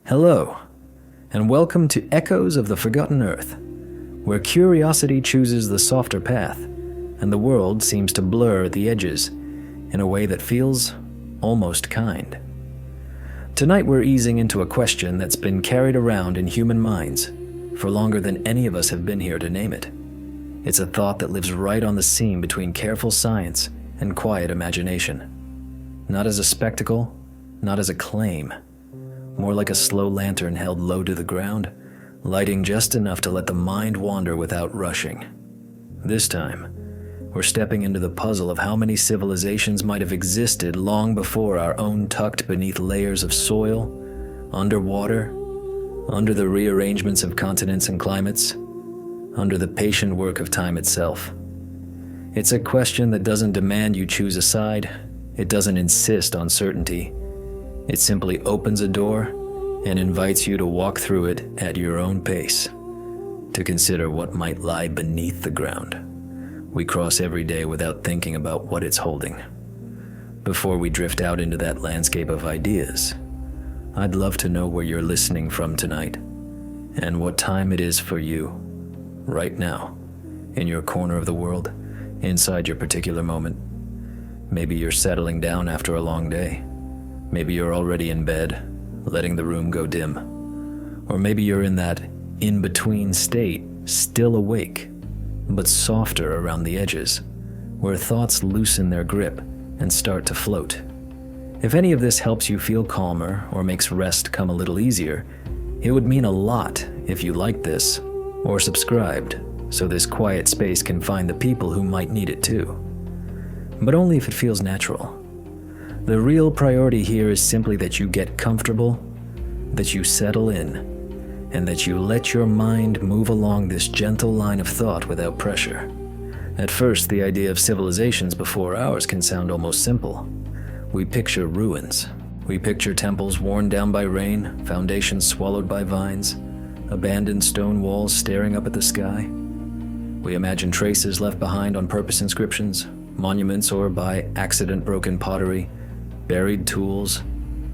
Hello, and welcome to Echoes of the Forgotten Earth, where curiosity chooses the softer path, and the world seems to blur at the edges in a way that feels almost kind. Tonight we're easing into a question that's been carried around in human minds for longer than any of us have been here to name it. It's a thought that lives right on the seam between careful science and quiet imagination. Not as a spectacle, not as a claim, more like a slow lantern held low to the ground, lighting just enough to let the mind wander without rushing. This time, we're stepping into the puzzle of how many civilizations might have existed long before our own, tucked beneath layers of soil, underwater, under the rearrangements of continents and climates, under the patient work of time itself. It's a question that doesn't demand you choose a side. It doesn't insist on certainty. It simply opens a door and invites you to walk through it at your own pace, to consider what might lie beneath the ground we cross every day without thinking about what it's holding. Before we drift out into that landscape of ideas, I'd love to know where you're listening from tonight and what time it is for you, right now, in your corner of the world, inside your particular moment. Maybe you're settling down after a long day. Maybe you're already in bed, letting the room go dim. Or maybe you're in that in-between state, still awake, but softer around the edges, where thoughts loosen their grip and start to float. If any of this helps you feel calmer or makes rest come a little easier, it would mean a lot if you liked this or subscribed, so this quiet space can find the people who might need it too. But only if it feels natural. The real priority here is simply that you get comfortable, that you settle in, and that you let your mind move along this gentle line of thought without pressure. At first, the idea of civilizations before ours can sound almost simple. We picture ruins. We picture temples worn down by rain, foundations swallowed by vines, abandoned stone walls staring up at the sky. We imagine traces left behind on purpose inscriptions, monuments or by accident broken pottery, buried tools,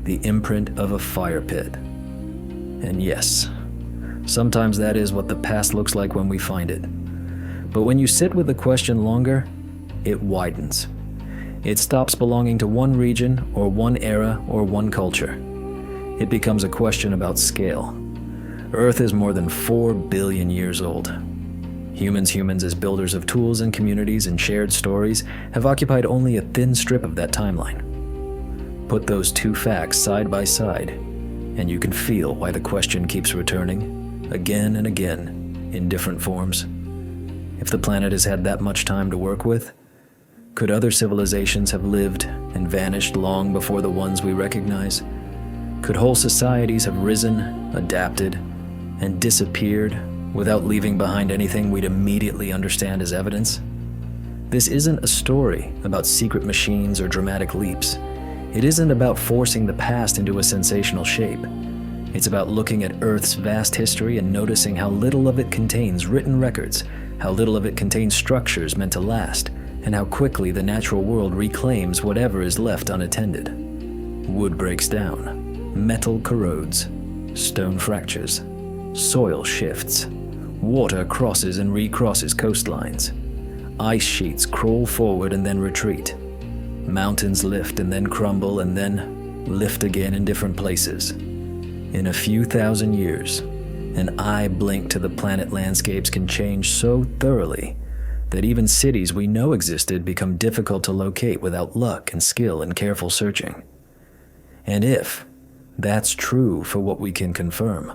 the imprint of a fire pit. And yes, sometimes that is what the past looks like when we find it. But when you sit with the question longer, it widens. It stops belonging to one region or one era or one culture. It becomes a question about scale. Earth is more than 4 billion years old. Humans as builders of tools and communities and shared stories have occupied only a thin strip of that timeline. Put those two facts side by side, and you can feel why the question keeps returning, again and again, in different forms. If the planet has had that much time to work with, could other civilizations have lived and vanished long before the ones we recognize? Could whole societies have risen, adapted, and disappeared without leaving behind anything we'd immediately understand as evidence? This isn't a story about secret machines or dramatic leaps. It isn't about forcing the past into a sensational shape. It's about looking at Earth's vast history and noticing how little of it contains written records, how little of it contains structures meant to last, and how quickly the natural world reclaims whatever is left unattended. Wood breaks down, metal corrodes, stone fractures, soil shifts, water crosses and recrosses coastlines, ice sheets crawl forward and then retreat. Mountains lift and then crumble and then lift again in different places. In a few thousand years, an eye blink to the planet landscapes can change so thoroughly that even cities we know existed become difficult to locate without luck and skill and careful searching. And if that's true for what we can confirm,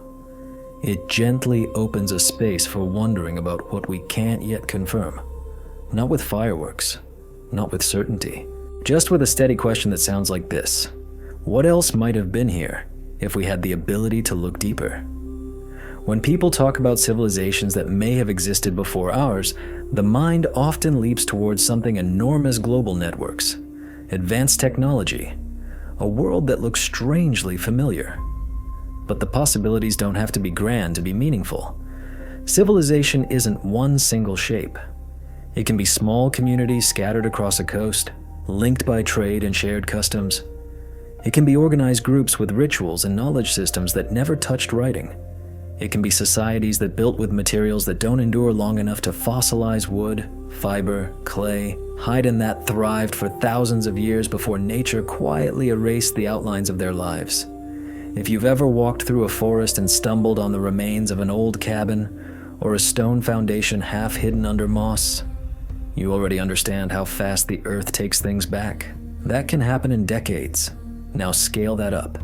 it gently opens a space for wondering about what we can't yet confirm. Not with fireworks, not with certainty. Just with a steady question that sounds like this: what else might have been here if we had the ability to look deeper? When people talk about civilizations that may have existed before ours, the mind often leaps towards something enormous: global networks, advanced technology, a world that looks strangely familiar. But the possibilities don't have to be grand to be meaningful. Civilization isn't one single shape. It can be small communities scattered across a coast, linked by trade and shared customs. It can be organized groups with rituals and knowledge systems that never touched writing. It can be societies that built with materials that don't endure long enough to fossilize wood, fiber, clay, hide that thrived for thousands of years before nature quietly erased the outlines of their lives. If you've ever walked through a forest and stumbled on the remains of an old cabin or a stone foundation half hidden under moss, you already understand how fast the earth takes things back. That can happen in decades. Now scale that up.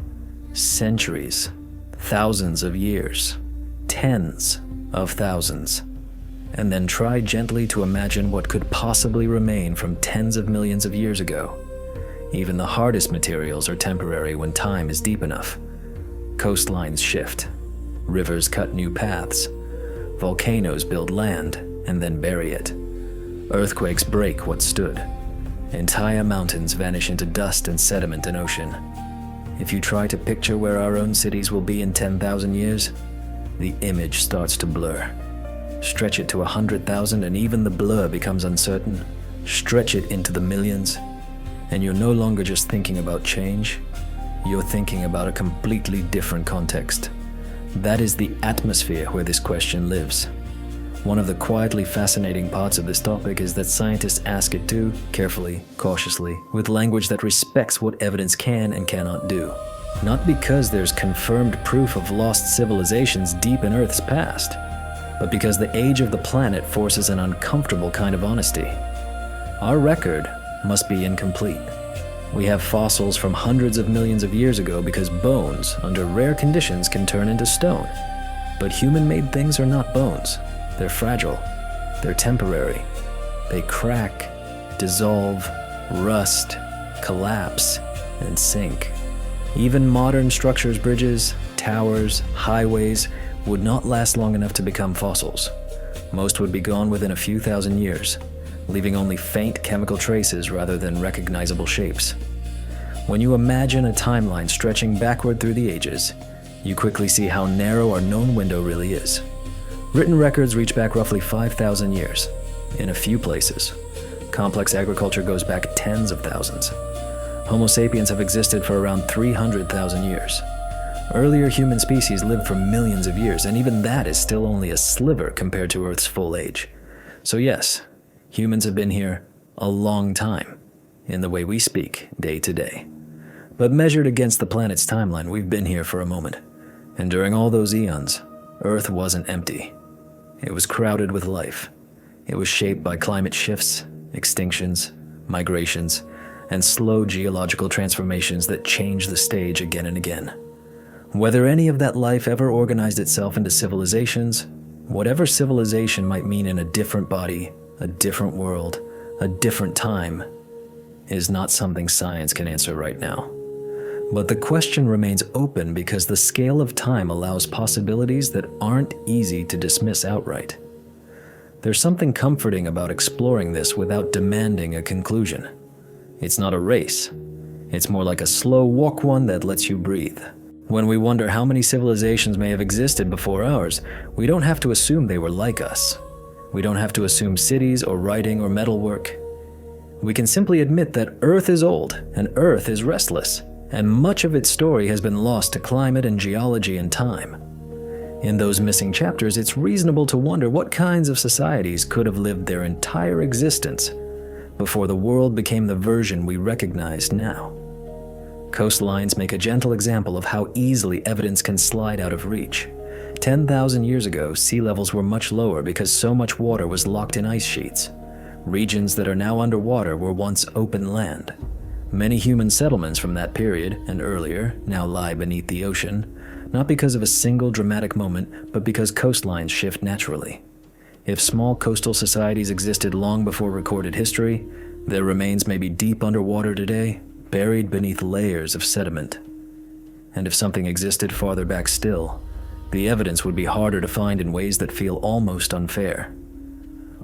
Centuries, thousands of years, tens of thousands. And then try gently to imagine what could possibly remain from tens of millions of years ago. Even the hardest materials are temporary when time is deep enough. Coastlines shift. Rivers cut new paths. Volcanoes build land and then bury it. Earthquakes break what stood. Entire mountains vanish into dust and sediment and ocean. If you try to picture where our own cities will be in 10,000 years, the image starts to blur. Stretch it to 100,000 and even the blur becomes uncertain. Stretch it into the millions, and you're no longer just thinking about change, you're thinking about a completely different context. That is the atmosphere where this question lives. One of the quietly fascinating parts of this topic is that scientists ask it to, carefully, cautiously, with language that respects what evidence can and cannot do. Not because there's confirmed proof of lost civilizations deep in Earth's past, but because the age of the planet forces an uncomfortable kind of honesty. Our record must be incomplete. We have fossils from hundreds of millions of years ago because bones, under rare conditions, can turn into stone. But human-made things are not bones. They're fragile. They're temporary. They crack, dissolve, rust, collapse, and sink. Even modern structures, bridges, towers, highways, would not last long enough to become fossils. Most would be gone within a few thousand years, leaving only faint chemical traces rather than recognizable shapes. When you imagine a timeline stretching backward through the ages, you quickly see how narrow our known window really is. Written records reach back roughly 5,000 years, in a few places. Complex agriculture goes back tens of thousands. Homo sapiens have existed for around 300,000 years. Earlier human species lived for millions of years, and even that is still only a sliver compared to Earth's full age. So yes, humans have been here a long time, in the way we speak day to day. But measured against the planet's timeline, we've been here for a moment. And during all those eons, Earth wasn't empty. It was crowded with life. It was shaped by climate shifts, extinctions, migrations, and slow geological transformations that changed the stage again and again. Whether any of that life ever organized itself into civilizations, whatever civilization might mean in a different body, a different world, a different time, is not something science can answer right now. But the question remains open because the scale of time allows possibilities that aren't easy to dismiss outright. There's something comforting about exploring this without demanding a conclusion. It's not a race. It's more like a slow walk, one that lets you breathe. When we wonder how many civilizations may have existed before ours, we don't have to assume they were like us. We don't have to assume cities or writing or metalwork. We can simply admit that Earth is old and Earth is restless, and much of its story has been lost to climate and geology and time. In those missing chapters, it's reasonable to wonder what kinds of societies could have lived their entire existence before the world became the version we recognize now. Coastlines make a gentle example of how easily evidence can slide out of reach. 10,000 years ago, sea levels were much lower because so much water was locked in ice sheets. Regions that are now underwater were once open land. Many human settlements from that period and earlier now lie beneath the ocean, not because of a single dramatic moment, but because coastlines shift naturally. If small coastal societies existed long before recorded history, their remains may be deep underwater today, buried beneath layers of sediment. And if something existed farther back still, the evidence would be harder to find in ways that feel almost unfair.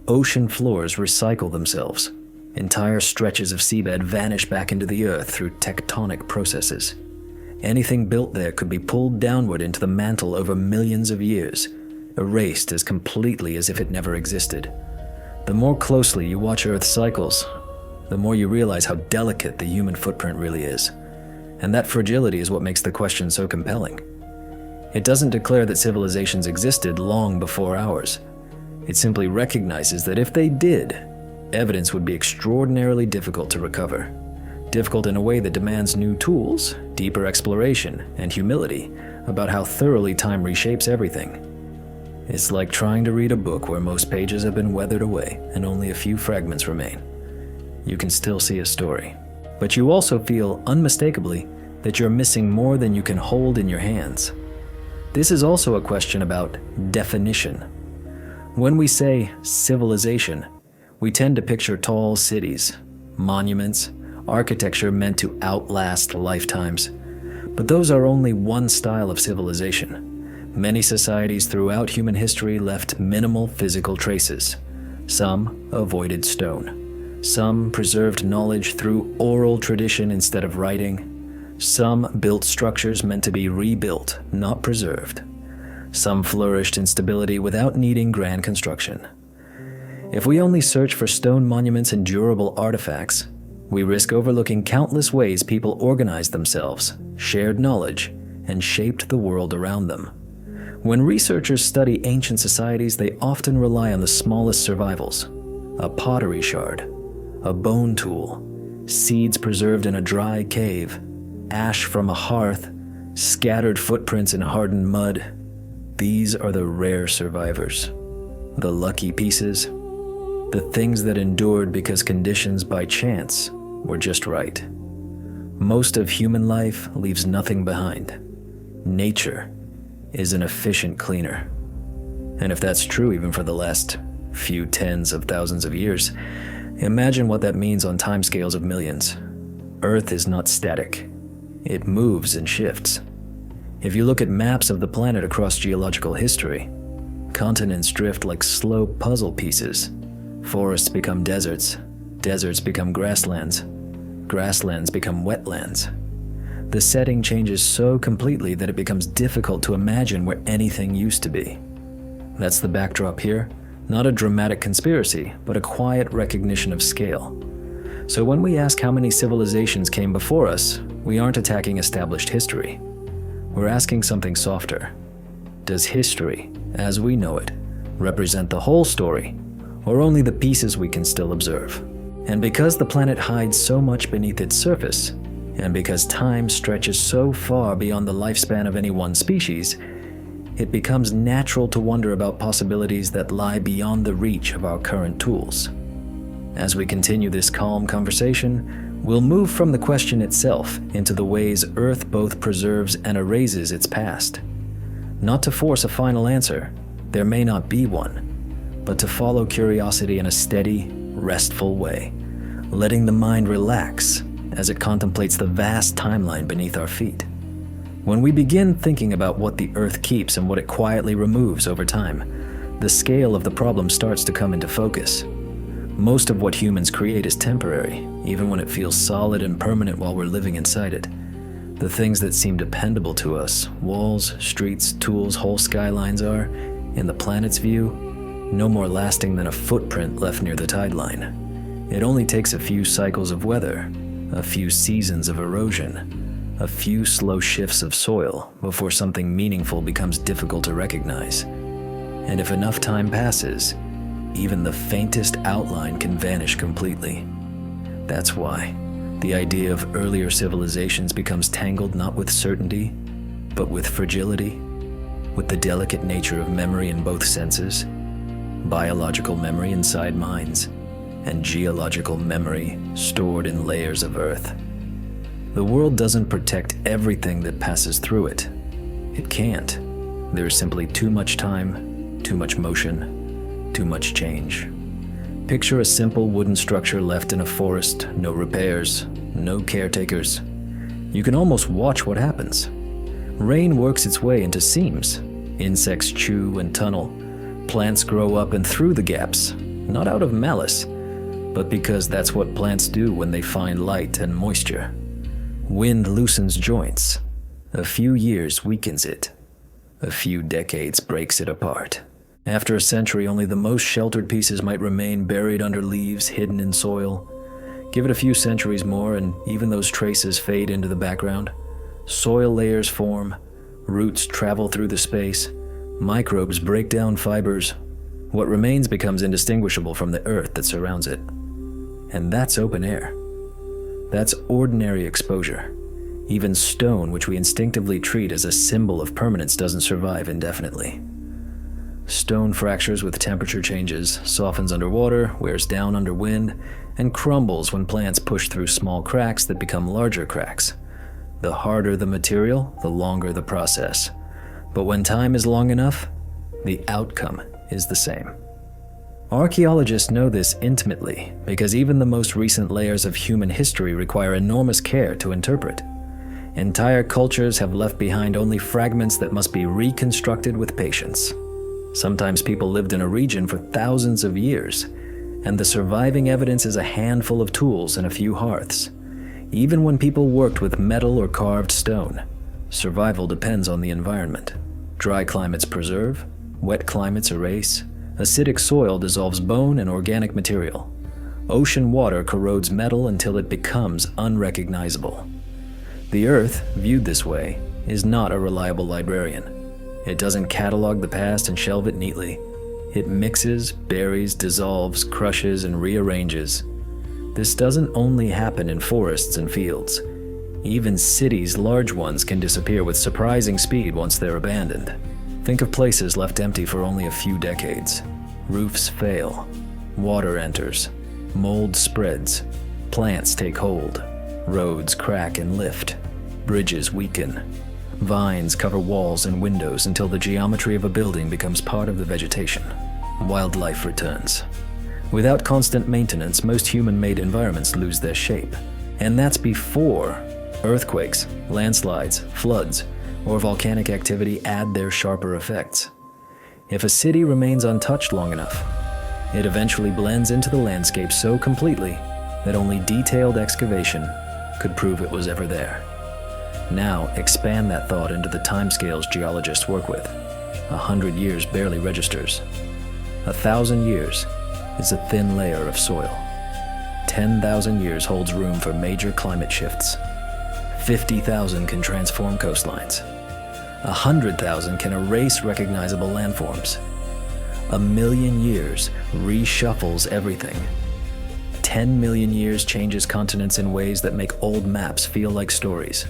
Ocean floors recycle themselves. Entire stretches of seabed vanish back into the earth through tectonic processes. Anything built there could be pulled downward into the mantle over millions of years, erased as completely as if it never existed. The more closely you watch Earth's cycles, the more you realize how delicate the human footprint really is. And that fragility is what makes the question so compelling. It doesn't declare that civilizations existed long before ours. It simply recognizes that if they did, evidence would be extraordinarily difficult to recover. Difficult in a way that demands new tools, deeper exploration, and humility about how thoroughly time reshapes everything. It's like trying to read a book where most pages have been weathered away and only a few fragments remain. You can still see a story, but you also feel unmistakably that you're missing more than you can hold in your hands. This is also a question about definition. When we say civilization, we tend to picture tall cities, monuments, architecture meant to outlast lifetimes. But those are only one style of civilization. Many societies throughout human history left minimal physical traces. Some avoided stone. Some preserved knowledge through oral tradition instead of writing. Some built structures meant to be rebuilt, not preserved. Some flourished in stability without needing grand construction. If we only search for stone monuments and durable artifacts, we risk overlooking countless ways people organized themselves, shared knowledge, and shaped the world around them. When researchers study ancient societies, they often rely on the smallest survivals: a pottery shard, a bone tool, seeds preserved in a dry cave, ash from a hearth, scattered footprints in hardened mud. These are the rare survivors, the lucky pieces, the things that endured because conditions by chance were just right. Most of human life leaves nothing behind. Nature is an efficient cleaner. And if that's true even for the last few tens of thousands of years, imagine what that means on timescales of millions. Earth is not static. It moves and shifts. If you look at maps of the planet across geological history, continents drift like slow puzzle pieces. Forests become deserts. Deserts become grasslands. Grasslands become wetlands. The setting changes so completely that it becomes difficult to imagine where anything used to be. That's the backdrop here, not a dramatic conspiracy, but a quiet recognition of scale. So when we ask how many civilizations came before us, we aren't attacking established history. We're asking something softer. Does history, as we know it, represent the whole story, or only the pieces we can still observe? And because the planet hides so much beneath its surface, and because time stretches so far beyond the lifespan of any one species, it becomes natural to wonder about possibilities that lie beyond the reach of our current tools. As we continue this calm conversation, we'll move from the question itself into the ways Earth both preserves and erases its past. Not to force a final answer, there may not be one, but to follow curiosity in a steady, restful way, letting the mind relax as it contemplates the vast timeline beneath our feet. When we begin thinking about what the Earth keeps and what it quietly removes over time, the scale of the problem starts to come into focus. Most of what humans create is temporary, even when it feels solid and permanent while we're living inside it. The things that seem dependable to us, walls, streets, tools, whole skylines are, in the planet's view, no more lasting than a footprint left near the tide line. It only takes a few cycles of weather, a few seasons of erosion, a few slow shifts of soil before something meaningful becomes difficult to recognize. And if enough time passes, even the faintest outline can vanish completely. That's why the idea of earlier civilizations becomes tangled not with certainty, but with fragility, with the delicate nature of memory in both senses, biological memory inside minds, and geological memory stored in layers of earth. The world doesn't protect everything that passes through it. It can't. There's simply too much time, too much motion, too much change. Picture a simple wooden structure left in a forest, no repairs, no caretakers. You can almost watch what happens. Rain works its way into seams. Insects chew and tunnel. Plants grow up and through the gaps, not out of malice, but because that's what plants do when they find light and moisture. Wind loosens joints. A few years weakens it. A few decades breaks it apart. After a century, only the most sheltered pieces might remain buried under leaves, hidden in soil. Give it a few centuries more and even those traces fade into the background. Soil layers form, roots travel through the space, microbes break down fibers. What remains becomes indistinguishable from the earth that surrounds it. And that's open air. That's ordinary exposure. Even stone, which we instinctively treat as a symbol of permanence, doesn't survive indefinitely. Stone fractures with temperature changes, softens underwater, wears down under wind, and crumbles when plants push through small cracks that become larger cracks. The harder the material, the longer the process. But when time is long enough, the outcome is the same. Archaeologists know this intimately because even the most recent layers of human history require enormous care to interpret. Entire cultures have left behind only fragments that must be reconstructed with patience. Sometimes people lived in a region for thousands of years, and the surviving evidence is a handful of tools and a few hearths. Even when people worked with metal or carved stone, survival depends on the environment. Dry climates preserve, wet climates erase, acidic soil dissolves bone and organic material. Ocean water corrodes metal until it becomes unrecognizable. The Earth, viewed this way, is not a reliable librarian. It doesn't catalog the past and shelve it neatly. It mixes, buries, dissolves, crushes, and rearranges. This doesn't only happen in forests and fields. Even cities, large ones, can disappear with surprising speed once they're abandoned. Think of places left empty for only a few decades. Roofs fail, water enters, mold spreads, plants take hold, roads crack and lift, bridges weaken. Vines cover walls and windows until the geometry of a building becomes part of the vegetation. Wildlife returns. Without constant maintenance, most human-made environments lose their shape. And that's before earthquakes, landslides, floods, or volcanic activity add their sharper effects. If a city remains untouched long enough, it eventually blends into the landscape so completely that only detailed excavation could prove it was ever there. Now, expand that thought into the timescales geologists work with. 100 years barely registers. 1,000 years is a thin layer of soil. 10,000 years holds room for major climate shifts. 50,000 can transform coastlines. 100,000 can erase recognizable landforms. 1,000,000 years reshuffles everything. 10 million years changes continents in ways that make old maps feel like stories.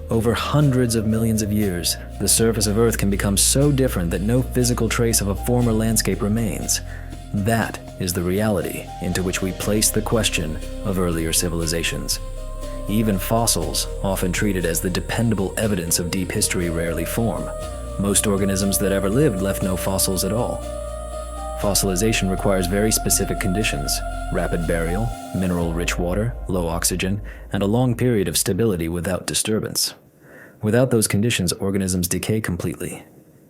Over hundreds of millions of years, the surface of Earth can become so different that no physical trace of a former landscape remains. That is the reality into which we place the question of earlier civilizations. Even fossils, often treated as the dependable evidence of deep history, rarely form. Most organisms that ever lived left no fossils at all. Fossilization requires very specific conditions: rapid burial, mineral-rich water, low oxygen, and a long period of stability without disturbance. Without those conditions, organisms decay completely,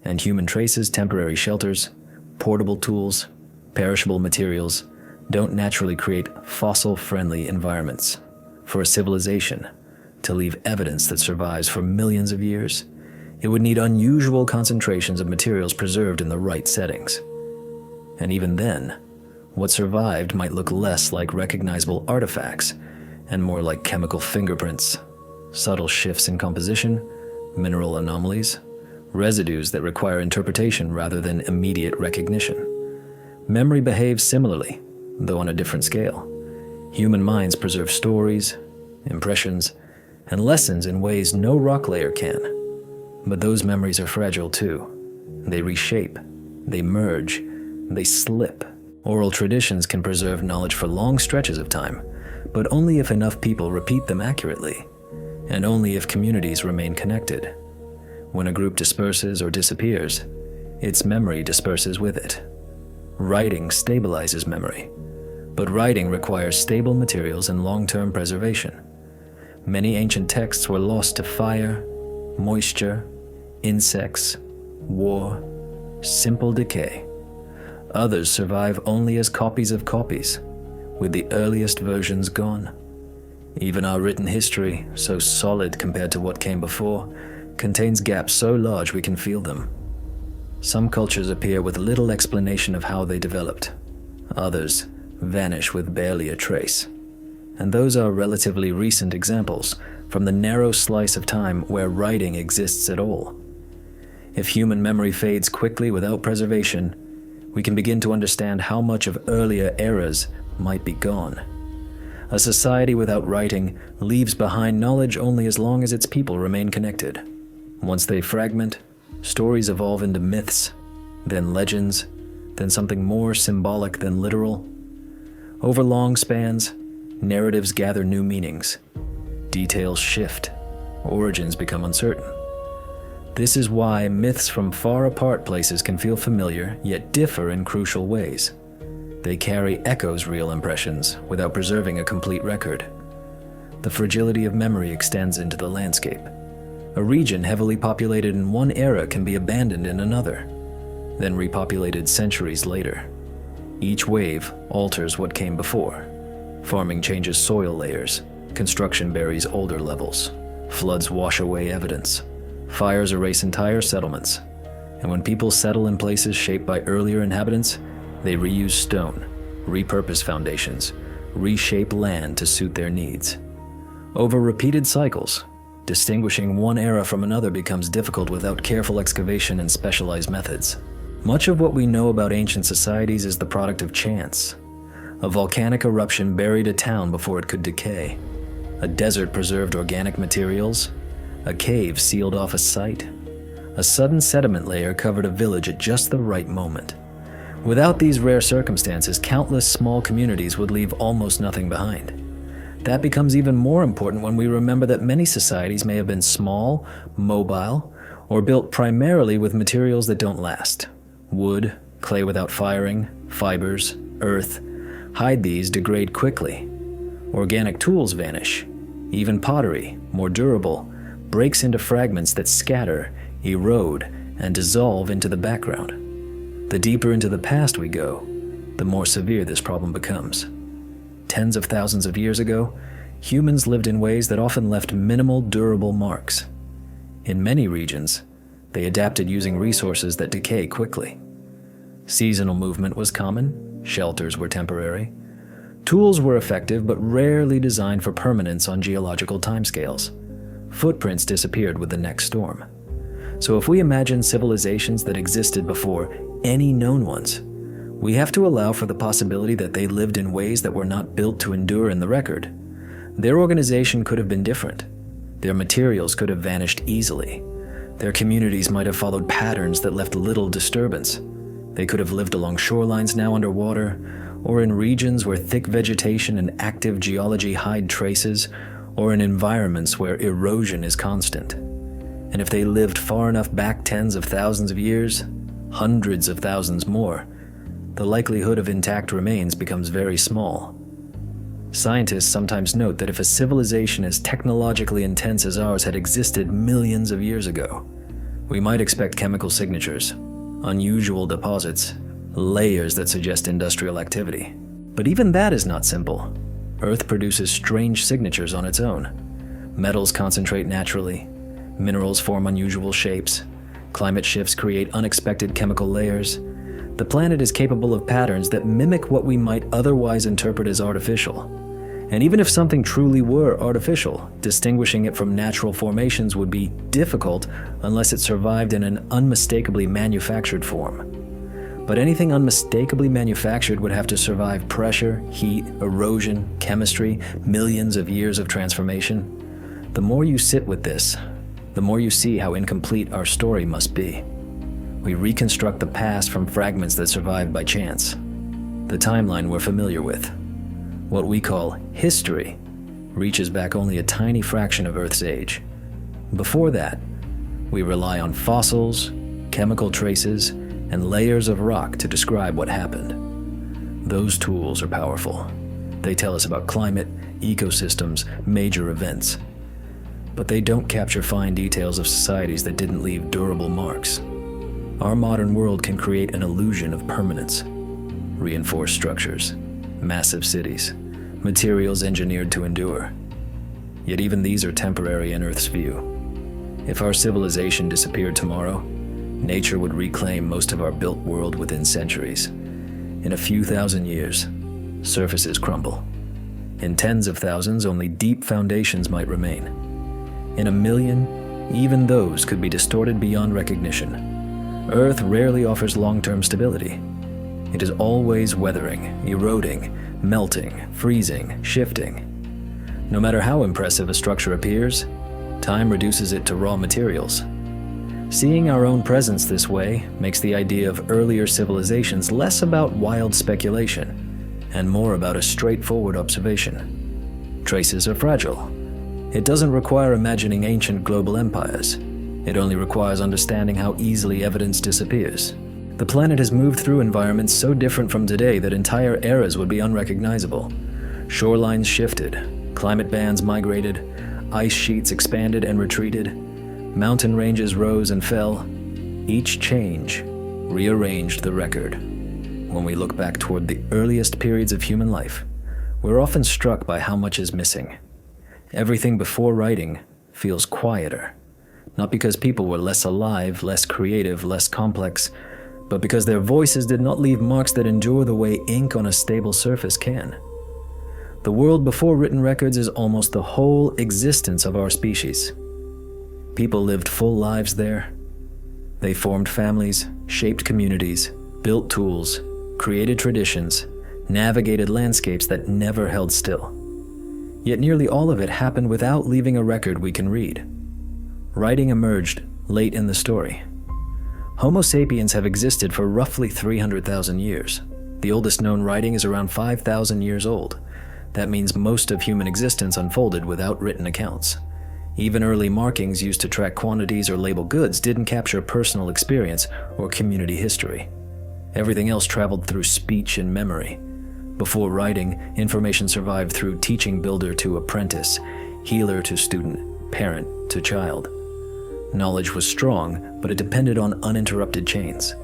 and human traces, temporary shelters, portable tools, perishable materials don't naturally create fossil-friendly environments. For a civilization to leave evidence that survives for millions of years, it would need unusual concentrations of materials preserved in the right settings. And even then, what survived might look less like recognizable artifacts and more like chemical fingerprints, subtle shifts in composition, mineral anomalies, residues that require interpretation rather than immediate recognition. Memory behaves similarly, though on a different scale. Human minds preserve stories, impressions, and lessons in ways no rock layer can. But those memories are fragile too. They reshape, they merge, they slip. Oral traditions can preserve knowledge for long stretches of time, but only if enough people repeat them accurately, and only if communities remain connected. When a group disperses or disappears, its memory disperses with it. Writing stabilizes memory, but writing requires stable materials and long-term preservation. Many ancient texts were lost to fire, moisture, insects, war, simple decay. Others survive only as copies of copies, with the earliest versions gone. Even our written history, so solid compared to what came before, contains gaps so large we can feel them. Some cultures appear with little explanation of how they developed. Others vanish with barely a trace. And those are relatively recent examples from the narrow slice of time where writing exists at all. If human memory fades quickly without preservation, we can begin to understand how much of earlier eras might be gone. A society without writing leaves behind knowledge only as long as its people remain connected. Once they fragment, stories evolve into myths, then legends, then something more symbolic than literal. Over long spans, narratives gather new meanings. Details shift. Origins become uncertain. This is why myths from far apart places can feel familiar, yet differ in crucial ways. They carry echoes real impressions without preserving a complete record. The fragility of memory extends into the landscape. A region heavily populated in one era can be abandoned in another, then repopulated centuries later. Each wave alters what came before. Farming changes soil layers. Construction buries older levels. Floods wash away evidence. Fires erase entire settlements. And when people settle in places shaped by earlier inhabitants, they reuse stone, repurpose foundations, reshape land to suit their needs. Over repeated cycles, distinguishing one era from another becomes difficult without careful excavation and specialized methods. Much of what we know about ancient societies is the product of chance. A volcanic eruption buried a town before it could decay. A desert preserved organic materials. A cave sealed off a site. A sudden sediment layer covered a village at just the right moment. Without these rare circumstances, countless small communities would leave almost nothing behind. That becomes even more important when we remember that many societies may have been small, mobile, or built primarily with materials that don't last. Wood, clay without firing, fibers, earth. Hide these degrade quickly. Organic tools vanish. Even pottery, more durable, breaks into fragments that scatter, erode, and dissolve into the background. The deeper into the past we go, the more severe this problem becomes. Tens of thousands of years ago, humans lived in ways that often left minimal durable marks. In many regions, they adapted using resources that decay quickly. Seasonal movement was common, shelters were temporary. Tools were effective but rarely designed for permanence on geological timescales. Footprints disappeared with the next storm. So if we imagine civilizations that existed before any known ones, we have to allow for the possibility that they lived in ways that were not built to endure in the record. Their organization could have been different. Their materials could have vanished easily. Their communities might have followed patterns that left little disturbance. They could have lived along shorelines now underwater, or in regions where thick vegetation and active geology hide traces, or in environments where erosion is constant. And if they lived far enough back tens of thousands of years, hundreds of thousands more, the likelihood of intact remains becomes very small. Scientists sometimes note that if a civilization as technologically intense as ours had existed millions of years ago, we might expect chemical signatures, unusual deposits, layers that suggest industrial activity. But even that is not simple. Earth produces strange signatures on its own. Metals concentrate naturally. Minerals form unusual shapes. Climate shifts create unexpected chemical layers. The planet is capable of patterns that mimic what we might otherwise interpret as artificial. And even if something truly were artificial, distinguishing it from natural formations would be difficult unless it survived in an unmistakably manufactured form. But anything unmistakably manufactured would have to survive pressure, heat, erosion, chemistry, millions of years of transformation. The more you sit with this, the more you see how incomplete our story must be. We reconstruct the past from fragments that survived by chance. The timeline we're familiar with, what we call history, reaches back only a tiny fraction of Earth's age. Before that, we rely on fossils, chemical traces, and layers of rock to describe what happened. Those tools are powerful. They tell us about climate, ecosystems, major events. But they don't capture fine details of societies that didn't leave durable marks. Our modern world can create an illusion of permanence. Reinforced structures, massive cities, materials engineered to endure. Yet even these are temporary in Earth's view. If our civilization disappeared tomorrow, nature would reclaim most of our built world within centuries. In a few thousand years, surfaces crumble. In tens of thousands, only deep foundations might remain. In a million, even those could be distorted beyond recognition. Earth rarely offers long-term stability. It is always weathering, eroding, melting, freezing, shifting. No matter how impressive a structure appears, time reduces it to raw materials. Seeing our own presence this way makes the idea of earlier civilizations less about wild speculation and more about a straightforward observation. Traces are fragile. It doesn't require imagining ancient global empires. It only requires understanding how easily evidence disappears. The planet has moved through environments so different from today that entire eras would be unrecognizable. Shorelines shifted, climate bands migrated, ice sheets expanded and retreated, mountain ranges rose and fell. Each change rearranged the record. When we look back toward the earliest periods of human life, we're often struck by how much is missing. Everything before writing feels quieter, not because people were less alive, less creative, less complex, but because their voices did not leave marks that endure the way ink on a stable surface can. The world before written records is almost the whole existence of our species. People lived full lives there. They formed families, shaped communities, built tools, created traditions, navigated landscapes that never held still. Yet nearly all of it happened without leaving a record we can read. Writing emerged late in the story. Homo sapiens have existed for roughly 300,000 years. The oldest known writing is around 5,000 years old. That means most of human existence unfolded without written accounts. Even early markings used to track quantities or label goods didn't capture personal experience or community history. Everything else traveled through speech and memory. Before writing, information survived through teaching builder to apprentice, healer to student, parent to child. Knowledge was strong, but it depended on uninterrupted chains.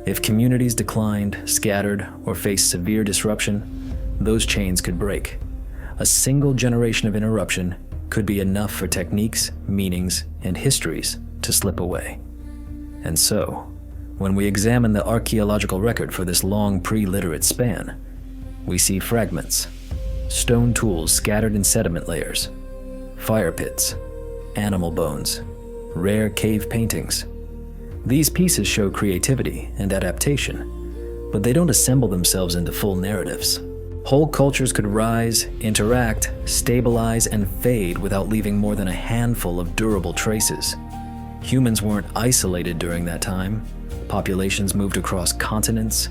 If communities declined, scattered, or faced severe disruption, those chains could break. A single generation of interruption could be enough for techniques, meanings, and histories to slip away. And so, when we examine the archaeological record for this long pre-literate span, we see fragments, stone tools scattered in sediment layers, fire pits, animal bones, rare cave paintings. These pieces show creativity and adaptation, but they don't assemble themselves into full narratives. Whole cultures could rise, interact, stabilize, and fade without leaving more than a handful of durable traces. Humans weren't isolated during that time. Populations moved across continents.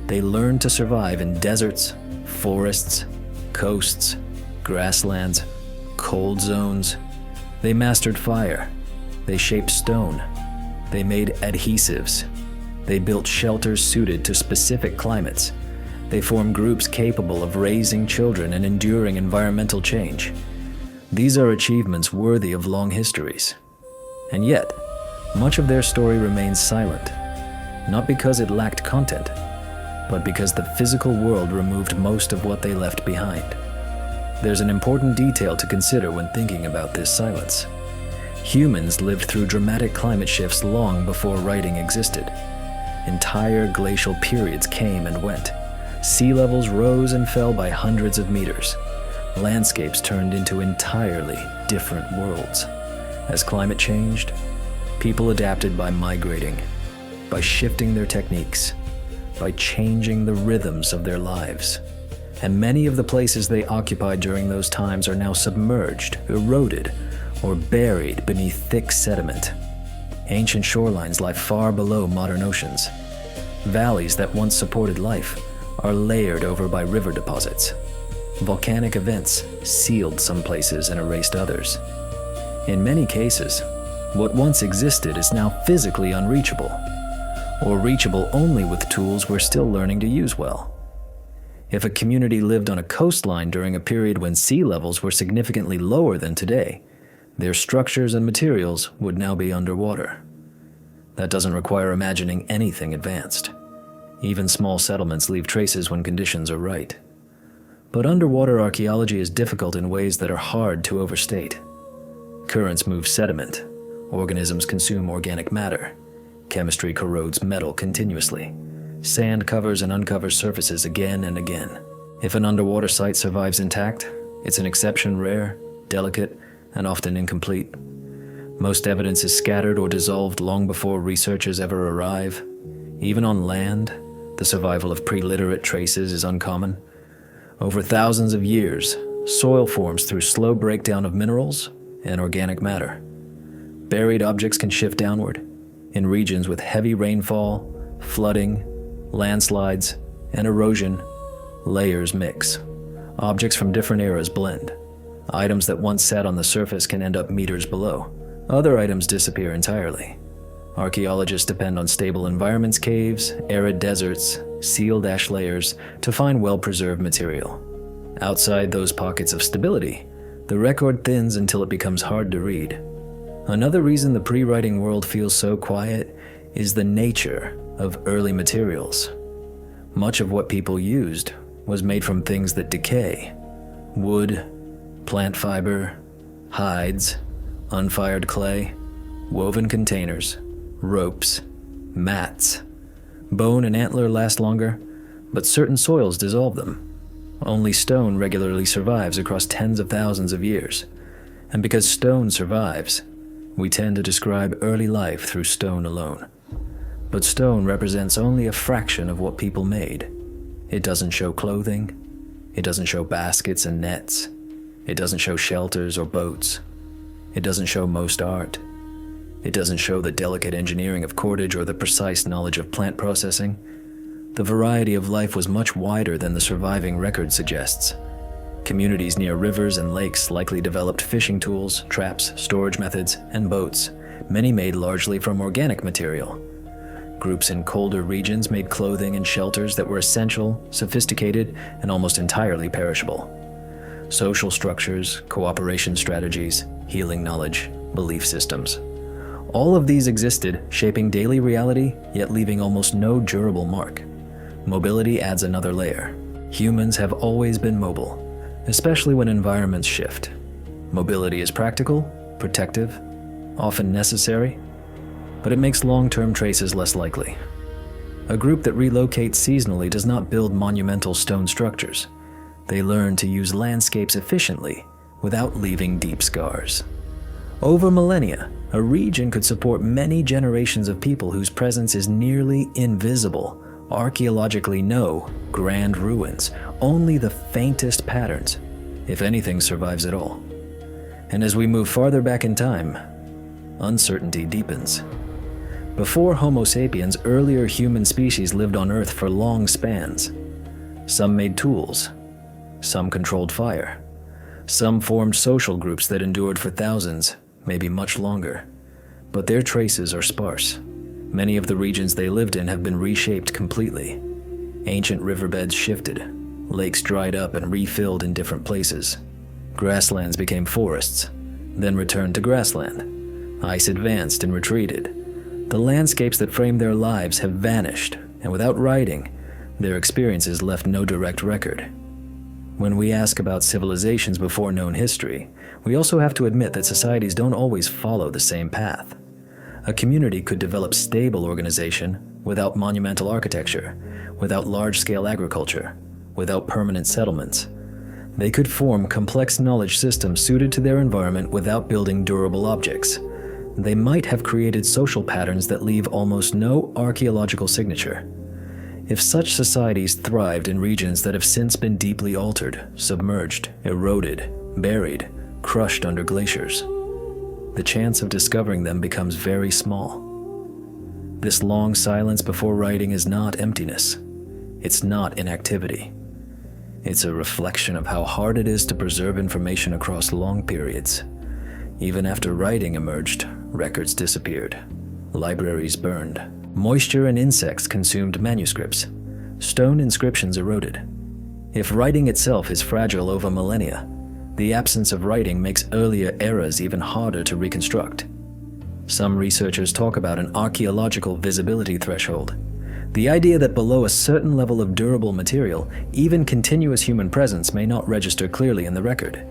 They learned to survive in deserts, forests, coasts, grasslands, cold zones. They mastered fire. They shaped stone. They made adhesives. They built shelters suited to specific climates. They formed groups capable of raising children and enduring environmental change. These are achievements worthy of long histories. And yet, much of their story remains silent, not because it lacked content, but because the physical world removed most of what they left behind. There's an important detail to consider when thinking about this silence. Humans lived through dramatic climate shifts long before writing existed. Entire glacial periods came and went. Sea levels rose and fell by hundreds of meters. Landscapes turned into entirely different worlds. As climate changed, people adapted by migrating, by shifting their techniques, by changing the rhythms of their lives. And many of the places they occupied during those times are now submerged, eroded, or buried beneath thick sediment. Ancient shorelines lie far below modern oceans. Valleys that once supported life are layered over by river deposits. Volcanic events sealed some places and erased others. In many cases, what once existed is now physically unreachable, or reachable only with tools we're still learning to use well. If a community lived on a coastline during a period when sea levels were significantly lower than today, their structures and materials would now be underwater. That doesn't require imagining anything advanced. Even small settlements leave traces when conditions are right. But underwater archaeology is difficult in ways that are hard to overstate. Currents move sediment. Organisms consume organic matter. Chemistry corrodes metal continuously. Sand covers and uncovers surfaces again and again. If an underwater site survives intact, It's an exception rare, delicate, and often incomplete. Most evidence is scattered or dissolved long before researchers ever arrive. Even on land, the survival of pre-literate traces is uncommon. Over thousands of years, soil forms through slow breakdown of minerals and organic matter. Buried objects can shift downward. In regions with heavy rainfall, flooding, landslides, and erosion, layers mix. Objects from different eras blend. Items that once sat on the surface can end up meters below. Other items disappear entirely. Archaeologists depend on stable environments, caves, arid deserts, sealed ash layers to find well-preserved material. Outside those pockets of stability, the record thins until it becomes hard to read. Another reason the pre-writing world feels so quiet is the nature of early materials. Much of what people used was made from things that decay: wood, plant fiber, hides, unfired clay, woven containers, ropes, mats. Bone and antler last longer, but certain soils dissolve them. Only stone regularly survives across tens of thousands of years. And because stone survives, we tend to describe early life through stone alone. But stone represents only a fraction of what people made. It doesn't show clothing. It doesn't show baskets and nets. It doesn't show shelters or boats. It doesn't show most art. It doesn't show the delicate engineering of cordage or the precise knowledge of plant processing. The variety of life was much wider than the surviving record suggests. Communities near rivers and lakes likely developed fishing tools, traps, storage methods, and boats, many made largely from organic material. Groups in colder regions made clothing and shelters that were essential, sophisticated, and almost entirely perishable. Social structures, cooperation strategies, healing knowledge, belief systems. All of these existed, shaping daily reality, yet leaving almost no durable mark. Mobility adds another layer. Humans have always been mobile, especially when environments shift. Mobility is practical, protective, often necessary, but it makes long-term traces less likely. A group that relocates seasonally does not build monumental stone structures. They learn to use landscapes efficiently without leaving deep scars. Over millennia, a region could support many generations of people whose presence is nearly invisible. Archaeologically, no grand ruins, only the faintest patterns, if anything survives at all. And as we move farther back in time, uncertainty deepens. Before Homo sapiens, earlier human species lived on Earth for long spans. Some made tools, some controlled fire, some formed social groups that endured for thousands, maybe much longer. But their traces are sparse. Many of the regions they lived in have been reshaped completely. Ancient riverbeds shifted, lakes dried up and refilled in different places. Grasslands became forests, then returned to grassland. Ice advanced and retreated. The landscapes that framed their lives have vanished, and without writing, their experiences left no direct record. When we ask about civilizations before known history, we also have to admit that societies don't always follow the same path. A community could develop stable organization without monumental architecture, without large-scale agriculture, without permanent settlements. They could form complex knowledge systems suited to their environment without building durable objects. They might have created social patterns that leave almost no archaeological signature. If such societies thrived in regions that have since been deeply altered, submerged, eroded, buried, crushed under glaciers, the chance of discovering them becomes very small. This long silence before writing is not emptiness. It's not inactivity. It's a reflection of how hard it is to preserve information across long periods. Even after writing emerged, records disappeared. Libraries burned. Moisture and insects consumed manuscripts. Stone inscriptions eroded. If writing itself is fragile over millennia, the absence of writing makes earlier eras even harder to reconstruct. Some researchers talk about an archaeological visibility threshold, the idea that below a certain level of durable material, even continuous human presence may not register clearly in the record.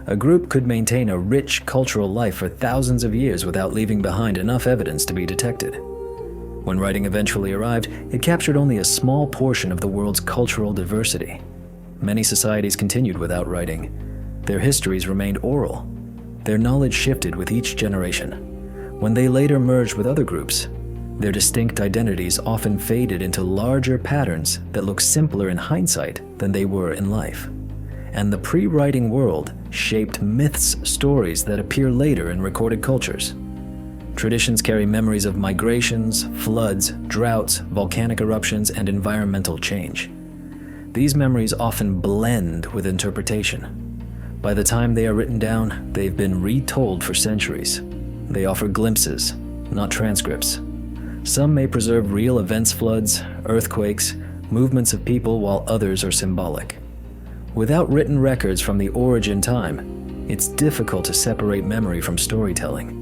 A group could maintain a rich cultural life for thousands of years without leaving behind enough evidence to be detected. When writing eventually arrived, it captured only a small portion of the world's cultural diversity. Many societies continued without writing, Their histories remained oral. Their knowledge shifted with each generation. When they later merged with other groups, their distinct identities often faded into larger patterns that look simpler in hindsight than they were in life. And the pre-writing world shaped myths, stories that appear later in recorded cultures. Traditions carry memories of migrations, floods, droughts, volcanic eruptions, and environmental change. These memories often blend with interpretation. By the time they are written down, they've been retold for centuries. They offer glimpses, not transcripts. Some may preserve real events, floods, earthquakes, movements of people, while others are symbolic. Without written records from the origin time, it's difficult to separate memory from storytelling.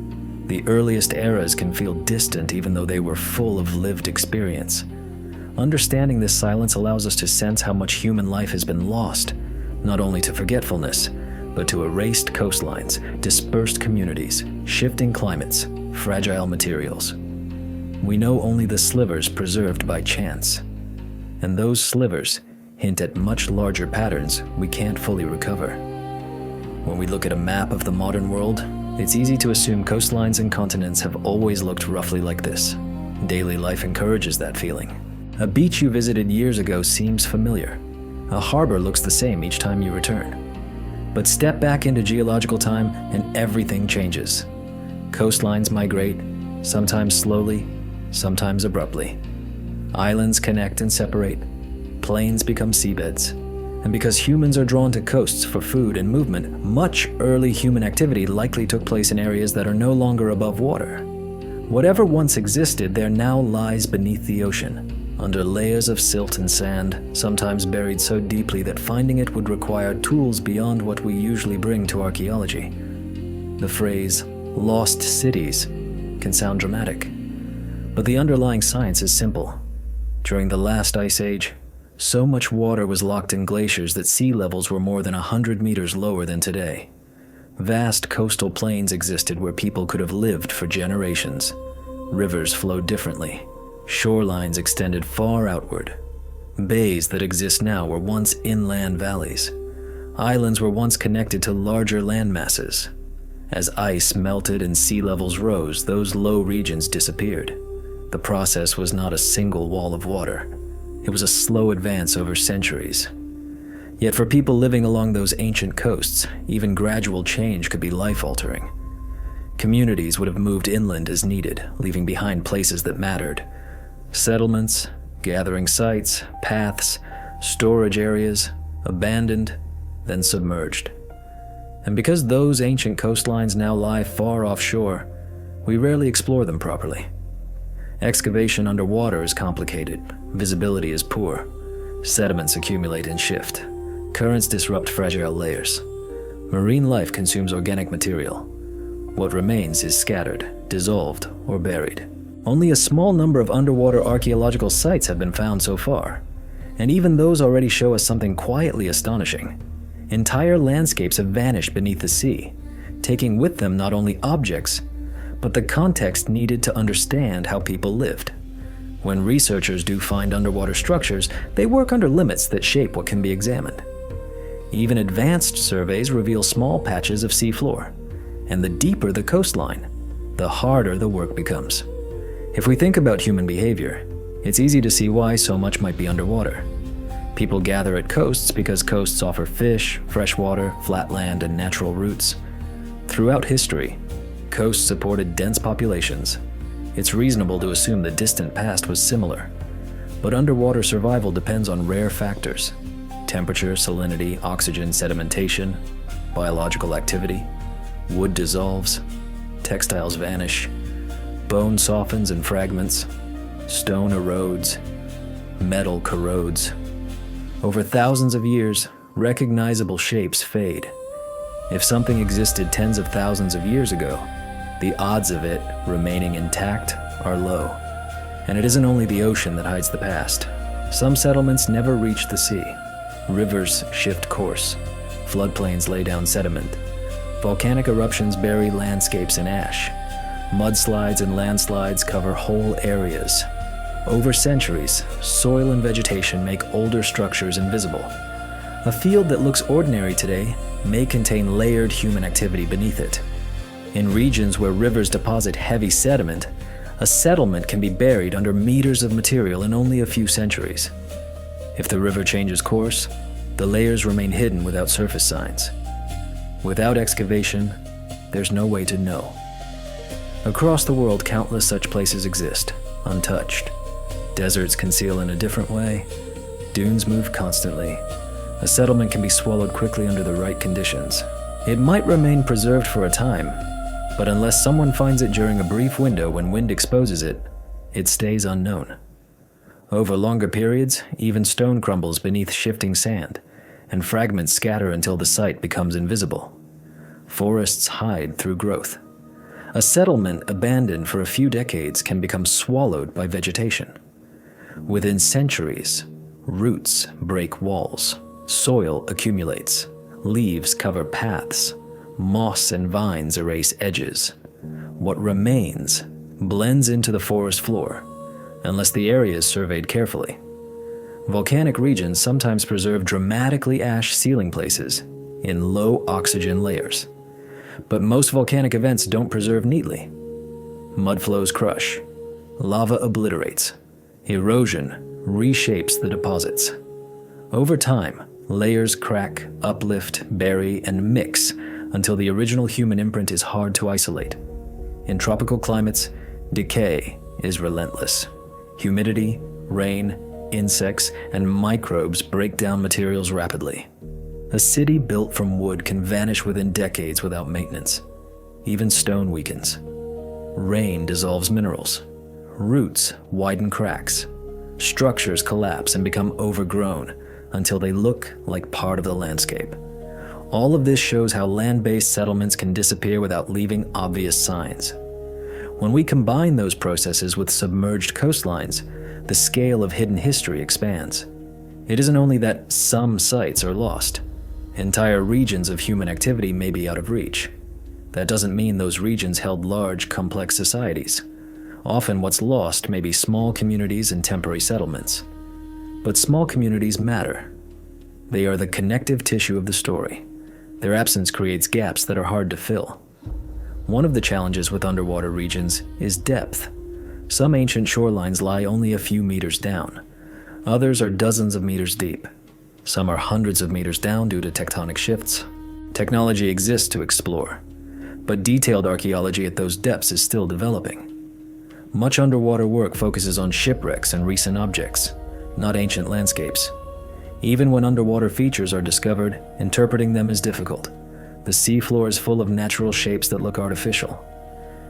The earliest eras can feel distant even though they were full of lived experience. Understanding this silence allows us to sense how much human life has been lost, not only to forgetfulness, but to erased coastlines, dispersed communities, shifting climates, fragile materials. We know only the slivers preserved by chance. And those slivers hint at much larger patterns we can't fully recover. When we look at a map of the modern world, it's easy to assume coastlines and continents have always looked roughly like this. Daily life encourages that feeling. A beach you visited years ago seems familiar. A harbor looks the same each time you return. But step back into geological time and everything changes. Coastlines migrate, sometimes slowly, sometimes abruptly. Islands connect and separate. Plains become seabeds. And because humans are drawn to coasts for food and movement, much early human activity likely took place in areas that are no longer above water. Whatever once existed there now lies beneath the ocean, under layers of silt and sand, sometimes buried so deeply that finding it would require tools beyond what we usually bring to archaeology. The phrase, "lost cities," can sound dramatic, but the underlying science is simple. During the last ice age, so much water was locked in glaciers that sea levels were more than 100 meters lower than today. Vast coastal plains existed where people could have lived for generations. Rivers flowed differently. Shorelines extended far outward. Bays that exist now were once inland valleys. Islands were once connected to larger land masses. As ice melted and sea levels rose, those low regions disappeared. The process was not a single wall of water. It was a slow advance over centuries. Yet for people living along those ancient coasts, even gradual change could be life-altering. Communities would have moved inland as needed, leaving behind places that mattered. Settlements, gathering sites, paths, storage areas, abandoned, then submerged. And because those ancient coastlines now lie far offshore, we rarely explore them properly. Excavation underwater is complicated, visibility is poor, sediments accumulate and shift, currents disrupt fragile layers. Marine life consumes organic material. What remains is scattered, dissolved, or buried. Only a small number of underwater archaeological sites have been found so far, and even those already show us something quietly astonishing. Entire landscapes have vanished beneath the sea, taking with them not only objects, but the context needed to understand how people lived. When researchers do find underwater structures, they work under limits that shape what can be examined. Even advanced surveys reveal small patches of seafloor, and the deeper the coastline, the harder the work becomes. If we think about human behavior, it's easy to see why so much might be underwater. People gather at coasts because coasts offer fish, fresh water, flat land, and natural routes. Throughout history, coasts supported dense populations. It's reasonable to assume the distant past was similar. But underwater survival depends on rare factors: temperature, salinity, oxygen, sedimentation, biological activity. Wood dissolves, textiles vanish, bone softens and fragments, stone erodes, metal corrodes. Over thousands of years, recognizable shapes fade. If something existed tens of thousands of years ago, the odds of it remaining intact are low. And it isn't only the ocean that hides the past. Some settlements never reach the sea. Rivers shift course. Floodplains lay down sediment. Volcanic eruptions bury landscapes in ash. Mudslides and landslides cover whole areas. Over centuries, soil and vegetation make older structures invisible. A field that looks ordinary today may contain layered human activity beneath it. In regions where rivers deposit heavy sediment, a settlement can be buried under meters of material in only a few centuries. If the river changes course, the layers remain hidden without surface signs. Without excavation, there's no way to know. Across the world, countless such places exist, untouched. Deserts conceal in a different way. Dunes move constantly. A settlement can be swallowed quickly under the right conditions. It might remain preserved for a time, but unless someone finds it during a brief window when wind exposes it, it stays unknown. Over longer periods, even stone crumbles beneath shifting sand, and fragments scatter until the site becomes invisible. Forests hide through growth. A settlement abandoned for a few decades can become swallowed by vegetation. Within centuries, roots break walls, soil accumulates, leaves cover paths, moss and vines erase edges. What remains blends into the forest floor, unless the area is surveyed carefully. Volcanic regions sometimes preserve dramatically ash-sealing places in low oxygen layers. But most volcanic events don't preserve neatly. Mud flows crush, lava obliterates, erosion reshapes the deposits. Over time, layers crack, uplift, bury, and mix until the original human imprint is hard to isolate. In tropical climates, decay is relentless. Humidity, rain, insects, and microbes break down materials rapidly. A city built from wood can vanish within decades without maintenance. Even stone weakens. Rain dissolves minerals. Roots widen cracks. Structures collapse and become overgrown until they look like part of the landscape. All of this shows how land-based settlements can disappear without leaving obvious signs. When we combine those processes with submerged coastlines, the scale of hidden history expands. It isn't only that some sites are lost. Entire regions of human activity may be out of reach. That doesn't mean those regions held large, complex societies. Often what's lost may be small communities and temporary settlements. But small communities matter. They are the connective tissue of the story. Their absence creates gaps that are hard to fill. One of the challenges with underwater regions is depth. Some ancient shorelines lie only a few meters down. Others are dozens of meters deep. Some are hundreds of meters down due to tectonic shifts. Technology exists to explore, but detailed archaeology at those depths is still developing. Much underwater work focuses on shipwrecks and recent objects, not ancient landscapes. Even when underwater features are discovered, interpreting them is difficult. The seafloor is full of natural shapes that look artificial.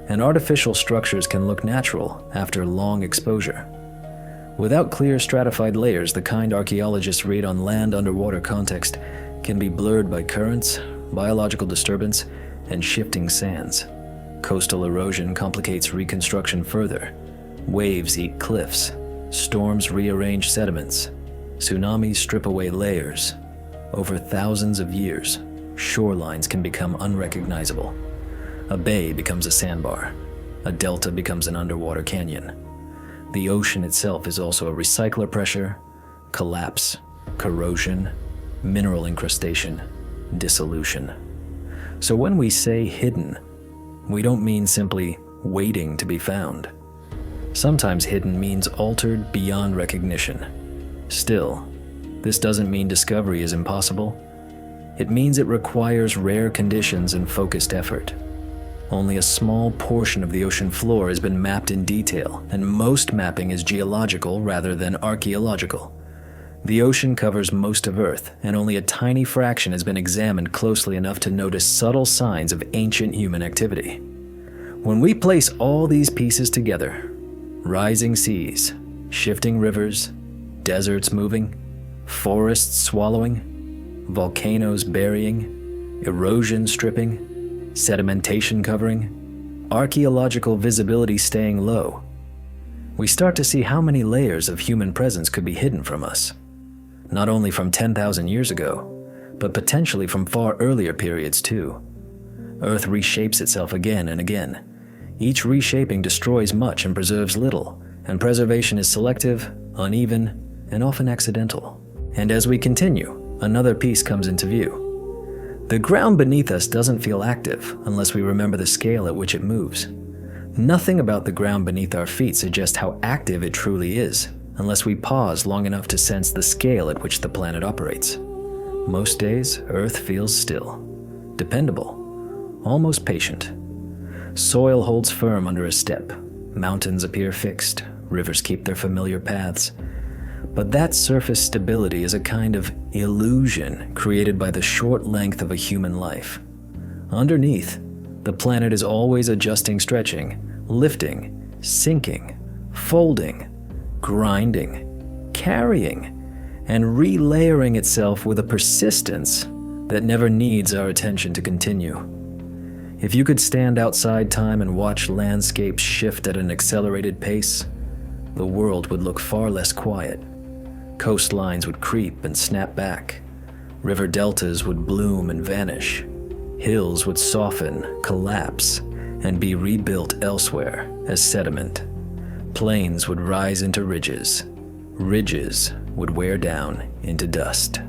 And artificial structures can look natural after long exposure. Without clear stratified layers, the kind archaeologists read on land-underwater context can be blurred by currents, biological disturbance, and shifting sands. Coastal erosion complicates reconstruction further. Waves eat cliffs. Storms rearrange sediments. Tsunamis strip away layers. Over thousands of years, shorelines can become unrecognizable. A bay becomes a sandbar. A delta becomes an underwater canyon. The ocean itself is also a recycler pressure, collapse, corrosion, mineral incrustation, dissolution. So when we say hidden, we don't mean simply waiting to be found. Sometimes hidden means altered beyond recognition. Still, this doesn't mean discovery is impossible. It means it requires rare conditions and focused effort. Only a small portion of the ocean floor has been mapped in detail, and most mapping is geological rather than archaeological. The ocean covers most of Earth, and only a tiny fraction has been examined closely enough to notice subtle signs of ancient human activity. When we place all these pieces together, rising seas, shifting rivers, deserts moving, forests swallowing, volcanoes burying, erosion stripping, sedimentation covering, archaeological visibility staying low, we start to see how many layers of human presence could be hidden from us. Not only from 10,000 years ago, but potentially from far earlier periods too. Earth reshapes itself again and again. Each reshaping destroys much and preserves little, and preservation is selective, uneven, and often accidental. And as we continue, another piece comes into view. The ground beneath us doesn't feel active unless we remember the scale at which it moves. Nothing about the ground beneath our feet suggests how active it truly is, unless we pause long enough to sense the scale at which the planet operates. Most days, Earth feels still, dependable, almost patient. Soil holds firm under a step, mountains appear fixed, rivers keep their familiar paths. But that surface stability is a kind of illusion created by the short length of a human life. Underneath, the planet is always adjusting, stretching, lifting, sinking, folding, grinding, carrying, and relayering itself with a persistence that never needs our attention to continue. If you could stand outside time and watch landscapes shift at an accelerated pace, the world would look far less quiet. Coastlines would creep and snap back. River deltas would bloom and vanish. Hills would soften, collapse, and be rebuilt elsewhere as sediment. Plains would rise into ridges. Ridges would wear down into dust.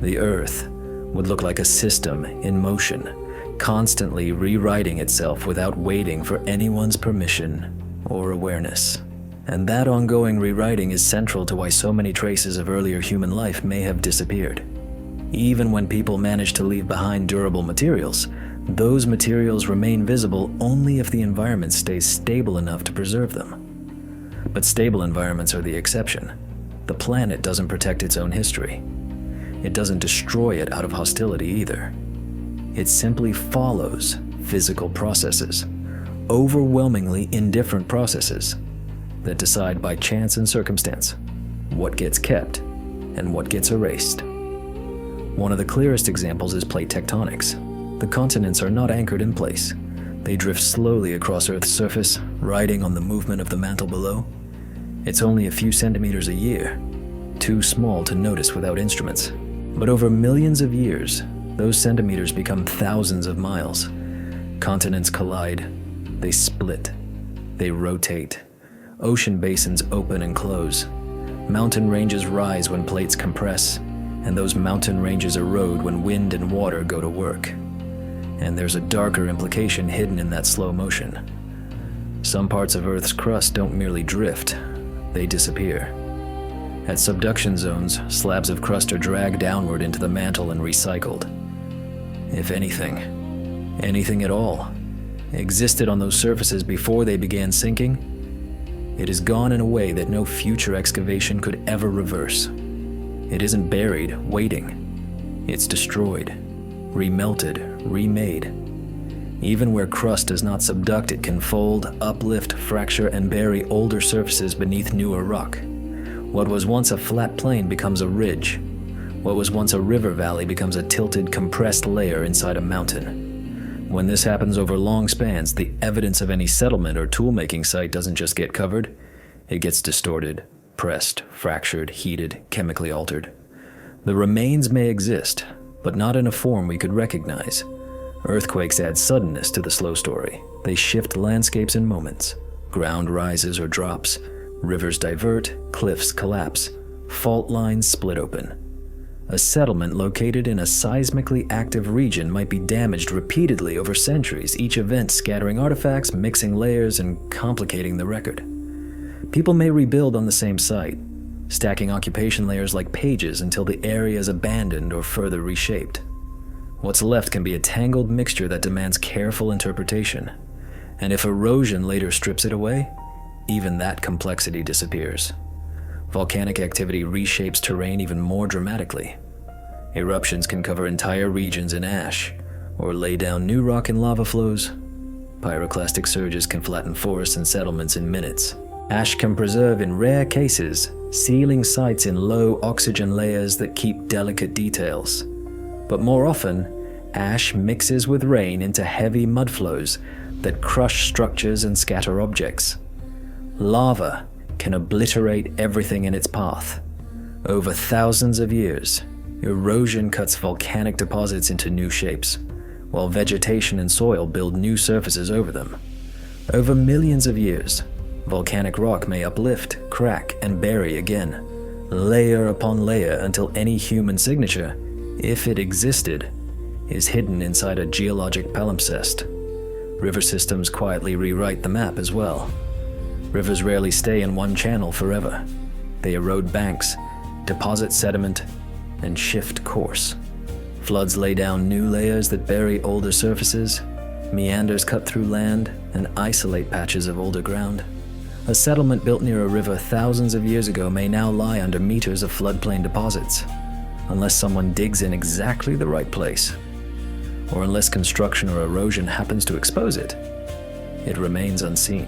The Earth would look like a system in motion, constantly rewriting itself without waiting for anyone's permission or awareness. And that ongoing rewriting is central to why so many traces of earlier human life may have disappeared. Even when people manage to leave behind durable materials, those materials remain visible only if the environment stays stable enough to preserve them. But stable environments are the exception. The planet doesn't protect its own history. It doesn't destroy it out of hostility either. It simply follows physical processes, overwhelmingly indifferent processes, that decide by chance and circumstance what gets kept and what gets erased. One of the clearest examples is plate tectonics. The continents are not anchored in place. They drift slowly across Earth's surface, riding on the movement of the mantle below. It's only a few centimeters a year, too small to notice without instruments. But over millions of years, those centimeters become thousands of miles. Continents collide, they split, they rotate. Ocean basins open and close. Mountain ranges rise when plates compress, and those mountain ranges erode when wind and water go to work. And there's a darker implication hidden in that slow motion. Some parts of Earth's crust don't merely drift, they disappear. At subduction zones, slabs of crust are dragged downward into the mantle and recycled. If anything at all, existed on those surfaces before they began sinking, it is gone in a way that no future excavation could ever reverse. It isn't buried, waiting. It's destroyed, remelted, remade. Even where crust does not subduct, it can fold, uplift, fracture, and bury older surfaces beneath newer rock. What was once a flat plain becomes a ridge. What was once a river valley becomes a tilted, compressed layer inside a mountain. When this happens over long spans, the evidence of any settlement or tool-making site doesn't just get covered, it gets distorted, pressed, fractured, heated, chemically altered. The remains may exist, but not in a form we could recognize. Earthquakes add suddenness to the slow story. They shift landscapes in moments. Ground rises or drops, rivers divert, cliffs collapse, fault lines split open. A settlement located in a seismically active region might be damaged repeatedly over centuries, each event scattering artifacts, mixing layers, and complicating the record. People may rebuild on the same site, stacking occupation layers like pages until the area is abandoned or further reshaped. What's left can be a tangled mixture that demands careful interpretation. And if erosion later strips it away, even that complexity disappears. Volcanic activity reshapes terrain even more dramatically. Eruptions can cover entire regions in ash, or lay down new rock in lava flows. Pyroclastic surges can flatten forests and settlements in minutes. Ash can preserve, in rare cases, sealing sites in low oxygen layers that keep delicate details. But more often, ash mixes with rain into heavy mudflows that crush structures and scatter objects. Lava can obliterate everything in its path. Over thousands of years, erosion cuts volcanic deposits into new shapes, while vegetation and soil build new surfaces over them. Over millions of years, volcanic rock may uplift, crack, and bury again, layer upon layer until any human signature, if it existed, is hidden inside a geologic palimpsest. River systems quietly rewrite the map as well. Rivers rarely stay in one channel forever. They erode banks, deposit sediment, and shift course. Floods lay down new layers that bury older surfaces. Meanders cut through land and isolate patches of older ground. A settlement built near a river thousands of years ago may now lie under meters of floodplain deposits, unless someone digs in exactly the right place, or unless construction or erosion happens to expose it. It remains unseen.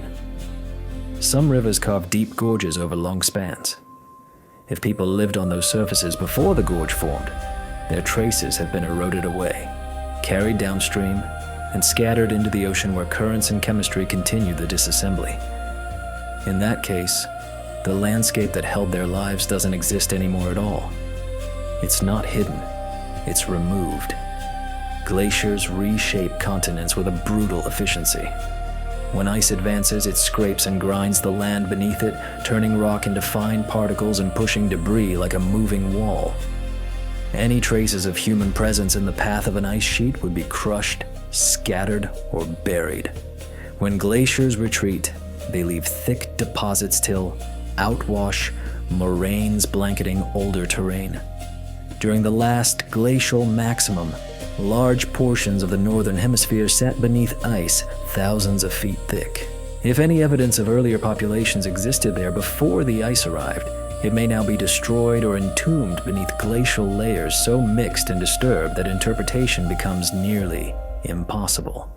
Some rivers carve deep gorges over long spans. If people lived on those surfaces before the gorge formed, their traces have been eroded away, carried downstream, and scattered into the ocean where currents and chemistry continue the disassembly. In that case, the landscape that held their lives doesn't exist anymore at all. It's not hidden, it's removed. Glaciers reshape continents with a brutal efficiency. When ice advances, it scrapes and grinds the land beneath it, turning rock into fine particles and pushing debris like a moving wall. Any traces of human presence in the path of an ice sheet would be crushed, scattered, or buried. When glaciers retreat, they leave thick deposits till outwash, moraines blanketing older terrain. During the last glacial maximum, large portions of the northern hemisphere sat beneath ice thousands of feet thick. If any evidence of earlier populations existed there before the ice arrived, it may now be destroyed or entombed beneath glacial layers so mixed and disturbed that interpretation becomes nearly impossible.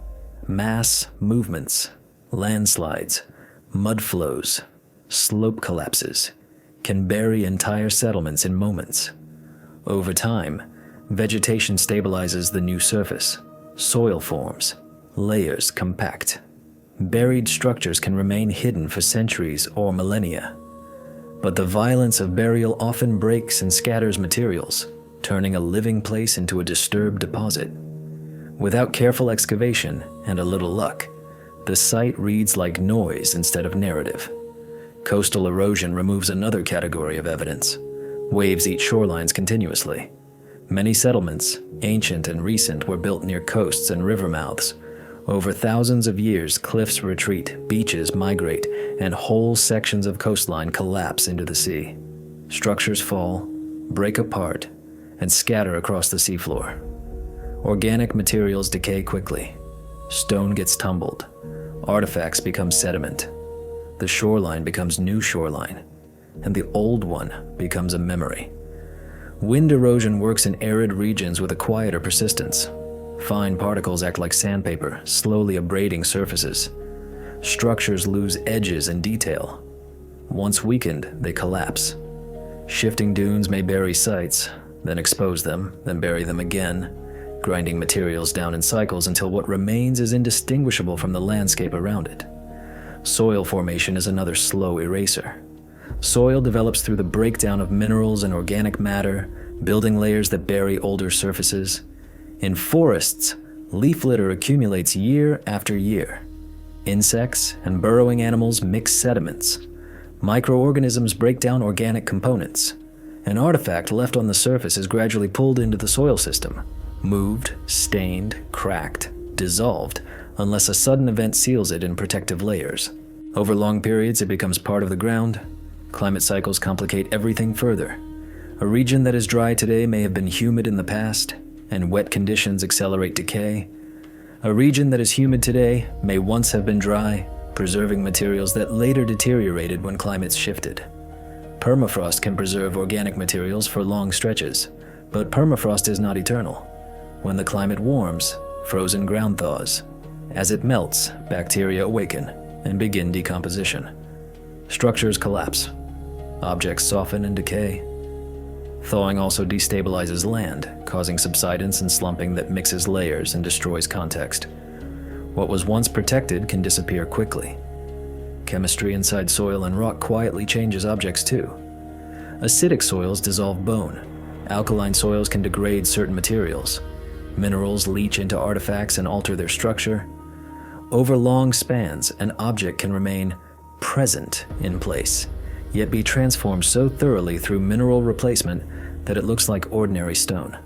Mass movements, landslides, mud flows, slope collapses can bury entire settlements in moments. Over time, vegetation stabilizes the new surface, soil forms, layers compact. Buried structures can remain hidden for centuries or millennia. But the violence of burial often breaks and scatters materials, turning a living place into a disturbed deposit. Without careful excavation and a little luck, the site reads like noise instead of narrative. Coastal erosion removes another category of evidence. Waves eat shorelines continuously. Many settlements, ancient and recent, were built near coasts and river mouths. Over thousands of years, cliffs retreat, beaches migrate, and whole sections of coastline collapse into the sea. Structures fall, break apart, and scatter across the seafloor. Organic materials decay quickly. Stone gets tumbled. Artifacts become sediment. The shoreline becomes new shoreline, and the old one becomes a memory. Wind erosion works in arid regions with a quieter persistence. Fine particles act like sandpaper, slowly abrading surfaces. Structures lose edges and detail. Once weakened, they collapse. Shifting dunes may bury sites, then expose them, then bury them again, grinding materials down in cycles until what remains is indistinguishable from the landscape around it. Soil formation is another slow eraser. Soil develops through the breakdown of minerals and organic matter, building layers that bury older surfaces. In forests, leaf litter accumulates year after year. Insects and burrowing animals mix sediments. Microorganisms break down organic components. An artifact left on the surface is gradually pulled into the soil system, moved, stained, cracked, dissolved, unless a sudden event seals it in protective layers. Over long periods, it becomes part of the ground. Climate cycles complicate everything further. A region that is dry today may have been humid in the past, and wet conditions accelerate decay. A region that is humid today may once have been dry, preserving materials that later deteriorated when climates shifted. Permafrost can preserve organic materials for long stretches, but permafrost is not eternal. When the climate warms, frozen ground thaws. As it melts, bacteria awaken and begin decomposition. Structures collapse. Objects soften and decay. Thawing also destabilizes land, causing subsidence and slumping that mixes layers and destroys context. What was once protected can disappear quickly. Chemistry inside soil and rock quietly changes objects too. Acidic soils dissolve bone. Alkaline soils can degrade certain materials. Minerals leach into artifacts and alter their structure. Over long spans, an object can remain present in place, yet be transformed so thoroughly through mineral replacement that it looks like ordinary stone.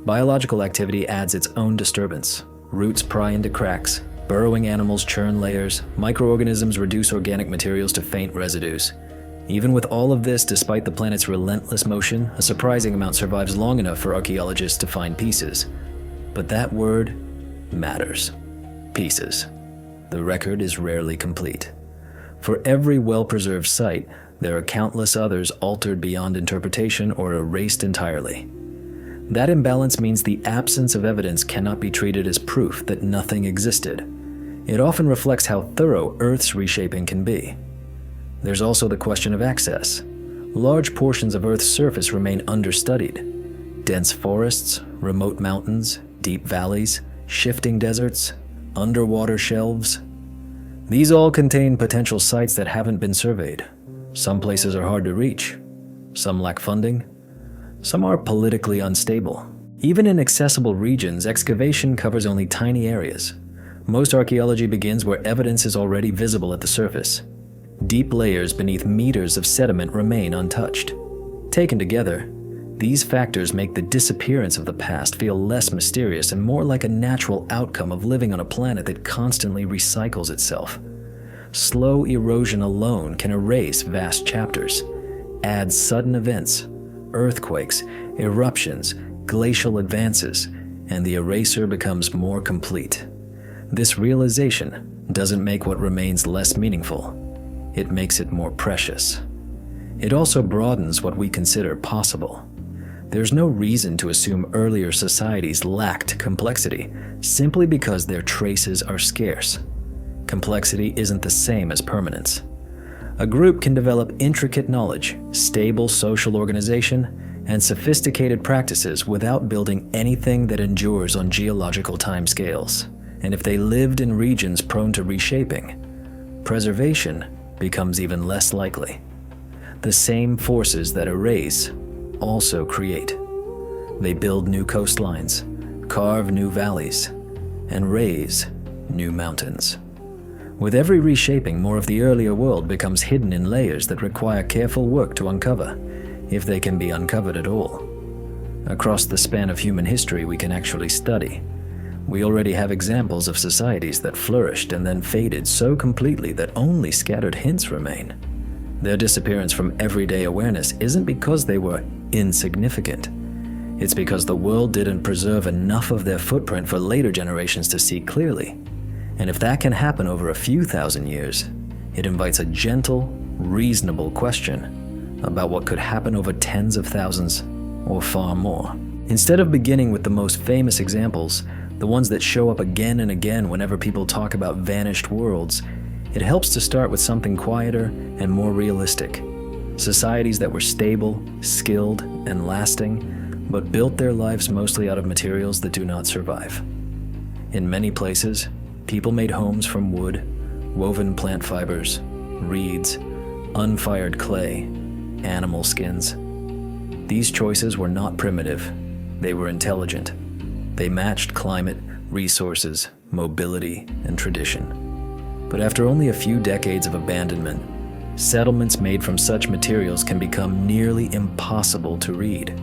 Biological activity adds its own disturbance. Roots pry into cracks, burrowing animals churn layers, microorganisms reduce organic materials to faint residues. Even with all of this, despite the planet's relentless motion, a surprising amount survives long enough for archaeologists to find pieces. But that word matters. Pieces. The record is rarely complete. For every well-preserved site, there are countless others altered beyond interpretation or erased entirely. That imbalance means the absence of evidence cannot be treated as proof that nothing existed. It often reflects how thorough Earth's reshaping can be. There's also the question of access. Large portions of Earth's surface remain understudied. Dense forests, remote mountains, deep valleys, shifting deserts, underwater shelves. These all contain potential sites that haven't been surveyed. Some places are hard to reach. Some lack funding. Some are politically unstable. Even in accessible regions, excavation covers only tiny areas. Most archaeology begins where evidence is already visible at the surface. Deep layers beneath meters of sediment remain untouched. Taken together, these factors make the disappearance of the past feel less mysterious and more like a natural outcome of living on a planet that constantly recycles itself. Slow erosion alone can erase vast chapters. Add sudden events, earthquakes, eruptions, glacial advances, and the eraser becomes more complete. This realization doesn't make what remains less meaningful. It makes it more precious. It also broadens what we consider possible. There's no reason to assume earlier societies lacked complexity simply because their traces are scarce. Complexity isn't the same as permanence. A group can develop intricate knowledge, stable social organization, and sophisticated practices without building anything that endures on geological timescales. And if they lived in regions prone to reshaping, preservation becomes even less likely. The same forces that erase also create. They build new coastlines, carve new valleys, and raise new mountains. With every reshaping, more of the earlier world becomes hidden in layers that require careful work to uncover, if they can be uncovered at all. Across the span of human history we can actually study. We already have examples of societies that flourished and then faded so completely that only scattered hints remain. Their disappearance from everyday awareness isn't because they were insignificant. It's because the world didn't preserve enough of their footprint for later generations to see clearly. And if that can happen over a few thousand years, it invites a gentle, reasonable question about what could happen over tens of thousands or far more. Instead of beginning with the most famous examples, the ones that show up again and again whenever people talk about vanished worlds, it helps to start with something quieter and more realistic. Societies that were stable, skilled, and lasting, but built their lives mostly out of materials that do not survive. In many places, people made homes from wood, woven plant fibers, reeds, unfired clay, animal skins. These choices were not primitive, they were intelligent. They matched climate, resources, mobility, and tradition. But after only a few decades of abandonment, settlements made from such materials can become nearly impossible to read.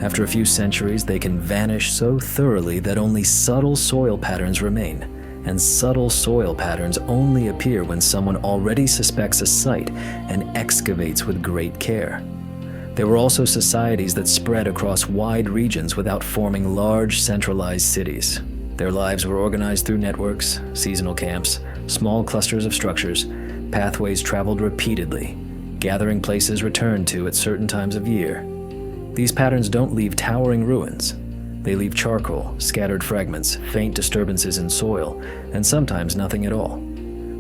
After a few centuries, they can vanish so thoroughly that only subtle soil patterns remain, and subtle soil patterns only appear when someone already suspects a site and excavates with great care. There were also societies that spread across wide regions without forming large, centralized cities. Their lives were organized through networks, seasonal camps, small clusters of structures, pathways traveled repeatedly, gathering places returned to at certain times of year. These patterns don't leave towering ruins. They leave charcoal, scattered fragments, faint disturbances in soil, and sometimes nothing at all.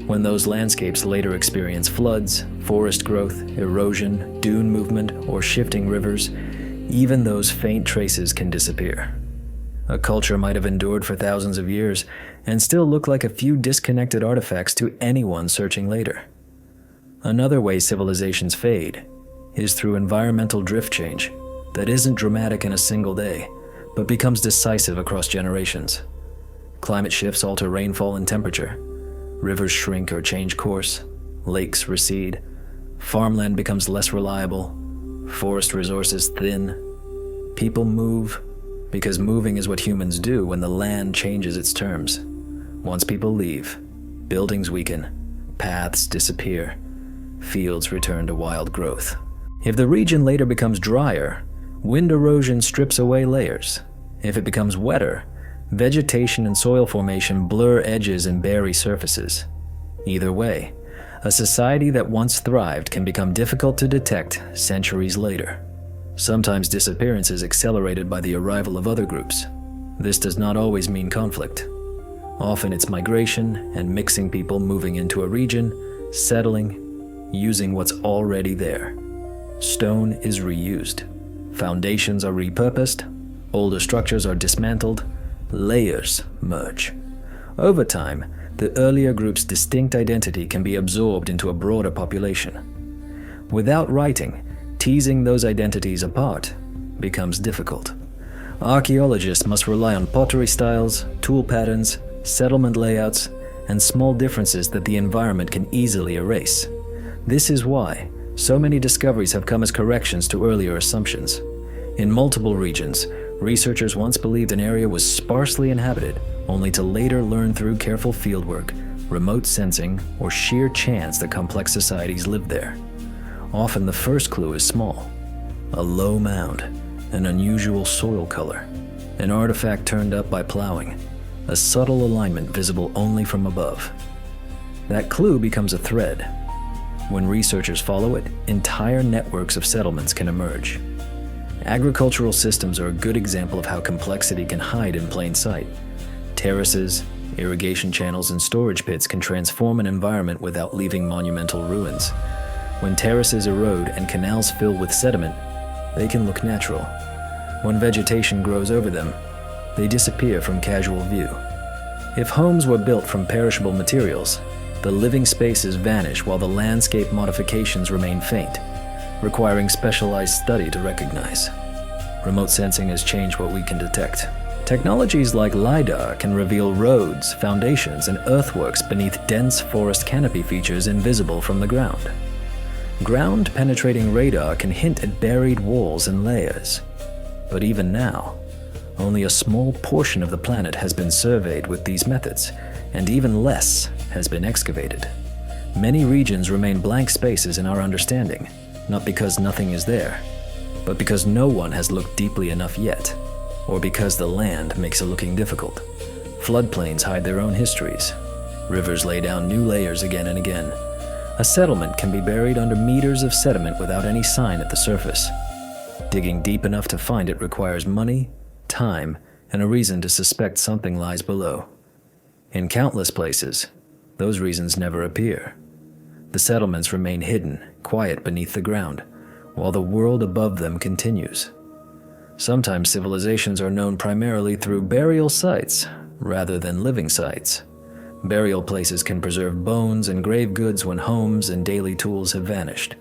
When those landscapes later experience floods, forest growth, erosion, dune movement, or shifting rivers, even those faint traces can disappear. A culture might have endured for thousands of years and still look like a few disconnected artifacts to anyone searching later. Another way civilizations fade is through environmental drift change that isn't dramatic in a single day, but becomes decisive across generations. Climate shifts alter rainfall and temperature. Rivers shrink or change course, lakes recede, farmland becomes less reliable, forest resources thin, people move, because moving is what humans do when the land changes its terms. Once people leave, buildings weaken, paths disappear, fields return to wild growth. If the region later becomes drier, wind erosion strips away layers. If it becomes wetter, vegetation and soil formation blur edges and bury surfaces. Either way, a society that once thrived can become difficult to detect centuries later. Sometimes disappearance is accelerated by the arrival of other groups. This does not always mean conflict. Often it's migration and mixing people moving into a region, settling, using what's already there. Stone is reused. Foundations are repurposed. Older structures are dismantled. Layers merge. Over time, the earlier group's distinct identity can be absorbed into a broader population. Without writing, teasing those identities apart becomes difficult. Archaeologists must rely on pottery styles, tool patterns, settlement layouts, and small differences that the environment can easily erase. This is why so many discoveries have come as corrections to earlier assumptions. In multiple regions, researchers once believed an area was sparsely inhabited, only to later learn through careful fieldwork, remote sensing, or sheer chance that complex societies lived there. Often the first clue is small: a low mound, an unusual soil color, an artifact turned up by plowing, a subtle alignment visible only from above. That clue becomes a thread. When researchers follow it, entire networks of settlements can emerge. Agricultural systems are a good example of how complexity can hide in plain sight. Terraces, irrigation channels, and storage pits can transform an environment without leaving monumental ruins. When terraces erode and canals fill with sediment, they can look natural. When vegetation grows over them, they disappear from casual view. If homes were built from perishable materials, the living spaces vanish while the landscape modifications remain faint, requiring specialized study to recognize. Remote sensing has changed what we can detect. Technologies like LiDAR can reveal roads, foundations, and earthworks beneath dense forest canopy features invisible from the ground. Ground-penetrating radar can hint at buried walls and layers. But even now, only a small portion of the planet has been surveyed with these methods, and even less has been excavated. Many regions remain blank spaces in our understanding, not because nothing is there, but because no one has looked deeply enough yet, or because the land makes it looking difficult. Floodplains hide their own histories. Rivers lay down new layers again and again. A settlement can be buried under meters of sediment without any sign at the surface. Digging deep enough to find it requires money, time, and a reason to suspect something lies below. In countless places, those reasons never appear. The settlements remain hidden, quiet beneath the ground, while the world above them continues. Sometimes civilizations are known primarily through burial sites rather than living sites. Burial places can preserve bones and grave goods when homes and daily tools have vanished.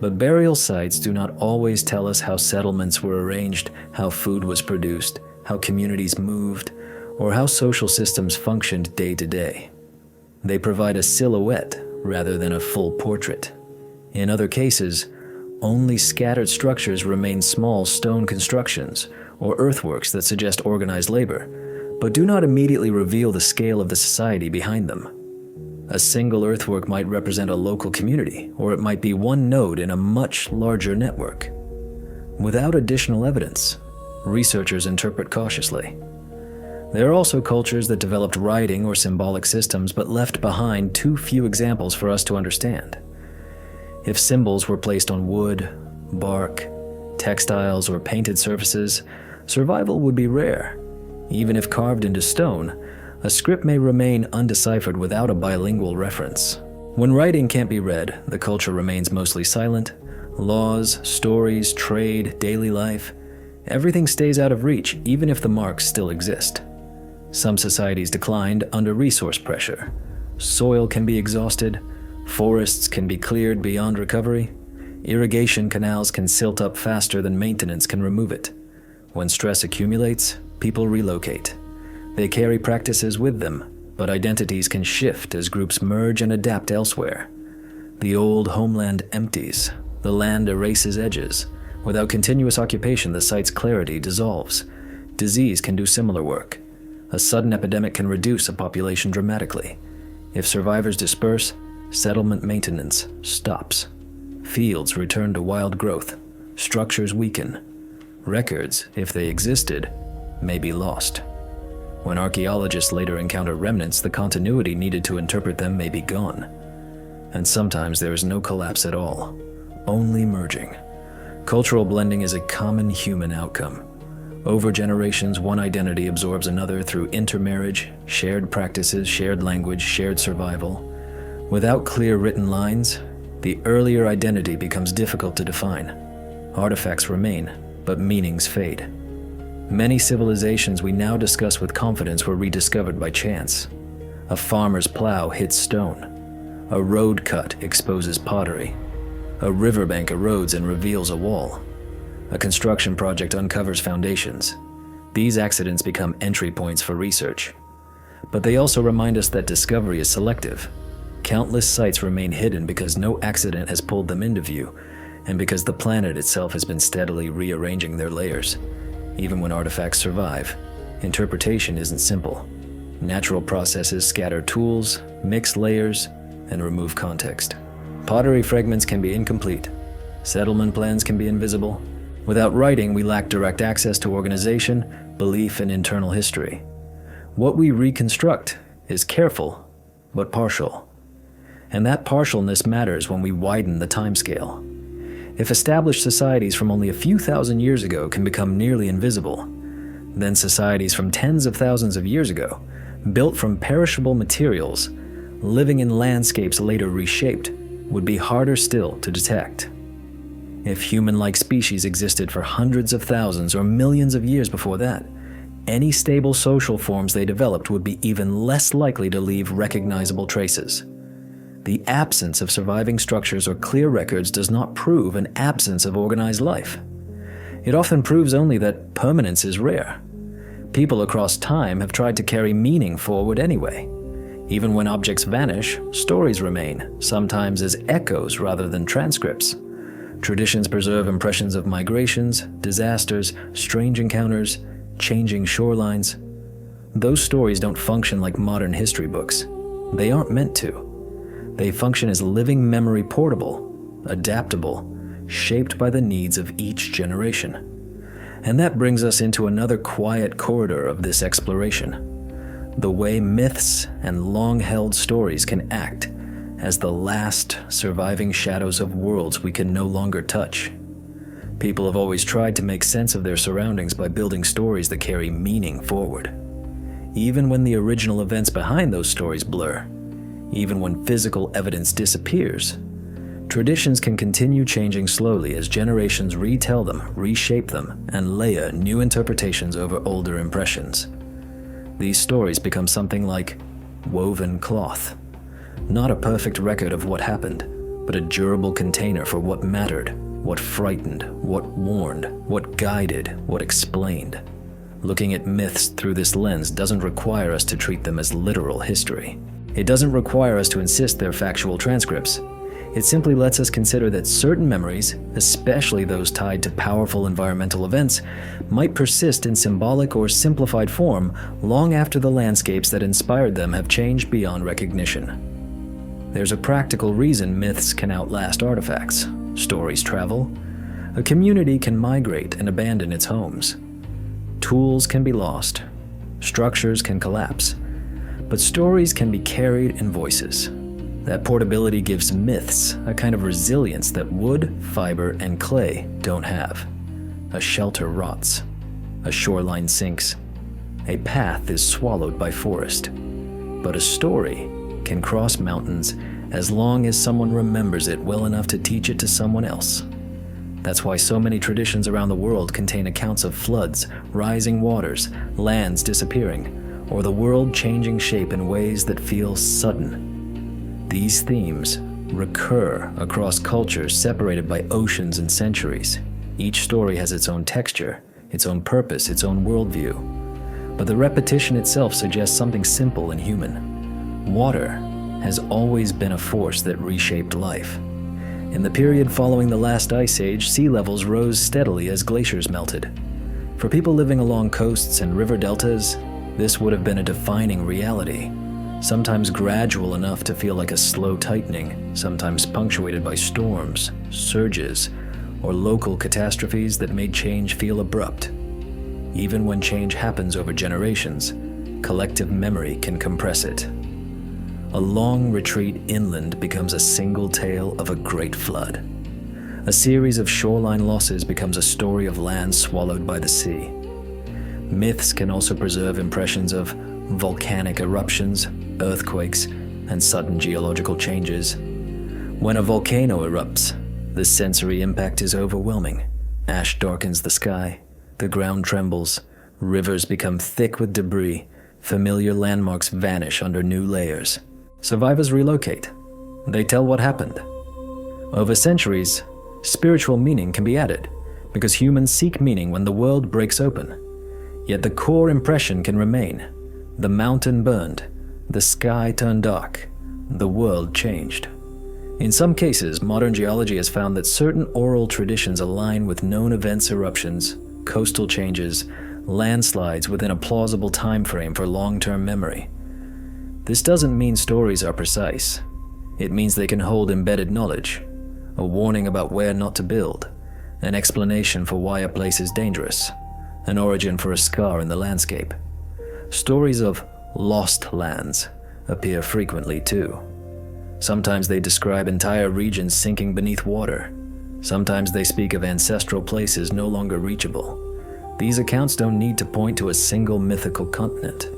But burial sites do not always tell us how settlements were arranged, how food was produced, how communities moved, or how social systems functioned day to day. They provide a silhouette rather than a full portrait. In other cases, only scattered structures remain small stone constructions or earthworks that suggest organized labor, but do not immediately reveal the scale of the society behind them. A single earthwork might represent a local community, or it might be one node in a much larger network. Without additional evidence, researchers interpret cautiously. There are also cultures that developed writing or symbolic systems but left behind too few examples for us to understand. If symbols were placed on wood, bark, textiles, or painted surfaces, survival would be rare. Even if carved into stone, a script may remain undeciphered without a bilingual reference. When writing can't be read, the culture remains mostly silent. Laws, stories, trade, daily life, everything stays out of reach even if the marks still exist. Some societies declined under resource pressure. Soil can be exhausted, forests can be cleared beyond recovery, irrigation canals can silt up faster than maintenance can remove it. When stress accumulates, people relocate. They carry practices with them, but identities can shift as groups merge and adapt elsewhere. The old homeland empties, the land erases edges. Without continuous occupation, the site's clarity dissolves. Disease can do similar work. A sudden epidemic can reduce a population dramatically. If survivors disperse, settlement maintenance stops. Fields return to wild growth. Structures weaken. Records, if they existed, may be lost. When archaeologists later encounter remnants, the continuity needed to interpret them may be gone. And sometimes there is no collapse at all, only merging. Cultural blending is a common human outcome. Over generations, one identity absorbs another through intermarriage, shared practices, shared language, shared survival. Without clear written lines, the earlier identity becomes difficult to define. Artifacts remain, but meanings fade. Many civilizations we now discuss with confidence were rediscovered by chance. A farmer's plow hits stone. A road cut exposes pottery. A riverbank erodes and reveals a wall. A construction project uncovers foundations. These accidents become entry points for research. But they also remind us that discovery is selective. Countless sites remain hidden because no accident has pulled them into view, and because the planet itself has been steadily rearranging their layers. Even when artifacts survive, interpretation isn't simple. Natural processes scatter tools, mix layers, and remove context. Pottery fragments can be incomplete. Settlement plans can be invisible. Without writing, we lack direct access to organization, belief, and internal history. What we reconstruct is careful, but partial. And that partialness matters when we widen the timescale. If established societies from only a few thousand years ago can become nearly invisible, then societies from tens of thousands of years ago, built from perishable materials, living in landscapes later reshaped, would be harder still to detect. If human-like species existed for hundreds of thousands or millions of years before that, any stable social forms they developed would be even less likely to leave recognizable traces. The absence of surviving structures or clear records does not prove an absence of organized life. It often proves only that permanence is rare. People across time have tried to carry meaning forward anyway. Even when objects vanish, stories remain, sometimes as echoes rather than transcripts. Traditions preserve impressions of migrations, disasters, strange encounters, changing shorelines. Those stories don't function like modern history books. They aren't meant to. They function as living memory, portable, adaptable, shaped by the needs of each generation. And that brings us into another quiet corridor of this exploration: the way myths and long-held stories can act as the last surviving shadows of worlds we can no longer touch. People have always tried to make sense of their surroundings by building stories that carry meaning forward. Even when the original events behind those stories blur, even when physical evidence disappears, traditions can continue changing slowly as generations retell them, reshape them, and layer new interpretations over older impressions. These stories become something like woven cloth. Not a perfect record of what happened, but a durable container for what mattered, what frightened, what warned, what guided, what explained. Looking at myths through this lens doesn't require us to treat them as literal history. It doesn't require us to insist they're factual transcripts. It simply lets us consider that certain memories, especially those tied to powerful environmental events, might persist in symbolic or simplified form long after the landscapes that inspired them have changed beyond recognition. There's a practical reason myths can outlast artifacts. Stories travel. A community can migrate and abandon its homes. Tools can be lost. Structures can collapse. But stories can be carried in voices. That portability gives myths a kind of resilience that wood, fiber, and clay don't have. A shelter rots. A shoreline sinks. A path is swallowed by forest. But a story can cross mountains as long as someone remembers it well enough to teach it to someone else. That's why so many traditions around the world contain accounts of floods, rising waters, lands disappearing, or the world changing shape in ways that feel sudden. These themes recur across cultures separated by oceans and centuries. Each story has its own texture, its own purpose, its own worldview. But the repetition itself suggests something simple and human. Water has always been a force that reshaped life. In the period following the last ice age, sea levels rose steadily as glaciers melted. For people living along coasts and river deltas, this would have been a defining reality, sometimes gradual enough to feel like a slow tightening, sometimes punctuated by storms, surges, or local catastrophes that made change feel abrupt. Even when change happens over generations, collective memory can compress it. A long retreat inland becomes a single tale of a great flood. A series of shoreline losses becomes a story of land swallowed by the sea. Myths can also preserve impressions of volcanic eruptions, earthquakes, and sudden geological changes. When a volcano erupts, the sensory impact is overwhelming. Ash darkens the sky, the ground trembles, rivers become thick with debris, familiar landmarks vanish under new layers. Survivors relocate. They tell what happened. Over centuries, spiritual meaning can be added, because humans seek meaning when the world breaks open. Yet the core impression can remain. The mountain burned, the sky turned dark, the world changed. In some cases, modern geology has found that certain oral traditions align with known events, eruptions, coastal changes, landslides within a plausible time frame for long-term memory. This doesn't mean stories are precise. It means they can hold embedded knowledge, a warning about where not to build, an explanation for why a place is dangerous, an origin for a scar in the landscape. Stories of lost lands appear frequently too. Sometimes they describe entire regions sinking beneath water. Sometimes they speak of ancestral places no longer reachable. These accounts don't need to point to a single mythical continent.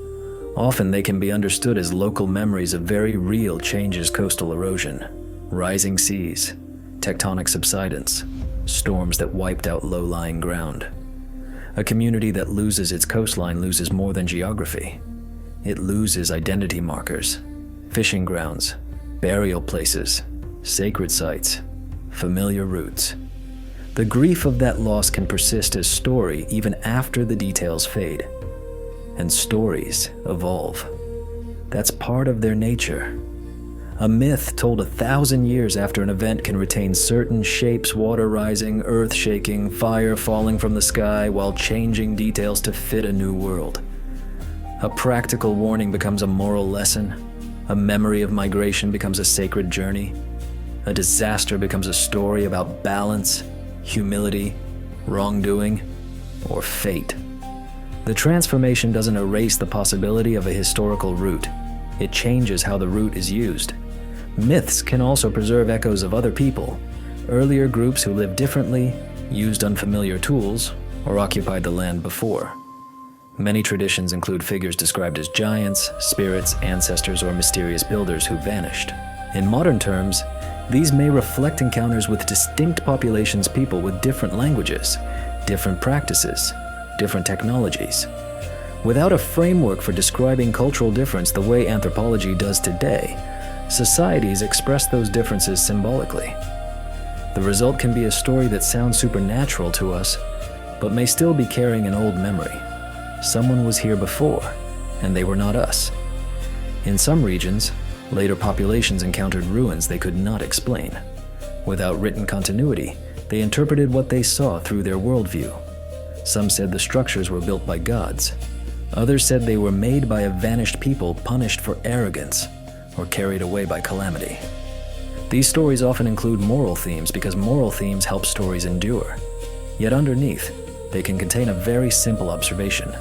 Often they can be understood as local memories of very real changes: coastal erosion, rising seas, tectonic subsidence, storms that wiped out low-lying ground. A community that loses its coastline loses more than geography. It loses identity markers, fishing grounds, burial places, sacred sites, familiar routes. The grief of that loss can persist as story even after the details fade. And stories evolve. That's part of their nature. A myth told 1,000 years after an event can retain certain shapes: water rising, earth shaking, fire falling from the sky, while changing details to fit a new world. A practical warning becomes a moral lesson. A memory of migration becomes a sacred journey. A disaster becomes a story about balance, humility, wrongdoing, or fate. The transformation doesn't erase the possibility of a historical root. It changes how the root is used. Myths can also preserve echoes of other people, earlier groups who lived differently, used unfamiliar tools, or occupied the land before. Many traditions include figures described as giants, spirits, ancestors, or mysterious builders who vanished. In modern terms, these may reflect encounters with distinct populations, people with different languages, different practices, different technologies. Without a framework for describing cultural difference the way anthropology does today, societies express those differences symbolically. The result can be a story that sounds supernatural to us, but may still be carrying an old memory. Someone was here before, and they were not us. In some regions, later populations encountered ruins they could not explain. Without written continuity, they interpreted what they saw through their worldview. Some said the structures were built by gods. Others said they were made by a vanished people punished for arrogance or carried away by calamity. These stories often include moral themes because moral themes help stories endure. Yet underneath, they can contain a very simple observation.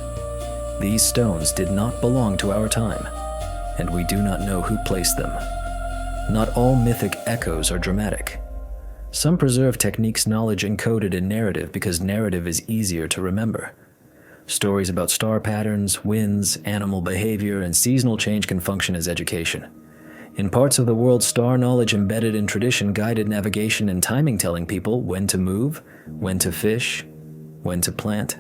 These stones did not belong to our time, and we do not know who placed them. Not all mythic echoes are dramatic. Some preserve techniques, knowledge encoded in narrative because narrative is easier to remember. Stories about star patterns, winds, animal behavior, and seasonal change can function as education. In parts of the world, star knowledge embedded in tradition guided navigation and timing, telling people when to move, when to fish, when to plant.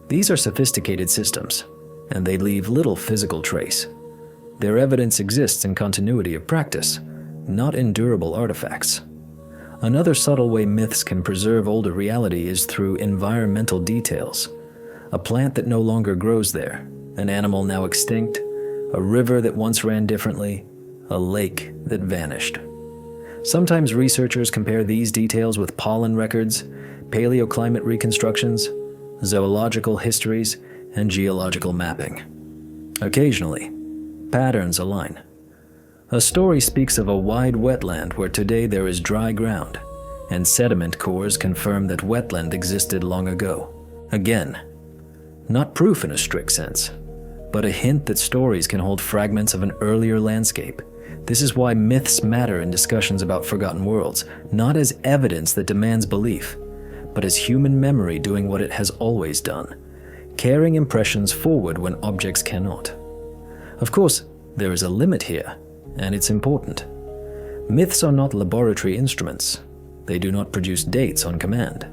These are sophisticated systems, and they leave little physical trace. Their evidence exists in continuity of practice, not in durable artifacts. Another subtle way myths can preserve older reality is through environmental details. A plant that no longer grows there, an animal now extinct, a river that once ran differently, a lake that vanished. Sometimes researchers compare these details with pollen records, paleoclimate reconstructions, zoological histories, and geological mapping. Occasionally, patterns align. A story speaks of a wide wetland where today there is dry ground, and sediment cores confirm that wetland existed long ago. Again, not proof in a strict sense, but a hint that stories can hold fragments of an earlier landscape. This is why myths matter in discussions about forgotten worlds, not as evidence that demands belief, but as human memory doing what it has always done, carrying impressions forward when objects cannot. Of course, there is a limit here, and it's important. Myths are not laboratory instruments. They do not produce dates on command.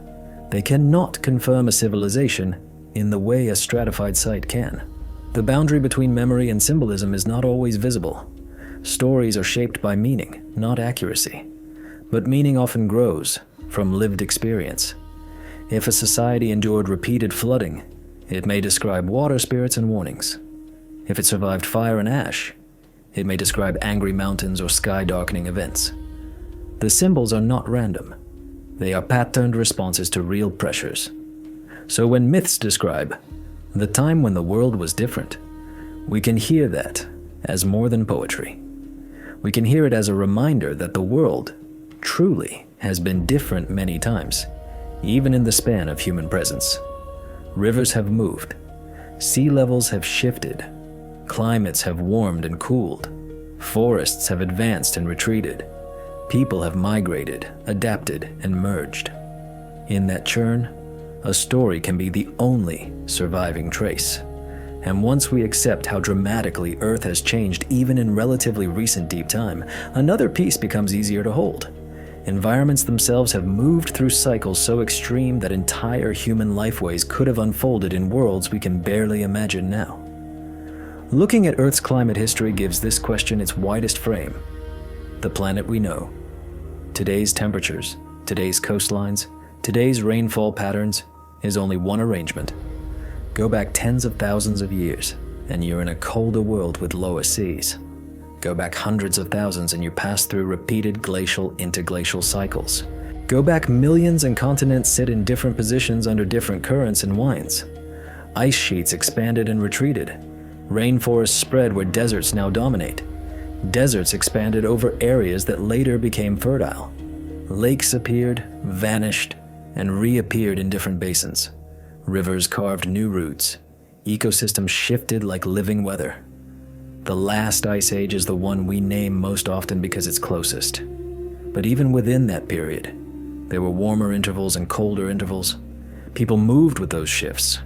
They cannot confirm a civilization in the way a stratified site can. The boundary between memory and symbolism is not always visible. Stories are shaped by meaning, not accuracy. But meaning often grows from lived experience. If a society endured repeated flooding, it may describe water spirits and warnings. If it survived fire and ash, it may describe angry mountains or sky-darkening events. The symbols are not random. They are patterned responses to real pressures. So when myths describe the time when the world was different, we can hear that as more than poetry. We can hear it as a reminder that the world truly has been different many times, even in the span of human presence. Rivers have moved, sea levels have shifted, climates have warmed and cooled, forests have advanced and retreated, people have migrated, adapted, and merged. In that churn, a story can be the only surviving trace. And once we accept how dramatically Earth has changed even in relatively recent deep time, another piece becomes easier to hold. Environments themselves have moved through cycles so extreme that entire human lifeways could have unfolded in worlds we can barely imagine now. Looking at Earth's climate history gives this question its widest frame. The planet we know, today's temperatures, today's coastlines, today's rainfall patterns is only one arrangement. Go back tens of thousands of years, and you're in a colder world with lower seas. Go back hundreds of thousands and you pass through repeated glacial interglacial cycles. Go back millions and continents sit in different positions under different currents and winds. Ice sheets expanded and retreated. Rainforests spread where deserts now dominate. Deserts expanded over areas that later became fertile. Lakes appeared, vanished, and reappeared in different basins. Rivers carved new routes. Ecosystems shifted like living weather. The last ice age is the one we name most often because it's closest. But even within that period, there were warmer intervals and colder intervals. People moved with those shifts.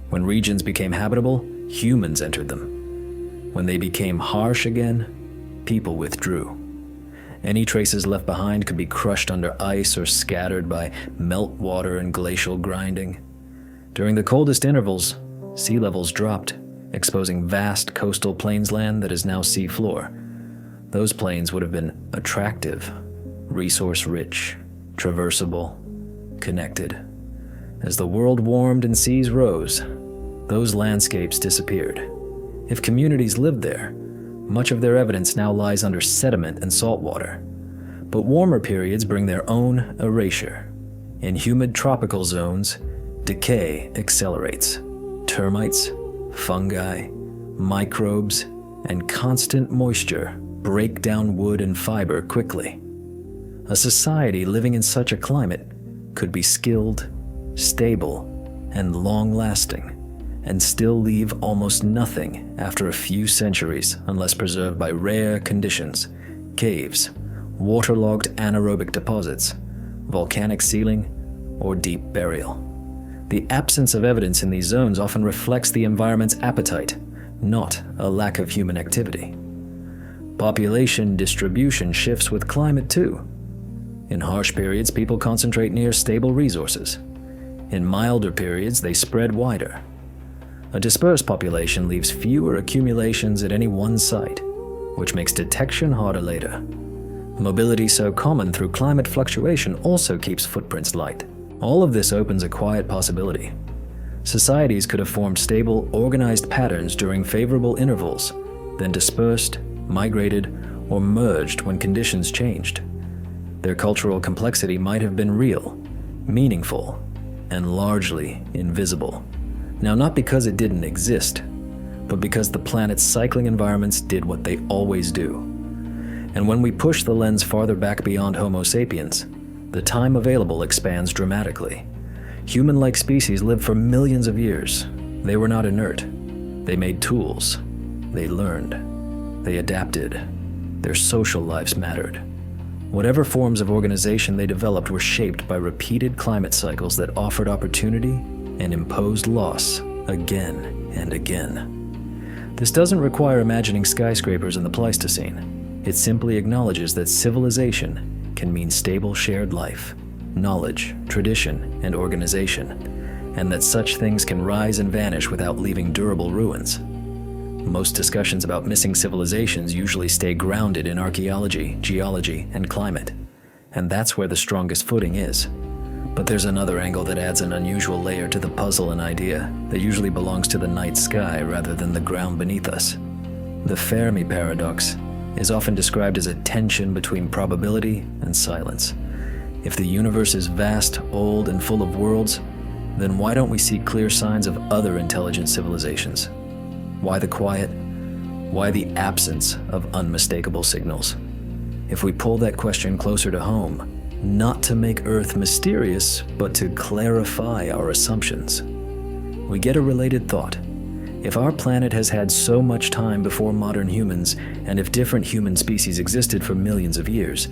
When regions became habitable, humans entered them. When they became harsh again, people withdrew. Any traces left behind could be crushed under ice or scattered by meltwater and glacial grinding. During the coldest intervals, sea levels dropped, exposing vast coastal plainsland that is now sea floor. Those plains would have been attractive, resource-rich, traversable, connected. As the world warmed and seas rose, those landscapes disappeared. If communities lived there, much of their evidence now lies under sediment and salt water. But warmer periods bring their own erasure. In humid tropical zones, decay accelerates. Termites, fungi, microbes, and constant moisture break down wood and fiber quickly. A society living in such a climate could be skilled, stable, and long-lasting, and still leave almost nothing after a few centuries unless preserved by rare conditions, caves, waterlogged anaerobic deposits, volcanic sealing, or deep burial. The absence of evidence in these zones often reflects the environment's appetite, not a lack of human activity. Population distribution shifts with climate too. In harsh periods, people concentrate near stable resources. In milder periods, they spread wider. A dispersed population leaves fewer accumulations at any one site, which makes detection harder later. Mobility so common through climate fluctuation also keeps footprints light. All of this opens a quiet possibility. Societies could have formed stable, organized patterns during favorable intervals, then dispersed, migrated, or merged when conditions changed. Their cultural complexity might have been real, meaningful, and largely invisible. Now, not because it didn't exist, but because the planet's cycling environments did what they always do. And when we push the lens farther back beyond Homo sapiens, the time available expands dramatically. Human-like species lived for millions of years. They were not inert. They made tools. They learned. They adapted. Their social lives mattered. Whatever forms of organization they developed were shaped by repeated climate cycles that offered opportunity and imposed loss again and again. This doesn't require imagining skyscrapers in the Pleistocene. It simply acknowledges that civilization can mean stable shared life, knowledge, tradition, and organization, and that such things can rise and vanish without leaving durable ruins. Most discussions about missing civilizations usually stay grounded in archaeology, geology, and climate, and that's where the strongest footing is. But there's another angle that adds an unusual layer to the puzzle and idea that usually belongs to the night sky rather than the ground beneath us. The Fermi paradox is often described as a tension between probability and silence. If the universe is vast, old, and full of worlds, then why don't we see clear signs of other intelligent civilizations? Why the quiet? Why the absence of unmistakable signals? If we pull that question closer to home, not to make Earth mysterious, but to clarify our assumptions, we get a related thought. If our planet has had so much time before modern humans, and if different human species existed for millions of years,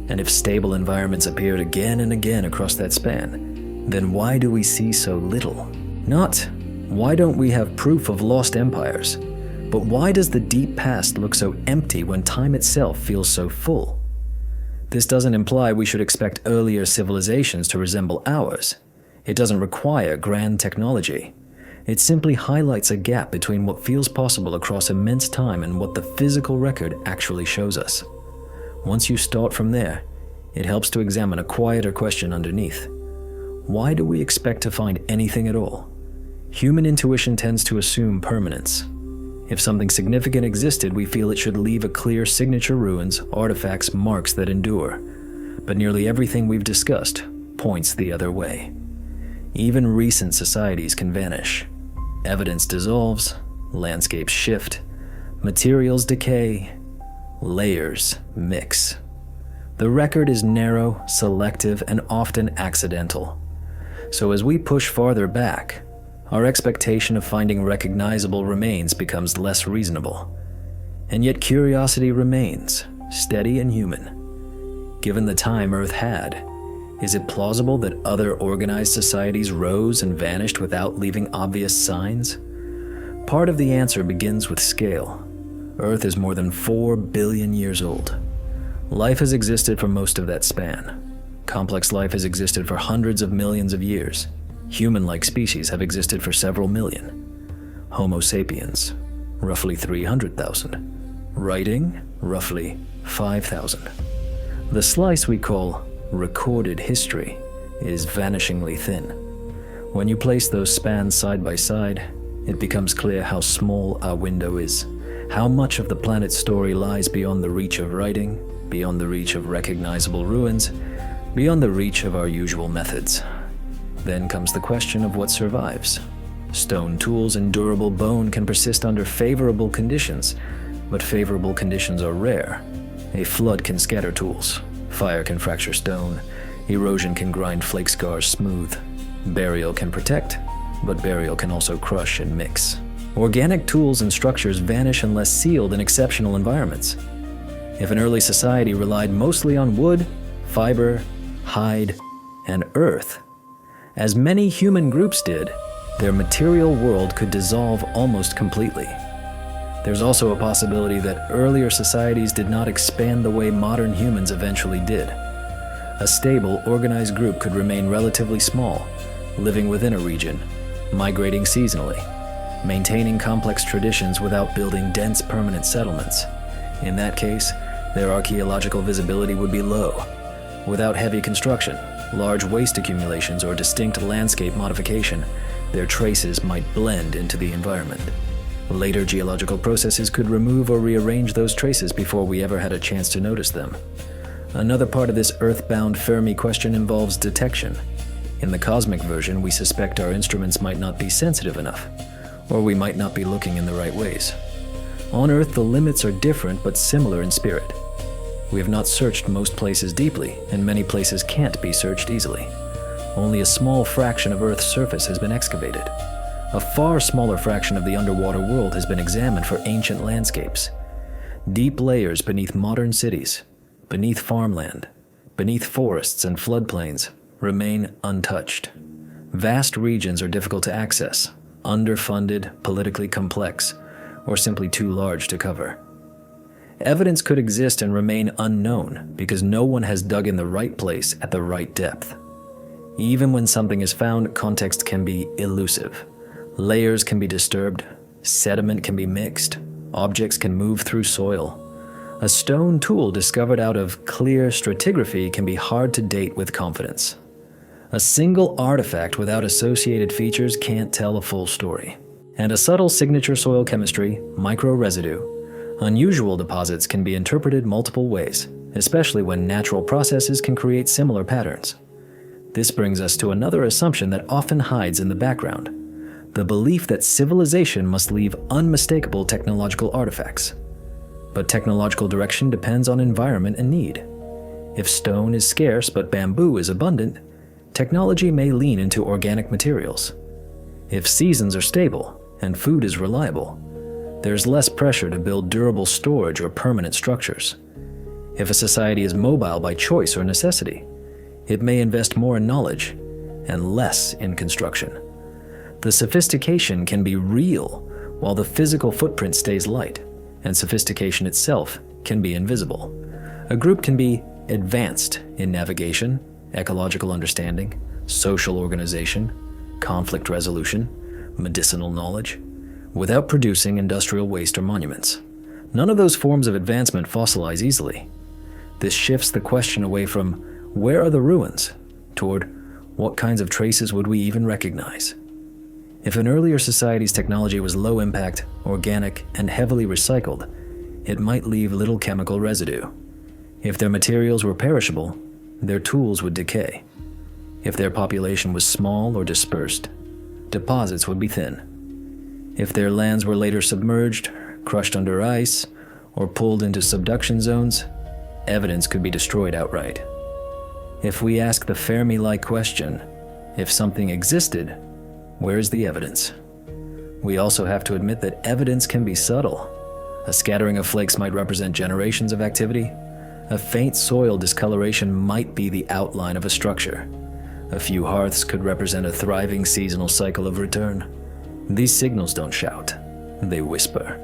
and if stable environments appeared again and again across that span, then why do we see so little? Not, why don't we have proof of lost empires? But why does the deep past look so empty when time itself feels so full? This doesn't imply we should expect earlier civilizations to resemble ours. It doesn't require grand technology. It simply highlights a gap between what feels possible across immense time and what the physical record actually shows us. Once you start from there, it helps to examine a quieter question underneath. Why do we expect to find anything at all? Human intuition tends to assume permanence. If something significant existed, we feel it should leave a clear signature: ruins, artifacts, marks that endure. But nearly everything we've discussed points the other way. Even recent societies can vanish. Evidence dissolves, landscapes shift, materials decay, layers mix. The record is narrow, selective, and often accidental. So as we push farther back, our expectation of finding recognizable remains becomes less reasonable. And yet curiosity remains, steady and human. Given the time Earth had, is it plausible that other organized societies rose and vanished without leaving obvious signs? Part of the answer begins with scale. Earth is more than 4 billion years old. Life has existed for most of that span. Complex life has existed for hundreds of millions of years. Human-like species have existed for several million. Homo sapiens, roughly 300,000. Writing, roughly 5,000. The slice we call recorded history is vanishingly thin. When you place those spans side by side, it becomes clear how small our window is, how much of the planet's story lies beyond the reach of writing, beyond the reach of recognizable ruins, beyond the reach of our usual methods. Then comes the question of what survives. Stone tools and durable bone can persist under favorable conditions, but favorable conditions are rare. A flood can scatter tools, fire can fracture stone, erosion can grind flake scars smooth. Burial can protect, but burial can also crush and mix. Organic tools and structures vanish unless sealed in exceptional environments. If an early society relied mostly on wood, fiber, hide, and earth, as many human groups did, their material world could dissolve almost completely. There's also a possibility that earlier societies did not expand the way modern humans eventually did. A stable, organized group could remain relatively small, living within a region, migrating seasonally, maintaining complex traditions without building dense permanent settlements. In that case, their archaeological visibility would be low. Without heavy construction, large waste accumulations, or distinct landscape modification, their traces might blend into the environment. Later geological processes could remove or rearrange those traces before we ever had a chance to notice them. Another part of this earthbound Fermi question involves detection. In the cosmic version, we suspect our instruments might not be sensitive enough, or we might not be looking in the right ways. On Earth, the limits are different but similar in spirit. We have not searched most places deeply, and many places can't be searched easily. Only a small fraction of Earth's surface has been excavated. A far smaller fraction of the underwater world has been examined for ancient landscapes. Deep layers beneath modern cities, beneath farmland, beneath forests and floodplains remain untouched. Vast regions are difficult to access, underfunded, politically complex, or simply too large to cover. Evidence could exist and remain unknown because no one has dug in the right place at the right depth. Even when something is found, context can be elusive. Layers can be disturbed, sediment can be mixed, objects can move through soil. A stone tool discovered out of clear stratigraphy can be hard to date with confidence. A single artifact without associated features can't tell a full story. And a subtle signature soil chemistry, micro-residue, unusual deposits can be interpreted multiple ways, especially when natural processes can create similar patterns. This brings us to another assumption that often hides in the background: the belief that civilization must leave unmistakable technological artifacts. But technological direction depends on environment and need. If stone is scarce but bamboo is abundant, technology may lean into organic materials. If seasons are stable and food is reliable, there's less pressure to build durable storage or permanent structures. If a society is mobile by choice or necessity, it may invest more in knowledge and less in construction. The sophistication can be real while the physical footprint stays light, and sophistication itself can be invisible. A group can be advanced in navigation, ecological understanding, social organization, conflict resolution, medicinal knowledge, without producing industrial waste or monuments. None of those forms of advancement fossilize easily. This shifts the question away from where are the ruins toward what kinds of traces would we even recognize. If an earlier society's technology was low impact, organic, and heavily recycled, it might leave little chemical residue. If their materials were perishable, their tools would decay. If their population was small or dispersed, deposits would be thin. If their lands were later submerged, crushed under ice, or pulled into subduction zones, evidence could be destroyed outright. If we ask the Fermi-like question, if something existed, where is the evidence? We also have to admit that evidence can be subtle. A scattering of flakes might represent generations of activity. A faint soil discoloration might be the outline of a structure. A few hearths could represent a thriving seasonal cycle of return. These signals don't shout, they whisper.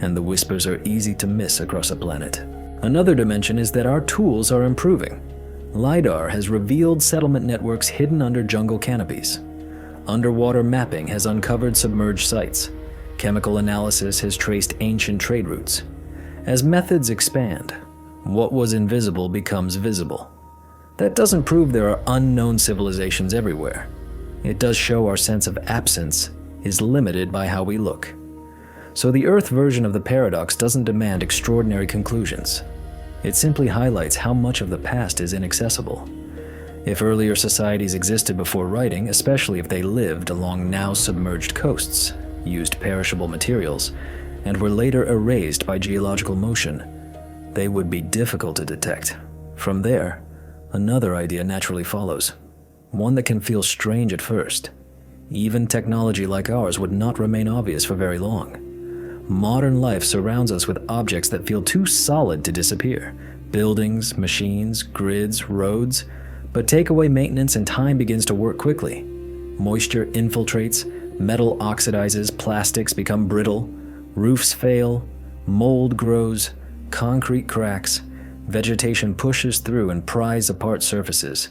And the whispers are easy to miss across a planet. Another dimension is that our tools are improving. LiDAR has revealed settlement networks hidden under jungle canopies. Underwater mapping has uncovered submerged sites. Chemical analysis has traced ancient trade routes. As methods expand, what was invisible becomes visible. That doesn't prove there are unknown civilizations everywhere. It does show our sense of absence is limited by how we look. So the Earth version of the paradox doesn't demand extraordinary conclusions. It simply highlights how much of the past is inaccessible. If earlier societies existed before writing, especially if they lived along now submerged coasts, used perishable materials, and were later erased by geological motion, they would be difficult to detect. From there, another idea naturally follows, one that can feel strange at first. Even technology like ours would not remain obvious for very long. Modern life surrounds us with objects that feel too solid to disappear. Buildings, machines, grids, roads. But take away maintenance and time begins to work quickly. Moisture infiltrates, metal oxidizes, plastics become brittle, roofs fail, mold grows, concrete cracks, vegetation pushes through and pries apart surfaces.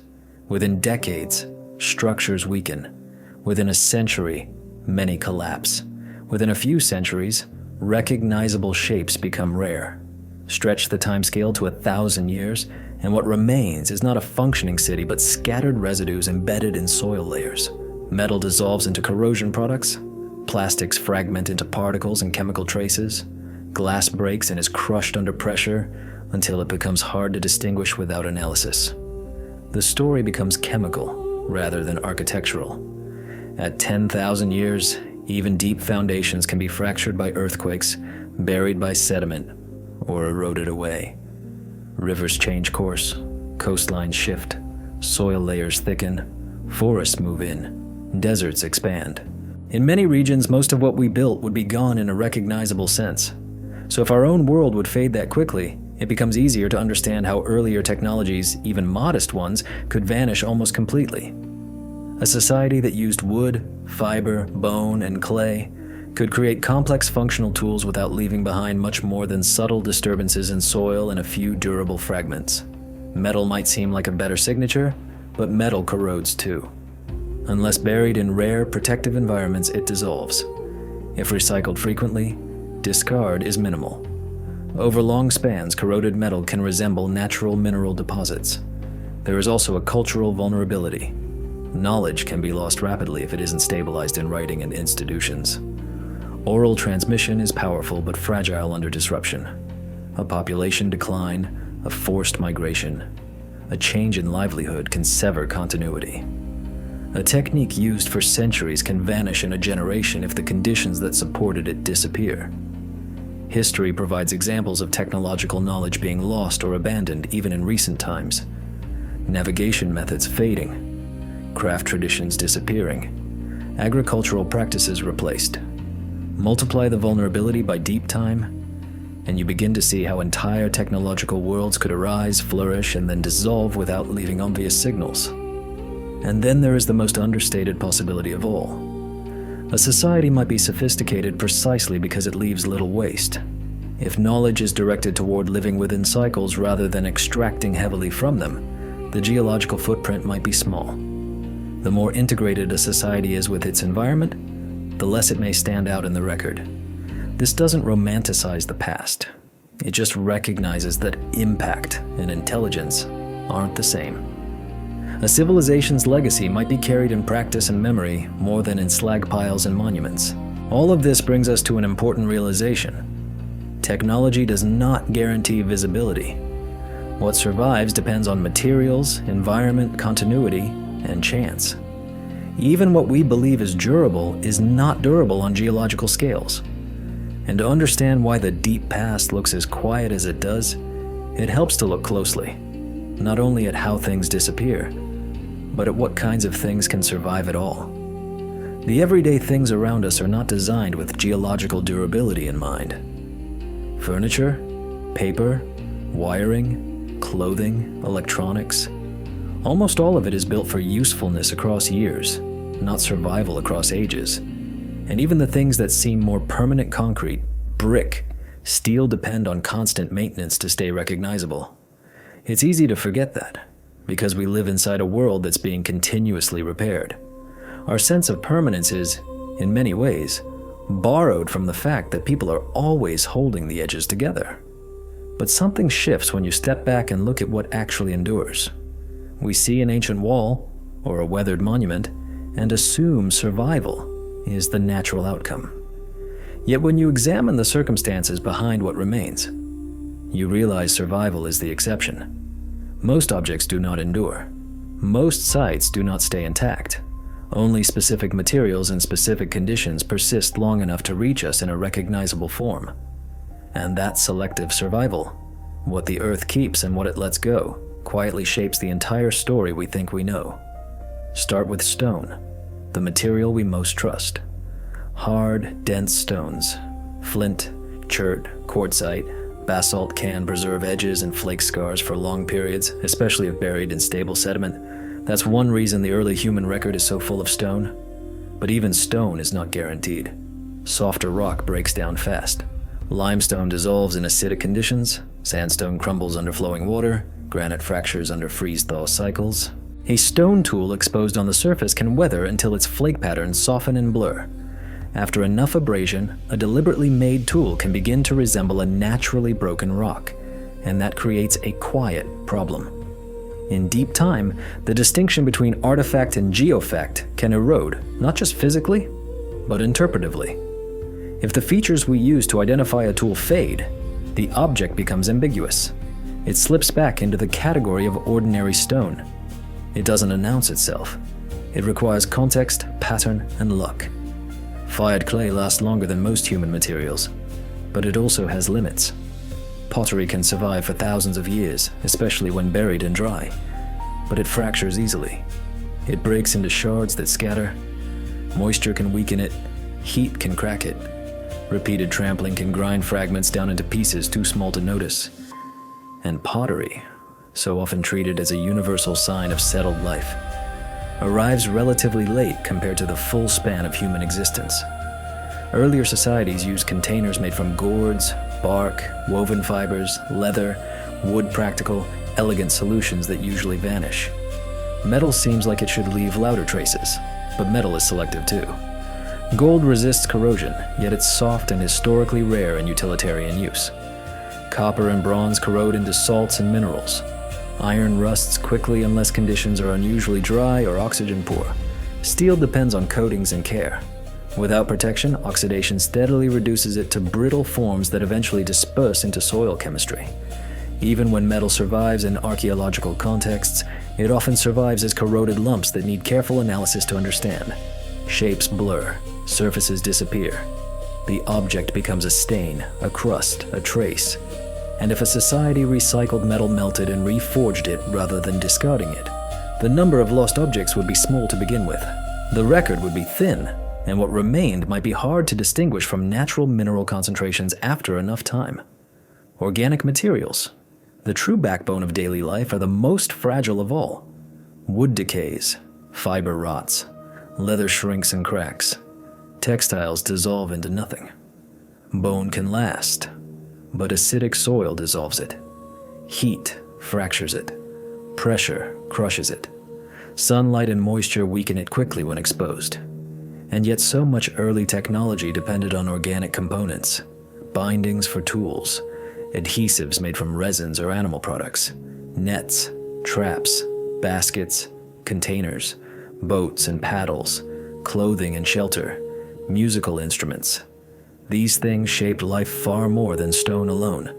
Within decades, structures weaken. Within a century, many collapse. Within a few centuries, recognizable shapes become rare. Stretch the timescale to 1,000 years, and what remains is not a functioning city but scattered residues embedded in soil layers. Metal dissolves into corrosion products, plastics fragment into particles and chemical traces, glass breaks and is crushed under pressure until it becomes hard to distinguish without analysis. The story becomes chemical rather than architectural. At 10,000 years, even deep foundations can be fractured by earthquakes, buried by sediment, or eroded away. Rivers change course, coastlines shift, soil layers thicken, forests move in, deserts expand. In many regions, most of what we built would be gone in a recognizable sense. So if our own world would fade that quickly, it becomes easier to understand how earlier technologies, even modest ones, could vanish almost completely. A society that used wood, fiber, bone, and clay could create complex functional tools without leaving behind much more than subtle disturbances in soil and a few durable fragments. Metal might seem like a better signature, but metal corrodes too. Unless buried in rare, protective environments, it dissolves. If recycled frequently, discard is minimal. Over long spans, corroded metal can resemble natural mineral deposits. There is also a cultural vulnerability. Knowledge can be lost rapidly if it isn't stabilized in writing and institutions. Oral transmission is powerful but fragile under disruption. A population decline, a forced migration, a change in livelihood can sever continuity. A technique used for centuries can vanish in a generation if the conditions that supported it disappear. History provides examples of technological knowledge being lost or abandoned even in recent times. Navigation methods fading, craft traditions disappearing, agricultural practices replaced. Multiply the vulnerability by deep time, and you begin to see how entire technological worlds could arise, flourish, and then dissolve without leaving obvious signals. And then there is the most understated possibility of all. A society might be sophisticated precisely because it leaves little waste. If knowledge is directed toward living within cycles rather than extracting heavily from them, the geological footprint might be small. The more integrated a society is with its environment, the less it may stand out in the record. This doesn't romanticize the past. It just recognizes that impact and intelligence aren't the same. A civilization's legacy might be carried in practice and memory more than in slag piles and monuments. All of this brings us to an important realization. Technology does not guarantee visibility. What survives depends on materials, environment, continuity, and chance. Even what we believe is durable is not durable on geological scales. And to understand why the deep past looks as quiet as it does, it helps to look closely, not only at how things disappear, but at what kinds of things can survive at all. The everyday things around us are not designed with geological durability in mind. Furniture, paper, wiring, clothing, electronics, almost all of it is built for usefulness across years, not survival across ages. And even the things that seem more permanent concrete, brick, steel depend on constant maintenance to stay recognizable. It's easy to forget that, because we live inside a world that's being continuously repaired. Our sense of permanence is, in many ways, borrowed from the fact that people are always holding the edges together. But something shifts when you step back and look at what actually endures. We see an ancient wall, or a weathered monument, and assume survival is the natural outcome. Yet when you examine the circumstances behind what remains, you realize survival is the exception. Most objects do not endure. Most sites do not stay intact. Only specific materials and specific conditions persist long enough to reach us in a recognizable form. And that selective survival, what the earth keeps and what it lets go, quietly shapes the entire story we think we know. Start with stone, the material we most trust. Hard, dense stones. Flint, chert, quartzite, basalt can preserve edges and flake scars for long periods, especially if buried in stable sediment. That's one reason the early human record is so full of stone. But even stone is not guaranteed. Softer rock breaks down fast. Limestone dissolves in acidic conditions, sandstone crumbles under flowing water, granite fractures under freeze-thaw cycles. A stone tool exposed on the surface can weather until its flake patterns soften and blur. After enough abrasion, a deliberately made tool can begin to resemble a naturally broken rock, and that creates a quiet problem. In deep time, the distinction between artifact and geofact can erode, not just physically, but interpretively. If the features we use to identify a tool fade, the object becomes ambiguous. It slips back into the category of ordinary stone. It doesn't announce itself. It requires context, pattern, and luck. Fired clay lasts longer than most human materials, but it also has limits. Pottery can survive for thousands of years, especially when buried and dry, but it fractures easily. It breaks into shards that scatter. Moisture can weaken it. Heat can crack it. Repeated trampling can grind fragments down into pieces too small to notice. And pottery, so often treated as a universal sign of settled life, arrives relatively late compared to the full span of human existence. Earlier societies used containers made from gourds, bark, woven fibers, leather, wood practical, elegant solutions that usually vanish. Metal seems like it should leave louder traces, but metal is selective too. Gold resists corrosion, yet it's soft and historically rare in utilitarian use. Copper and bronze corrode into salts and minerals. Iron rusts quickly unless conditions are unusually dry or oxygen poor. Steel depends on coatings and care. Without protection, oxidation steadily reduces it to brittle forms that eventually disperse into soil chemistry. Even when metal survives in archaeological contexts, it often survives as corroded lumps that need careful analysis to understand. Shapes blur, surfaces disappear. The object becomes a stain, a crust, a trace. And if a society recycled metal melted and reforged it rather than discarding it, the number of lost objects would be small to begin with. The record would be thin, and what remained might be hard to distinguish from natural mineral concentrations after enough time. Organic materials, the true backbone of daily life, are the most fragile of all. Wood decays, fiber rots, leather shrinks and cracks, textiles dissolve into nothing. Bone can last, but acidic soil dissolves it. Heat fractures it. Pressure crushes it. Sunlight and moisture weaken it quickly when exposed. And yet so much early technology depended on organic components, bindings for tools, adhesives made from resins or animal products, nets, traps, baskets, containers, boats and paddles, clothing and shelter, musical instruments. These things shaped life far more than stone alone,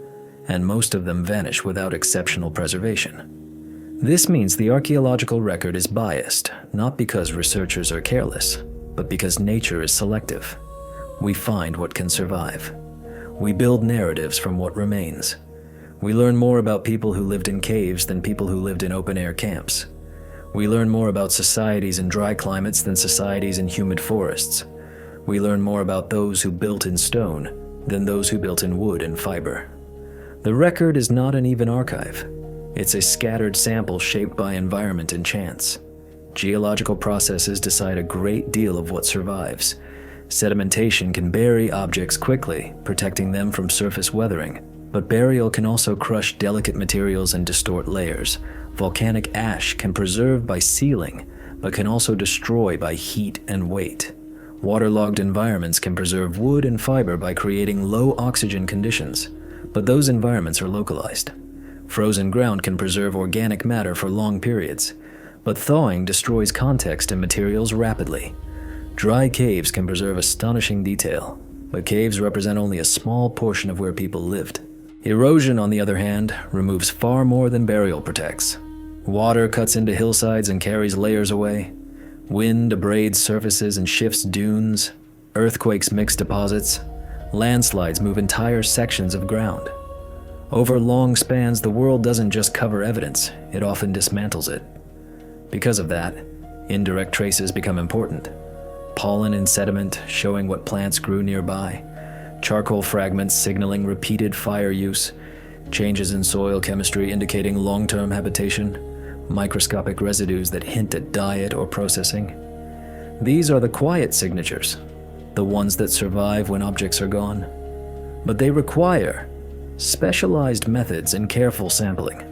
and most of them vanish without exceptional preservation. This means the archaeological record is biased, not because researchers are careless, but because nature is selective. We find what can survive. We build narratives from what remains. We learn more about people who lived in caves than people who lived in open-air camps. We learn more about societies in dry climates than societies in humid forests. We learn more about those who built in stone than those who built in wood and fiber. The record is not an even archive. It's a scattered sample shaped by environment and chance. Geological processes decide a great deal of what survives. Sedimentation can bury objects quickly, protecting them from surface weathering. But burial can also crush delicate materials and distort layers. Volcanic ash can preserve by sealing, but can also destroy by heat and weight. Waterlogged environments can preserve wood and fiber by creating low oxygen conditions, but those environments are localized. Frozen ground can preserve organic matter for long periods, but thawing destroys context and materials rapidly. Dry caves can preserve astonishing detail, but caves represent only a small portion of where people lived. Erosion, on the other hand, removes far more than burial protects. Water cuts into hillsides and carries layers away. Wind abrades surfaces and shifts dunes. Earthquakes mix deposits. Landslides move entire sections of ground. Over long spans, the world doesn't just cover evidence, it often dismantles it. Because of that, indirect traces become important. Pollen in sediment showing what plants grew nearby. Charcoal fragments signaling repeated fire use. Changes in soil chemistry indicating long-term habitation. Microscopic residues that hint at diet or processing. These are the quiet signatures, the ones that survive when objects are gone. But they require specialized methods and careful sampling.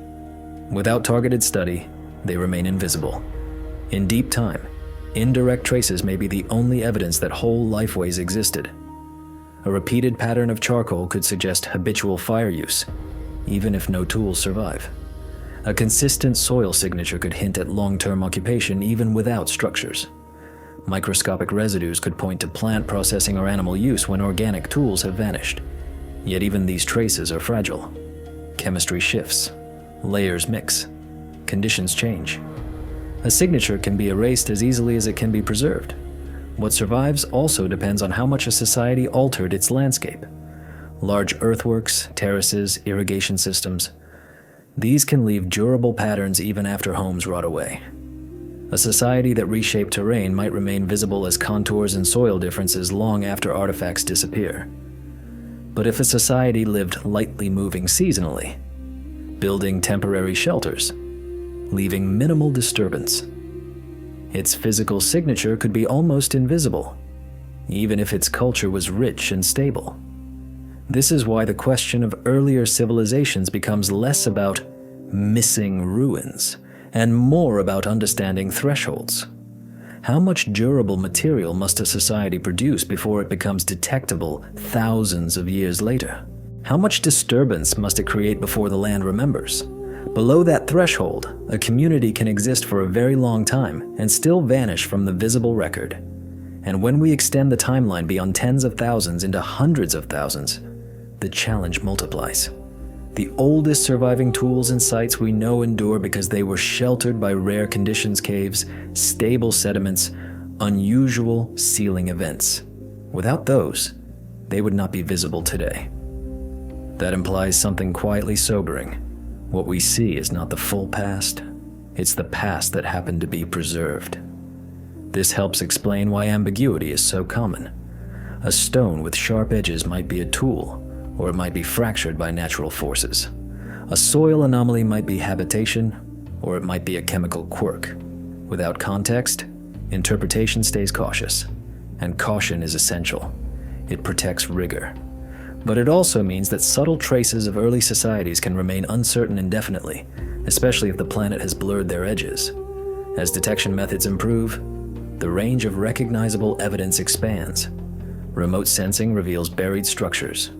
Without targeted study, they remain invisible. In deep time, indirect traces may be the only evidence that whole lifeways existed. A repeated pattern of charcoal could suggest habitual fire use, even if no tools survive. A consistent soil signature could hint at long-term occupation even without structures. Microscopic residues could point to plant processing or animal use when organic tools have vanished. Yet even these traces are fragile. Chemistry shifts. Layers mix. Conditions change. A signature can be erased as easily as it can be preserved. What survives also depends on how much a society altered its landscape. Large earthworks, terraces, irrigation systems. These can leave durable patterns even after homes rot away. A society that reshaped terrain might remain visible as contours and soil differences long after artifacts disappear. But if a society lived lightly moving seasonally, building temporary shelters, leaving minimal disturbance, its physical signature could be almost invisible, even if its culture was rich and stable. This is why the question of earlier civilizations becomes less about missing ruins and more about understanding thresholds. How much durable material must a society produce before it becomes detectable thousands of years later? How much disturbance must it create before the land remembers? Below that threshold, a community can exist for a very long time and still vanish from the visible record. And when we extend the timeline beyond tens of thousands into hundreds of thousands, the challenge multiplies. The oldest surviving tools and sites we know endure because they were sheltered by rare conditions caves, stable sediments, unusual sealing events. Without those, they would not be visible today. That implies something quietly sobering. What we see is not the full past, it's the past that happened to be preserved. This helps explain why ambiguity is so common. A stone with sharp edges might be a tool, or it might be fractured by natural forces. A soil anomaly might be habitation, or it might be a chemical quirk. Without context, interpretation stays cautious, and caution is essential. It protects rigor. But it also means that subtle traces of early societies can remain uncertain indefinitely, especially if the planet has blurred their edges. As detection methods improve, the range of recognizable evidence expands. Remote sensing reveals buried structures.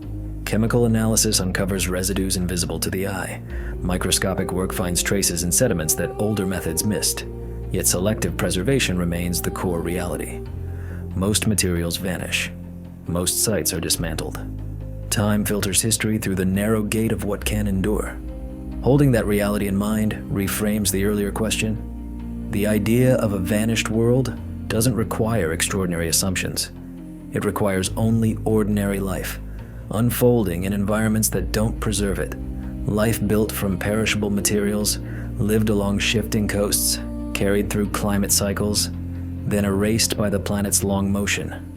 Chemical analysis uncovers residues invisible to the eye. Microscopic work finds traces in sediments that older methods missed. Yet selective preservation remains the core reality. Most materials vanish. Most sites are dismantled. Time filters history through the narrow gate of what can endure. Holding that reality in mind reframes the earlier question. The idea of a vanished world doesn't require extraordinary assumptions. It requires only ordinary life, unfolding in environments that don't preserve it. Life built from perishable materials, lived along shifting coasts, carried through climate cycles, then erased by the planet's long motion.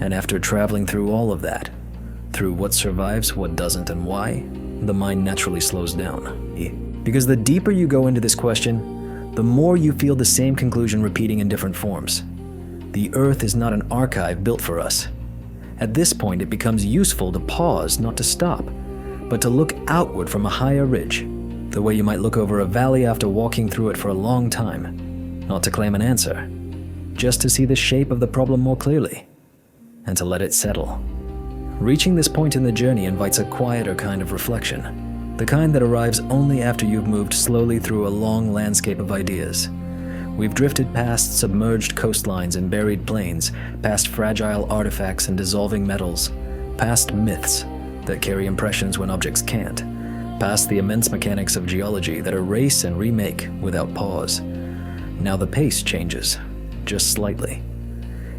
And after traveling through all of that, through what survives, what doesn't, and why, the mind naturally slows down. Because the deeper you go into this question, the more you feel the same conclusion repeating in different forms. The Earth is not an archive built for us. At this point, it becomes useful to pause, not to stop, but to look outward from a higher ridge, the way you might look over a valley after walking through it for a long time, not to claim an answer, just to see the shape of the problem more clearly, and to let it settle. Reaching this point in the journey invites a quieter kind of reflection, the kind that arrives only after you've moved slowly through a long landscape of ideas. We've drifted past submerged coastlines and buried plains, past fragile artifacts and dissolving metals, past myths that carry impressions when objects can't, past the immense mechanics of geology that erase and remake without pause. Now the pace changes, just slightly.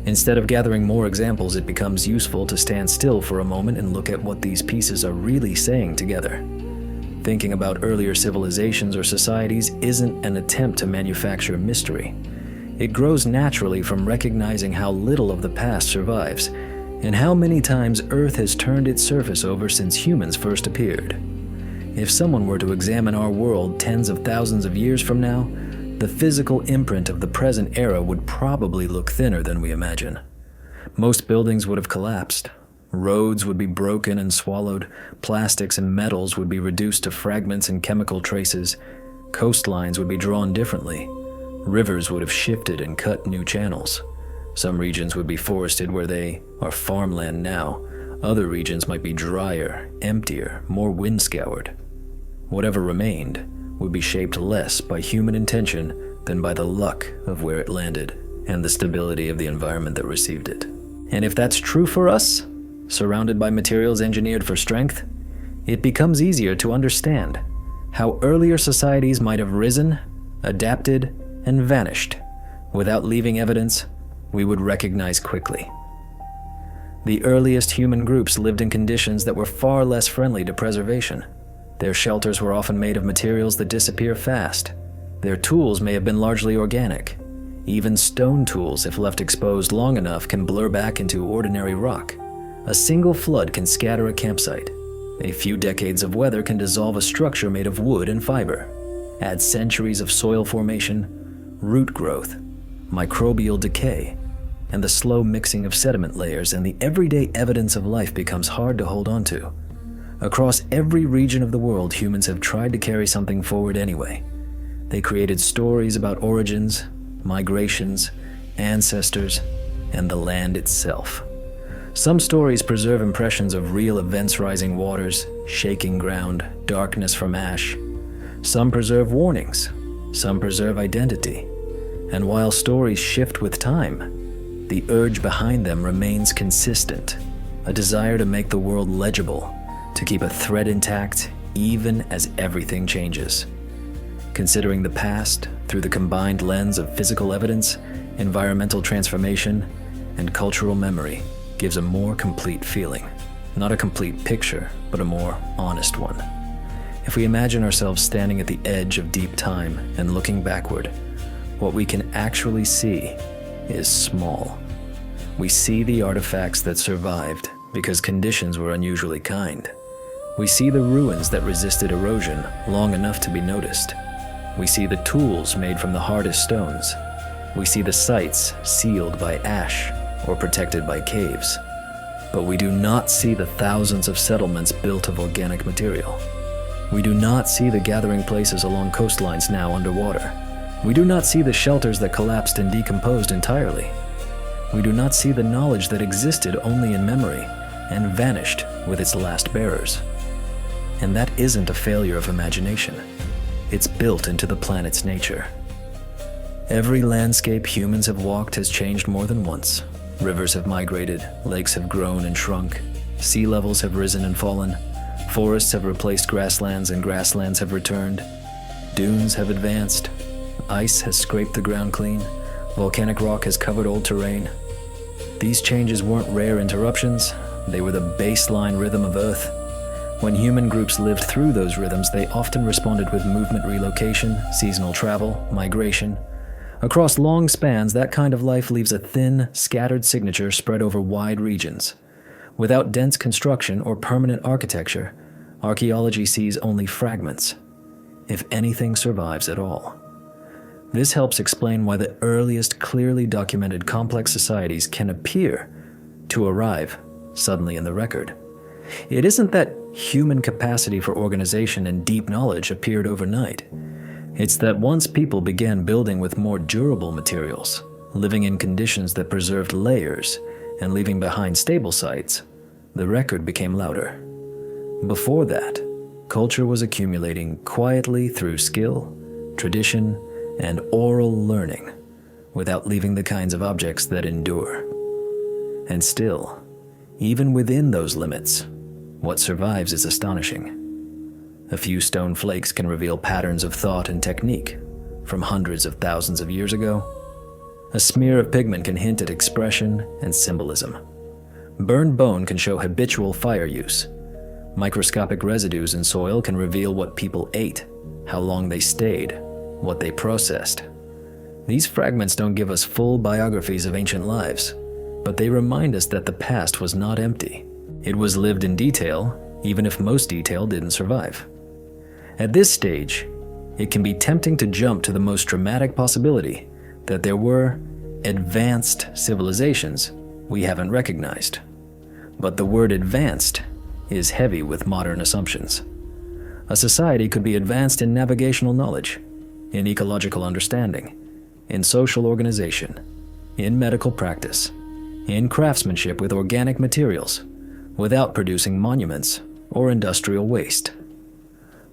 Instead of gathering more examples, it becomes useful to stand still for a moment and look at what these pieces are really saying together. Thinking about earlier civilizations or societies isn't an attempt to manufacture mystery. It grows naturally from recognizing how little of the past survives, and how many times Earth has turned its surface over since humans first appeared. If someone were to examine our world tens of thousands of years from now, the physical imprint of the present era would probably look thinner than we imagine. Most buildings would have collapsed. Roads would be broken and swallowed. Plastics and metals would be reduced to fragments and chemical traces. Coastlines would be drawn differently. Rivers would have shifted and cut new channels. Some regions would be forested where they are farmland now. Other regions might be drier, emptier, more wind-scoured. Whatever remained would be shaped less by human intention than by the luck of where it landed and the stability of the environment that received it. And if that's true for us, surrounded by materials engineered for strength, it becomes easier to understand how earlier societies might have risen, adapted, and vanished, without leaving evidence we would recognize quickly. The earliest human groups lived in conditions that were far less friendly to preservation. Their shelters were often made of materials that disappear fast. Their tools may have been largely organic. Even stone tools, if left exposed long enough, can blur back into ordinary rock. A single flood can scatter a campsite. A few decades of weather can dissolve a structure made of wood and fiber. Add centuries of soil formation, root growth, microbial decay, and the slow mixing of sediment layers, and the everyday evidence of life becomes hard to hold on to. Across every region of the world, humans have tried to carry something forward anyway. They created stories about origins, migrations, ancestors, and the land itself. Some stories preserve impressions of real events: rising waters, shaking ground, darkness from ash. Some preserve warnings, some preserve identity. And while stories shift with time, the urge behind them remains consistent, a desire to make the world legible, to keep a thread intact even as everything changes. Considering the past through the combined lens of physical evidence, environmental transformation, and cultural memory gives a more complete feeling. Not a complete picture, but a more honest one. If we imagine ourselves standing at the edge of deep time and looking backward, what we can actually see is small. We see the artifacts that survived because conditions were unusually kind. We see the ruins that resisted erosion long enough to be noticed. We see the tools made from the hardest stones. We see the sites sealed by ash or protected by caves. But we do not see the thousands of settlements built of organic material. We do not see the gathering places along coastlines now underwater. We do not see the shelters that collapsed and decomposed entirely. We do not see the knowledge that existed only in memory and vanished with its last bearers. And that isn't a failure of imagination. It's built into the planet's nature. Every landscape humans have walked has changed more than once. Rivers have migrated, lakes have grown and shrunk, sea levels have risen and fallen, forests have replaced grasslands and grasslands have returned, dunes have advanced, ice has scraped the ground clean, volcanic rock has covered old terrain. These changes weren't rare interruptions, they were the baseline rhythm of Earth. When human groups lived through those rhythms, they often responded with movement relocation, seasonal travel, migration. Across long spans, that kind of life leaves a thin, scattered signature spread over wide regions. Without dense construction or permanent architecture, archaeology sees only fragments, if anything survives at all. This helps explain why the earliest clearly documented complex societies can appear to arrive suddenly in the record. It isn't that human capacity for organization and deep knowledge appeared overnight. It's that once people began building with more durable materials, living in conditions that preserved layers, and leaving behind stable sites, the record became louder. Before that, culture was accumulating quietly through skill, tradition, and oral learning, without leaving the kinds of objects that endure. And still, even within those limits, what survives is astonishing. A few stone flakes can reveal patterns of thought and technique from hundreds of thousands of years ago. A smear of pigment can hint at expression and symbolism. Burned bone can show habitual fire use. Microscopic residues in soil can reveal what people ate, how long they stayed, what they processed. These fragments don't give us full biographies of ancient lives, but they remind us that the past was not empty. It was lived in detail, even if most detail didn't survive. At this stage, it can be tempting to jump to the most dramatic possibility that there were advanced civilizations we haven't recognized. But the word advanced is heavy with modern assumptions. A society could be advanced in navigational knowledge, in ecological understanding, in social organization, in medical practice, in craftsmanship with organic materials, without producing monuments or industrial waste.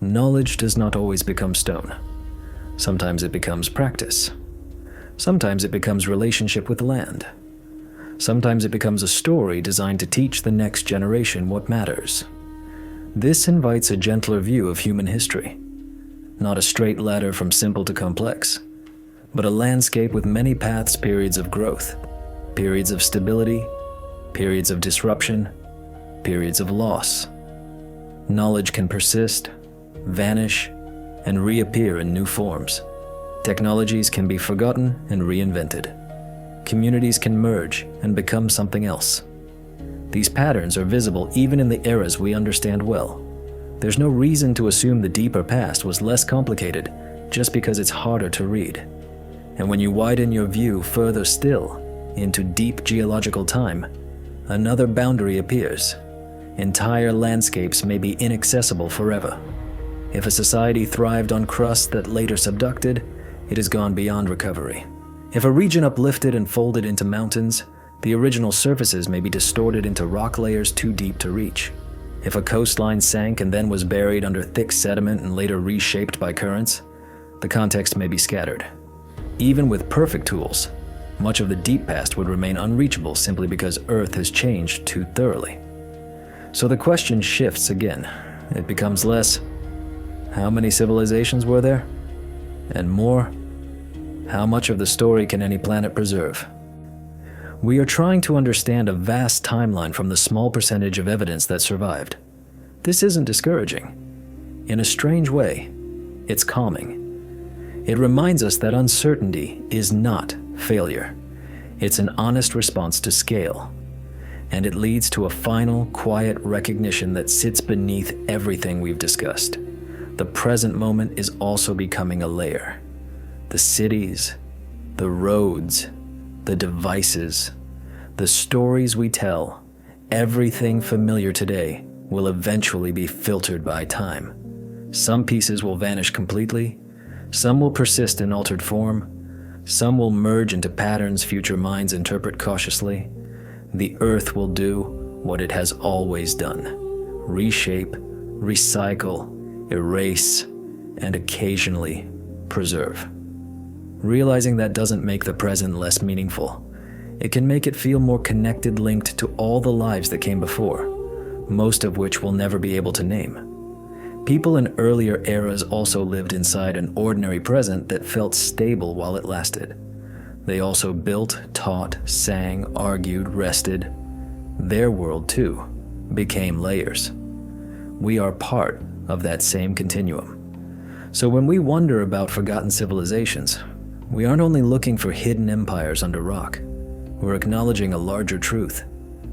Knowledge does not always become stone. Sometimes it becomes practice. Sometimes it becomes relationship with land. Sometimes it becomes a story designed to teach the next generation what matters. This invites a gentler view of human history, not a straight ladder from simple to complex, but a landscape with many paths, periods of growth, periods of stability, periods of disruption, periods of loss. Knowledge can persist, vanish, and reappear in new forms. Technologies can be forgotten and reinvented. Communities can merge and become something else. These patterns are visible even in the eras we understand well. There's no reason to assume the deeper past was less complicated just because it's harder to read. And when you widen your view further still into deep geological time, another boundary appears. Entire landscapes may be inaccessible forever. If a society thrived on crust that later subducted, it has gone beyond recovery. If a region uplifted and folded into mountains, the original surfaces may be distorted into rock layers too deep to reach. If a coastline sank and then was buried under thick sediment and later reshaped by currents, the context may be scattered. Even with perfect tools, much of the deep past would remain unreachable simply because Earth has changed too thoroughly. So the question shifts again. It becomes less, how many civilizations were there? And more, how much of the story can any planet preserve? We are trying to understand a vast timeline from the small percentage of evidence that survived. This isn't discouraging. In a strange way, it's calming. It reminds us that uncertainty is not failure. It's an honest response to scale. And it leads to a final, quiet recognition that sits beneath everything we've discussed. The present moment is also becoming a layer. The cities, the roads, the devices, the stories we tell, everything familiar today will eventually be filtered by time. Some pieces will vanish completely, some will persist in altered form, some will merge into patterns future minds interpret cautiously. The Earth will do what it has always done: reshape, recycle, erase, and occasionally preserve. Realizing that doesn't make the present less meaningful. It can make it feel more connected, linked to all the lives that came before, most of which we'll never be able to name. People in earlier eras also lived inside an ordinary present that felt stable while it lasted. They also built, taught, sang, argued, rested. Their world, too, became layers. We are part of that same continuum. So when we wonder about forgotten civilizations, we aren't only looking for hidden empires under rock. We're acknowledging a larger truth.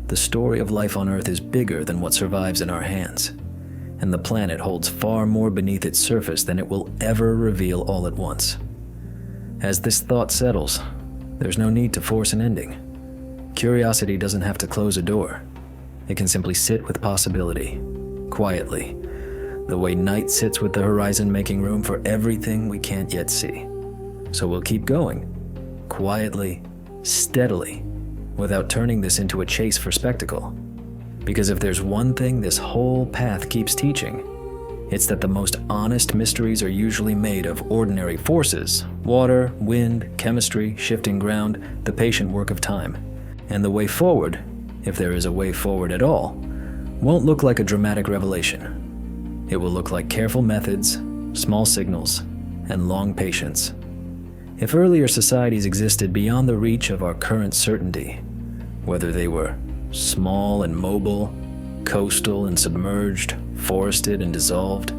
The story of life on Earth is bigger than what survives in our hands, and the planet holds far more beneath its surface than it will ever reveal all at once. As this thought settles, there's no need to force an ending. Curiosity doesn't have to close a door. It can simply sit with possibility, quietly, the way night sits with the horizon, making room for everything we can't yet see. So we'll keep going, quietly, steadily, without turning this into a chase for spectacle. Because if there's one thing this whole path keeps teaching, it's that the most honest mysteries are usually made of ordinary forces: water, wind, chemistry, shifting ground, the patient work of time. And the way forward, if there is a way forward at all, won't look like a dramatic revelation. It will look like careful methods, small signals, and long patience. If earlier societies existed beyond the reach of our current certainty, whether they were small and mobile, coastal and submerged, forested and dissolved,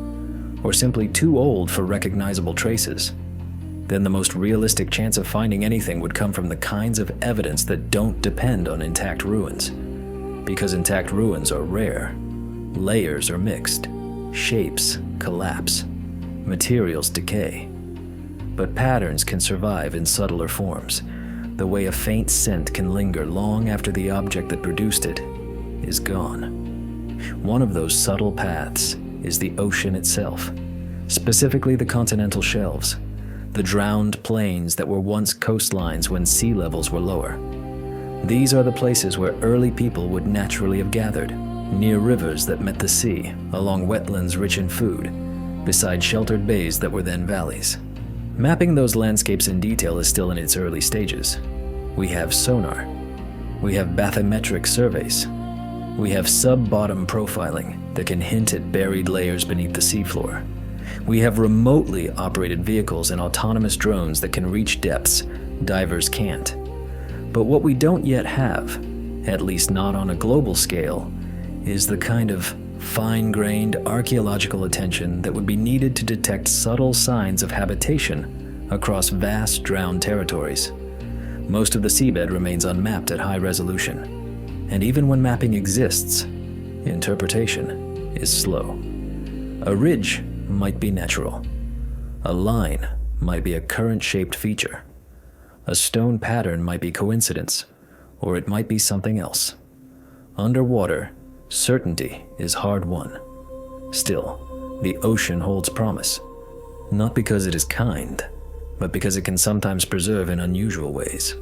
or simply too old for recognizable traces, then the most realistic chance of finding anything would come from the kinds of evidence that don't depend on intact ruins. Because intact ruins are rare, layers are mixed, shapes collapse, materials decay. But patterns can survive in subtler forms, the way a faint scent can linger long after the object that produced it is gone. One of those subtle paths is the ocean itself, specifically the continental shelves, the drowned plains that were once coastlines when sea levels were lower. These are the places where early people would naturally have gathered, near rivers that met the sea, along wetlands rich in food, beside sheltered bays that were then valleys. Mapping those landscapes in detail is still in its early stages. We have sonar. We have bathymetric surveys. We have sub-bottom profiling that can hint at buried layers beneath the seafloor. We have remotely operated vehicles and autonomous drones that can reach depths divers can't. But what we don't yet have, at least not on a global scale, is the kind of fine-grained archaeological attention that would be needed to detect subtle signs of habitation across vast drowned territories. Most of the seabed remains unmapped at high resolution, and even when mapping exists, interpretation is slow. A ridge might be natural. A line might be a current-shaped feature. A stone pattern might be coincidence, or it might be something else. Underwater, certainty is hard won. Still, the ocean holds promise, not because it is kind, but because it can sometimes preserve in unusual ways.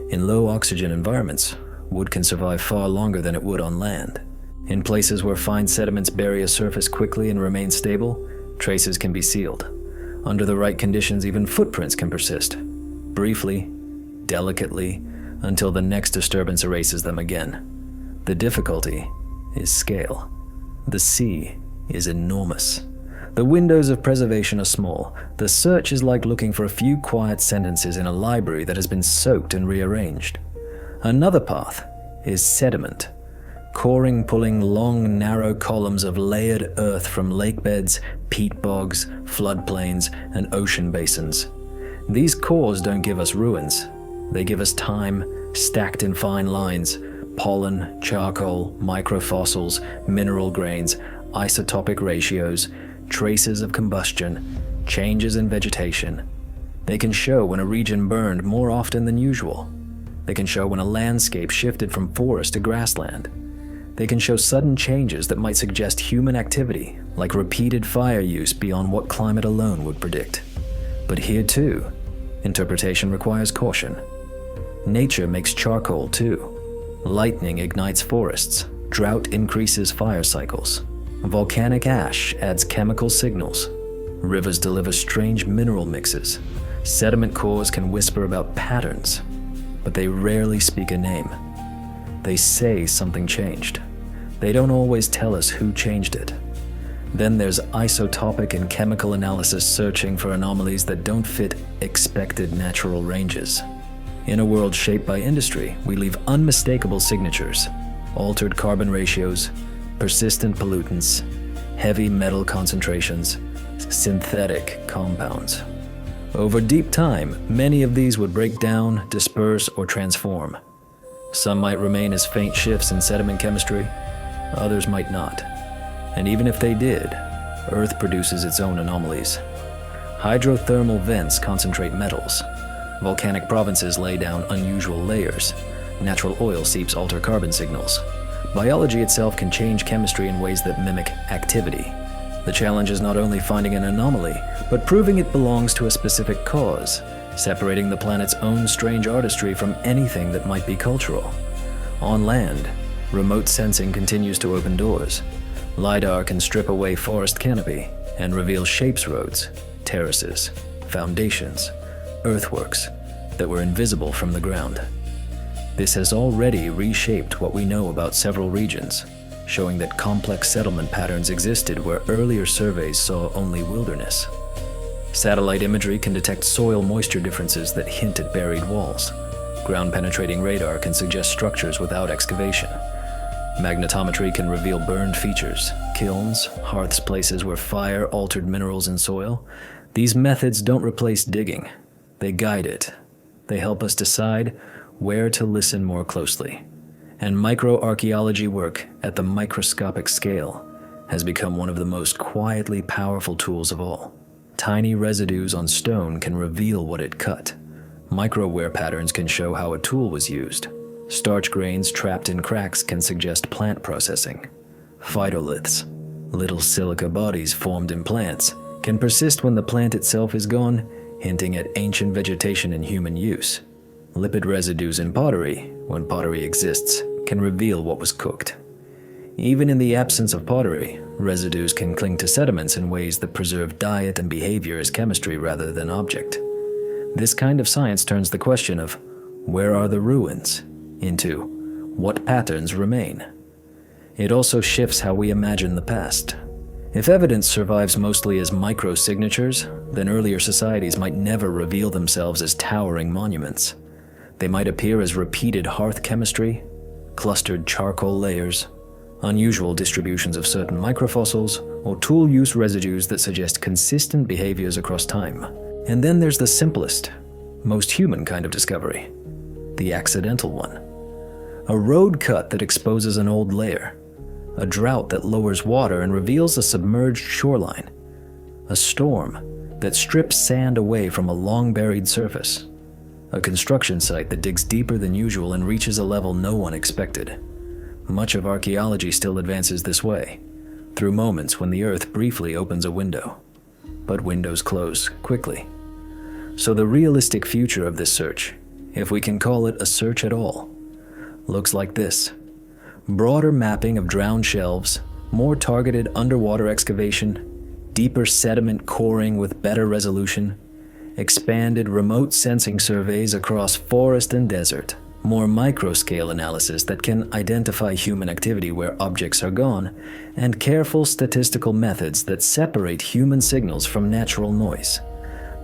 In low-oxygen environments, wood can survive far longer than it would on land. In places where fine sediments bury a surface quickly and remain stable, traces can be sealed. Under the right conditions, even footprints can persist, briefly, delicately, until the next disturbance erases them again. The difficulty is scale. The sea is enormous. The windows of preservation are small. The search is like looking for a few quiet sentences in a library that has been soaked and rearranged. Another path is sediment. Coring pulling long, narrow columns of layered earth from lake beds, peat bogs, floodplains, and ocean basins. These cores don't give us ruins. They give us time, stacked in fine lines, pollen, charcoal, microfossils, mineral grains, isotopic ratios, traces of combustion, changes in vegetation. They can show when a region burned more often than usual. They can show when a landscape shifted from forest to grassland. They can show sudden changes that might suggest human activity, like repeated fire use beyond what climate alone would predict. But here too, interpretation requires caution. Nature makes charcoal too. Lightning ignites forests. Drought increases fire cycles. Volcanic ash adds chemical signals. Rivers deliver strange mineral mixes. Sediment cores can whisper about patterns, but they rarely speak a name. They say something changed. They don't always tell us who changed it. Then there's isotopic and chemical analysis searching for anomalies that don't fit expected natural ranges. In a world shaped by industry, we leave unmistakable signatures, altered carbon ratios, persistent pollutants, heavy metal concentrations, synthetic compounds. Over deep time, many of these would break down, disperse, or transform. Some might remain as faint shifts in sediment chemistry, others might not. And even if they did, Earth produces its own anomalies. Hydrothermal vents concentrate metals. Volcanic provinces lay down unusual layers. Natural oil seeps alter carbon signals. Biology itself can change chemistry in ways that mimic activity. The challenge is not only finding an anomaly, but proving it belongs to a specific cause, separating the planet's own strange artistry from anything that might be cultural. On land, remote sensing continues to open doors. LiDAR can strip away forest canopy and reveal shapes roads, terraces, foundations, earthworks that were invisible from the ground. This has already reshaped what we know about several regions, showing that complex settlement patterns existed where earlier surveys saw only wilderness. Satellite imagery can detect soil moisture differences that hint at buried walls. Ground-penetrating radar can suggest structures without excavation. Magnetometry can reveal burned features, kilns, hearths, places where fire altered minerals in soil. These methods don't replace digging. They guide it. They help us decide where to listen more closely. And microarchaeology work at the microscopic scale has become one of the most quietly powerful tools of all. Tiny residues on stone can reveal what it cut. Microwear patterns can show how a tool was used. Starch grains trapped in cracks can suggest plant processing. Phytoliths, little silica bodies formed in plants, can persist when the plant itself is gone, hinting at ancient vegetation in human use. Lipid residues in pottery, when pottery exists, can reveal what was cooked. Even in the absence of pottery, residues can cling to sediments in ways that preserve diet and behavior as chemistry rather than object. This kind of science turns the question of where are the ruins into what patterns remain. It also shifts how we imagine the past. If evidence survives mostly as micro-signatures, then earlier societies might never reveal themselves as towering monuments. They might appear as repeated hearth chemistry, clustered charcoal layers, unusual distributions of certain microfossils, or tool use residues that suggest consistent behaviors across time. And then there's the simplest, most human kind of discovery, the accidental one. A road cut that exposes an old layer, a drought that lowers water and reveals a submerged shoreline, a storm that strips sand away from a long-buried surface, a construction site that digs deeper than usual and reaches a level no one expected. Much of archaeology still advances this way, through moments when the earth briefly opens a window, but windows close quickly. So the realistic future of this search, if we can call it a search at all, looks like this. Broader mapping of drowned shelves, more targeted underwater excavation, deeper sediment coring with better resolution, expanded remote sensing surveys across forest and desert, more micro-scale analysis that can identify human activity where objects are gone, and careful statistical methods that separate human signals from natural noise.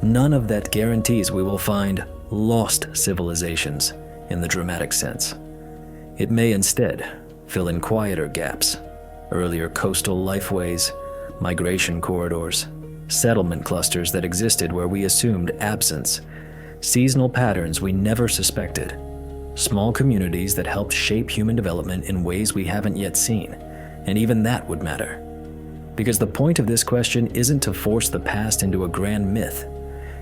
None of that guarantees we will find lost civilizations in the dramatic sense. It may instead fill in quieter gaps, earlier coastal lifeways, migration corridors, settlement clusters that existed where we assumed absence, seasonal patterns we never suspected, small communities that helped shape human development in ways we haven't yet seen, and even that would matter. Because the point of this question isn't to force the past into a grand myth,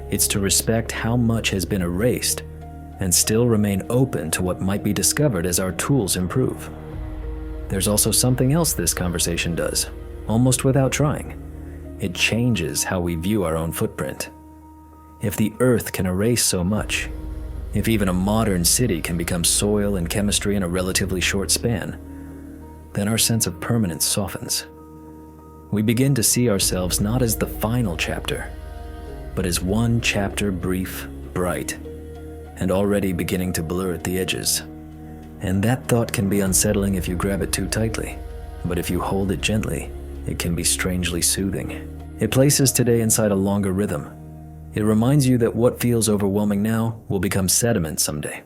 it's to respect how much has been erased and still remain open to what might be discovered as our tools improve. There's also something else this conversation does, almost without trying. It changes how we view our own footprint. If the Earth can erase so much, if even a modern city can become soil and chemistry in a relatively short span, then our sense of permanence softens. We begin to see ourselves not as the final chapter, but as one chapter brief, bright, and already beginning to blur at the edges. And that thought can be unsettling if you grab it too tightly, but if you hold it gently, it can be strangely soothing. It places today inside a longer rhythm. It reminds you that what feels overwhelming now will become sediment someday.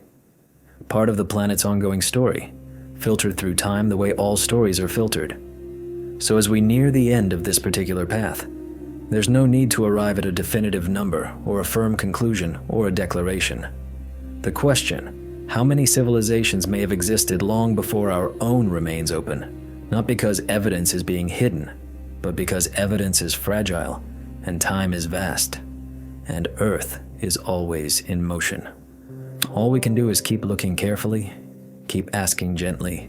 Part of the planet's ongoing story, filtered through time the way all stories are filtered. So as we near the end of this particular path, there's no need to arrive at a definitive number or a firm conclusion or a declaration. The question, how many civilizations may have existed long before our own remains open, not because evidence is being hidden, but because evidence is fragile and time is vast, and Earth is always in motion. All we can do is keep looking carefully, keep asking gently,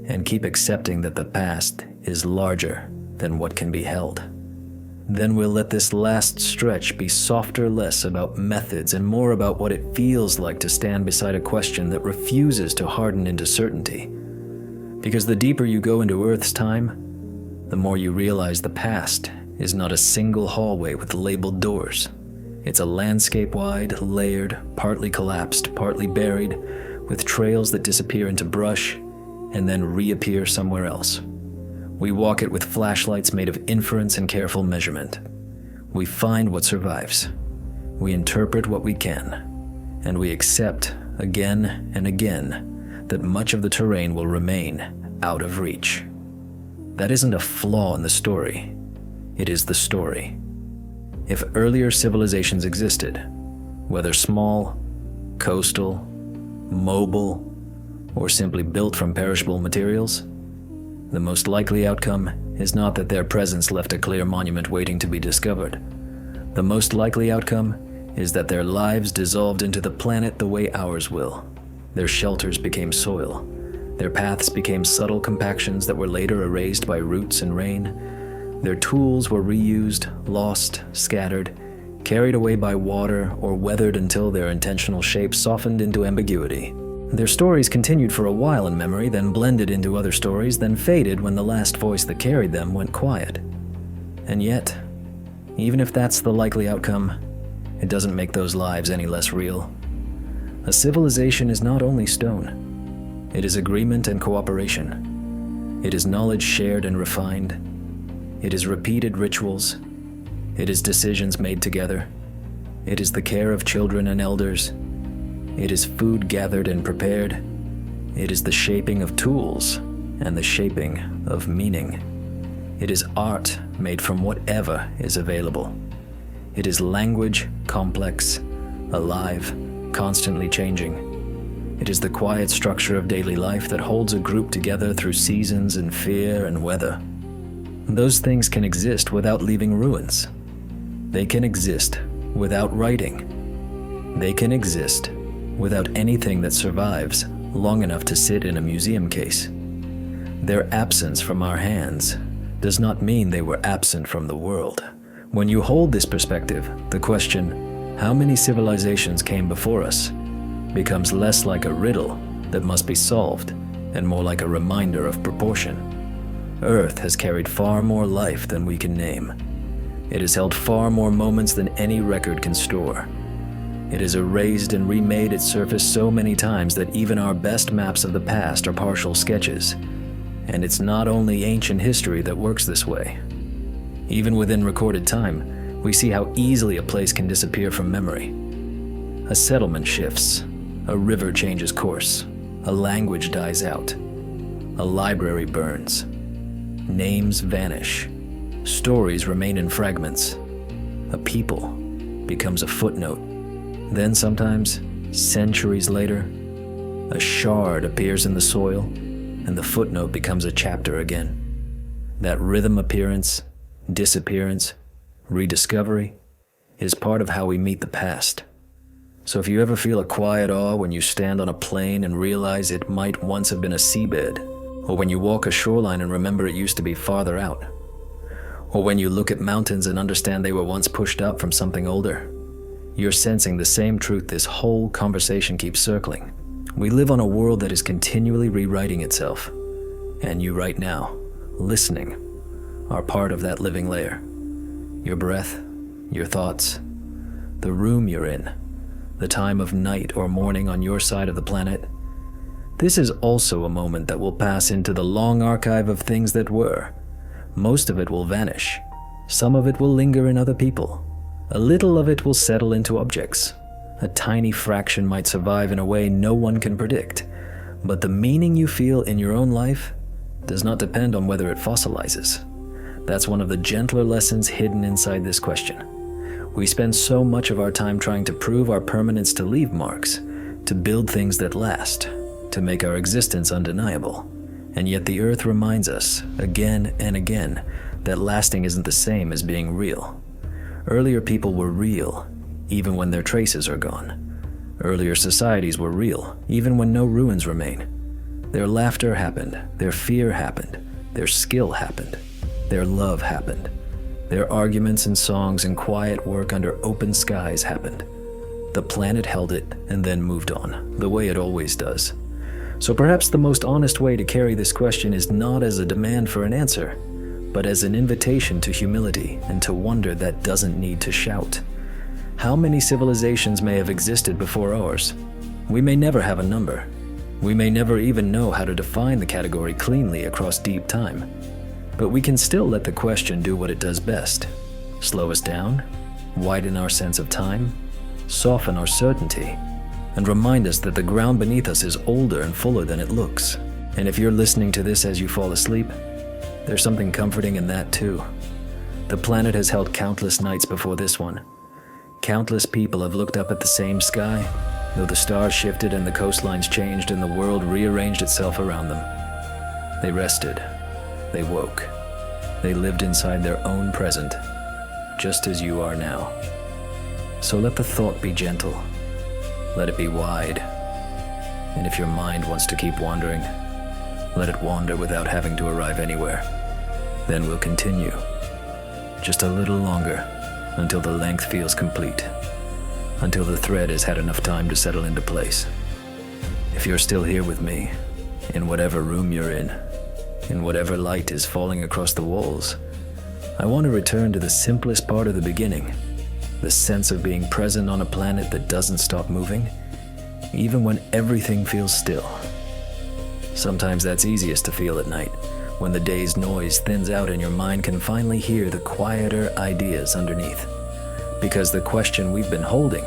and keep accepting that the past is larger than what can be held. Then we'll let this last stretch be softer, less about methods and more about what it feels like to stand beside a question that refuses to harden into certainty. Because the deeper you go into Earth's time, the more you realize the past is not a single hallway with labeled doors. It's a landscape-wide, layered, partly collapsed, partly buried, with trails that disappear into brush and then reappear somewhere else. We walk it with flashlights made of inference and careful measurement. We find what survives. We interpret what we can. And we accept, again and again, that much of the terrain will remain out of reach. That isn't a flaw in the story. It is the story. If earlier civilizations existed, whether small, coastal, mobile, or simply built from perishable materials, the most likely outcome is not that their presence left a clear monument waiting to be discovered. The most likely outcome is that their lives dissolved into the planet the way ours will. Their shelters became soil. Their paths became subtle compactions that were later erased by roots and rain. Their tools were reused, lost, scattered, carried away by water, or weathered until their intentional shape softened into ambiguity. Their stories continued for a while in memory, then blended into other stories, then faded when the last voice that carried them went quiet. And yet, even if that's the likely outcome, it doesn't make those lives any less real. A civilization is not only stone. It is agreement and cooperation. It is knowledge shared and refined. It is repeated rituals. It is decisions made together. It is the care of children and elders. It is food gathered and prepared. It is the shaping of tools and the shaping of meaning. It is art made from whatever is available. It is language, complex, alive, constantly changing. It is the quiet structure of daily life that holds a group together through seasons and fear and weather. Those things can exist without leaving ruins. They can exist without writing. They can exist without anything that survives long enough to sit in a museum case. Their absence from our hands does not mean they were absent from the world. When you hold this perspective, the question, how many civilizations came before us, becomes less like a riddle that must be solved and more like a reminder of proportion. Earth has carried far more life than we can name. It has held far more moments than any record can store. It has erased and remade its surface so many times that even our best maps of the past are partial sketches. And it's not only ancient history that works this way. Even within recorded time, we see how easily a place can disappear from memory. A settlement shifts, a river changes course, a language dies out, a library burns, names vanish, stories remain in fragments, a people becomes a footnote. Then sometimes, centuries later, a shard appears in the soil and the footnote becomes a chapter again. That rhythm appearance, disappearance, rediscovery is part of how we meet the past. So if you ever feel a quiet awe when you stand on a plain and realize it might once have been a seabed, or when you walk a shoreline and remember it used to be farther out, or when you look at mountains and understand they were once pushed up from something older, you're sensing the same truth this whole conversation keeps circling. We live on a world that is continually rewriting itself, and you right now, listening, are part of that living layer. Your breath, your thoughts, the room you're in, the time of night or morning on your side of the planet. This is also a moment that will pass into the long archive of things that were. Most of it will vanish. Some of it will linger in other people. A little of it will settle into objects. A tiny fraction might survive in a way no one can predict. But the meaning you feel in your own life does not depend on whether it fossilizes. That's one of the gentler lessons hidden inside this question. We spend so much of our time trying to prove our permanence to leave marks, to build things that last, to make our existence undeniable. And yet the Earth reminds us, again and again, that lasting isn't the same as being real. Earlier people were real, even when their traces are gone. Earlier societies were real, even when no ruins remain. Their laughter happened, their fear happened, their skill happened, their love happened. Their arguments and songs and quiet work under open skies happened. The planet held it and then moved on, the way it always does. So perhaps the most honest way to carry this question is not as a demand for an answer, but as an invitation to humility and to wonder that doesn't need to shout. How many civilizations may have existed before ours? We may never have a number. We may never even know how to define the category cleanly across deep time. But we can still let the question do what it does best. Slow us down, widen our sense of time, soften our certainty, and remind us that the ground beneath us is older and fuller than it looks. And if you're listening to this as you fall asleep, there's something comforting in that too. The planet has held countless nights before this one. Countless people have looked up at the same sky, though the stars shifted and the coastlines changed and the world rearranged itself around them. They rested. They woke. They lived inside their own present, just as you are now. So let the thought be gentle. Let it be wide. And if your mind wants to keep wandering, let it wander without having to arrive anywhere. Then we'll continue. Just a little longer, until the length feels complete. Until the thread has had enough time to settle into place. If you're still here with me, in whatever room you're in whatever light is falling across the walls, I want to return to the simplest part of the beginning, the sense of being present on a planet that doesn't stop moving, even when everything feels still. Sometimes that's easiest to feel at night, when the day's noise thins out and your mind can finally hear the quieter ideas underneath. Because the question we've been holding,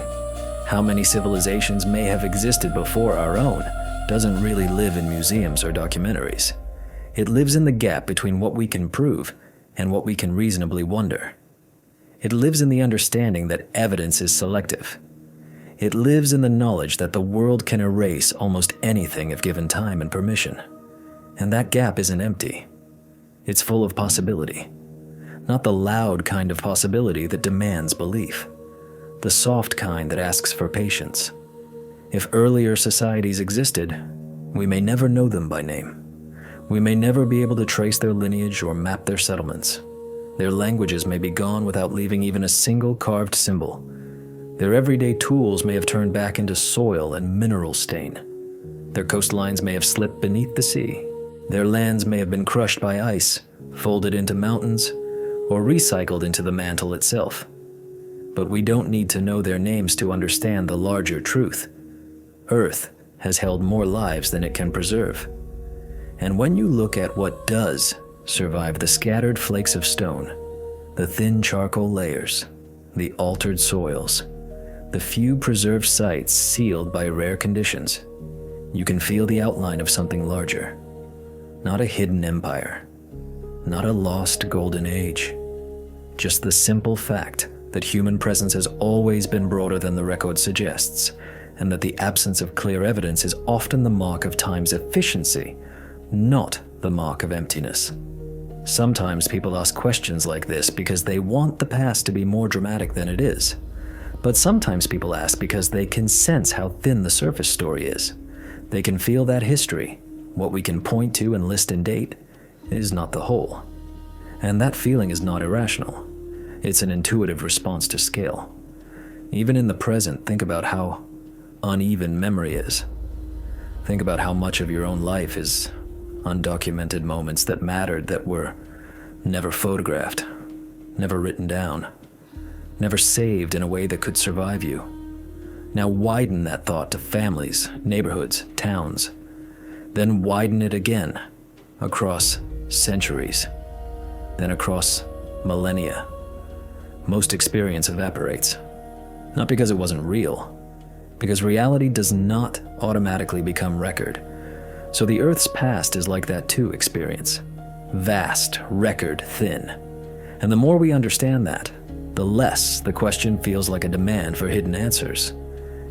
how many civilizations may have existed before our own, doesn't really live in museums or documentaries. It lives in the gap between what we can prove and what we can reasonably wonder. It lives in the understanding that evidence is selective. It lives in the knowledge that the world can erase almost anything if given time and permission. And that gap isn't empty. It's full of possibility. Not the loud kind of possibility that demands belief. The soft kind that asks for patience. If earlier societies existed, we may never know them by name. We may never be able to trace their lineage or map their settlements. Their languages may be gone without leaving even a single carved symbol. Their everyday tools may have turned back into soil and mineral stain. Their coastlines may have slipped beneath the sea. Their lands may have been crushed by ice, folded into mountains, or recycled into the mantle itself. But we don't need to know their names to understand the larger truth. Earth has held more lives than it can preserve. And when you look at what does survive the scattered flakes of stone, the thin charcoal layers, the altered soils, the few preserved sites sealed by rare conditions, you can feel the outline of something larger. Not a hidden empire, not a lost golden age, just the simple fact that human presence has always been broader than the record suggests, and that the absence of clear evidence is often the mark of time's efficiency, not the mark of emptiness. Sometimes people ask questions like this because they want the past to be more dramatic than it is. But sometimes people ask because they can sense how thin the surface story is. They can feel that history, what we can point to and list and date, is not the whole. And that feeling is not irrational. It's an intuitive response to scale. Even in the present, think about how uneven memory is. Think about how much of your own life is undocumented moments that mattered that were never photographed, never written down, never saved in a way that could survive you. Now widen that thought to families, neighborhoods, towns. Then widen it again across centuries, then across millennia. Most experience evaporates. Not because it wasn't real, because reality does not automatically become record. So the Earth's past is like that too experience. Vast, record thin. And the more we understand that, the less the question feels like a demand for hidden answers.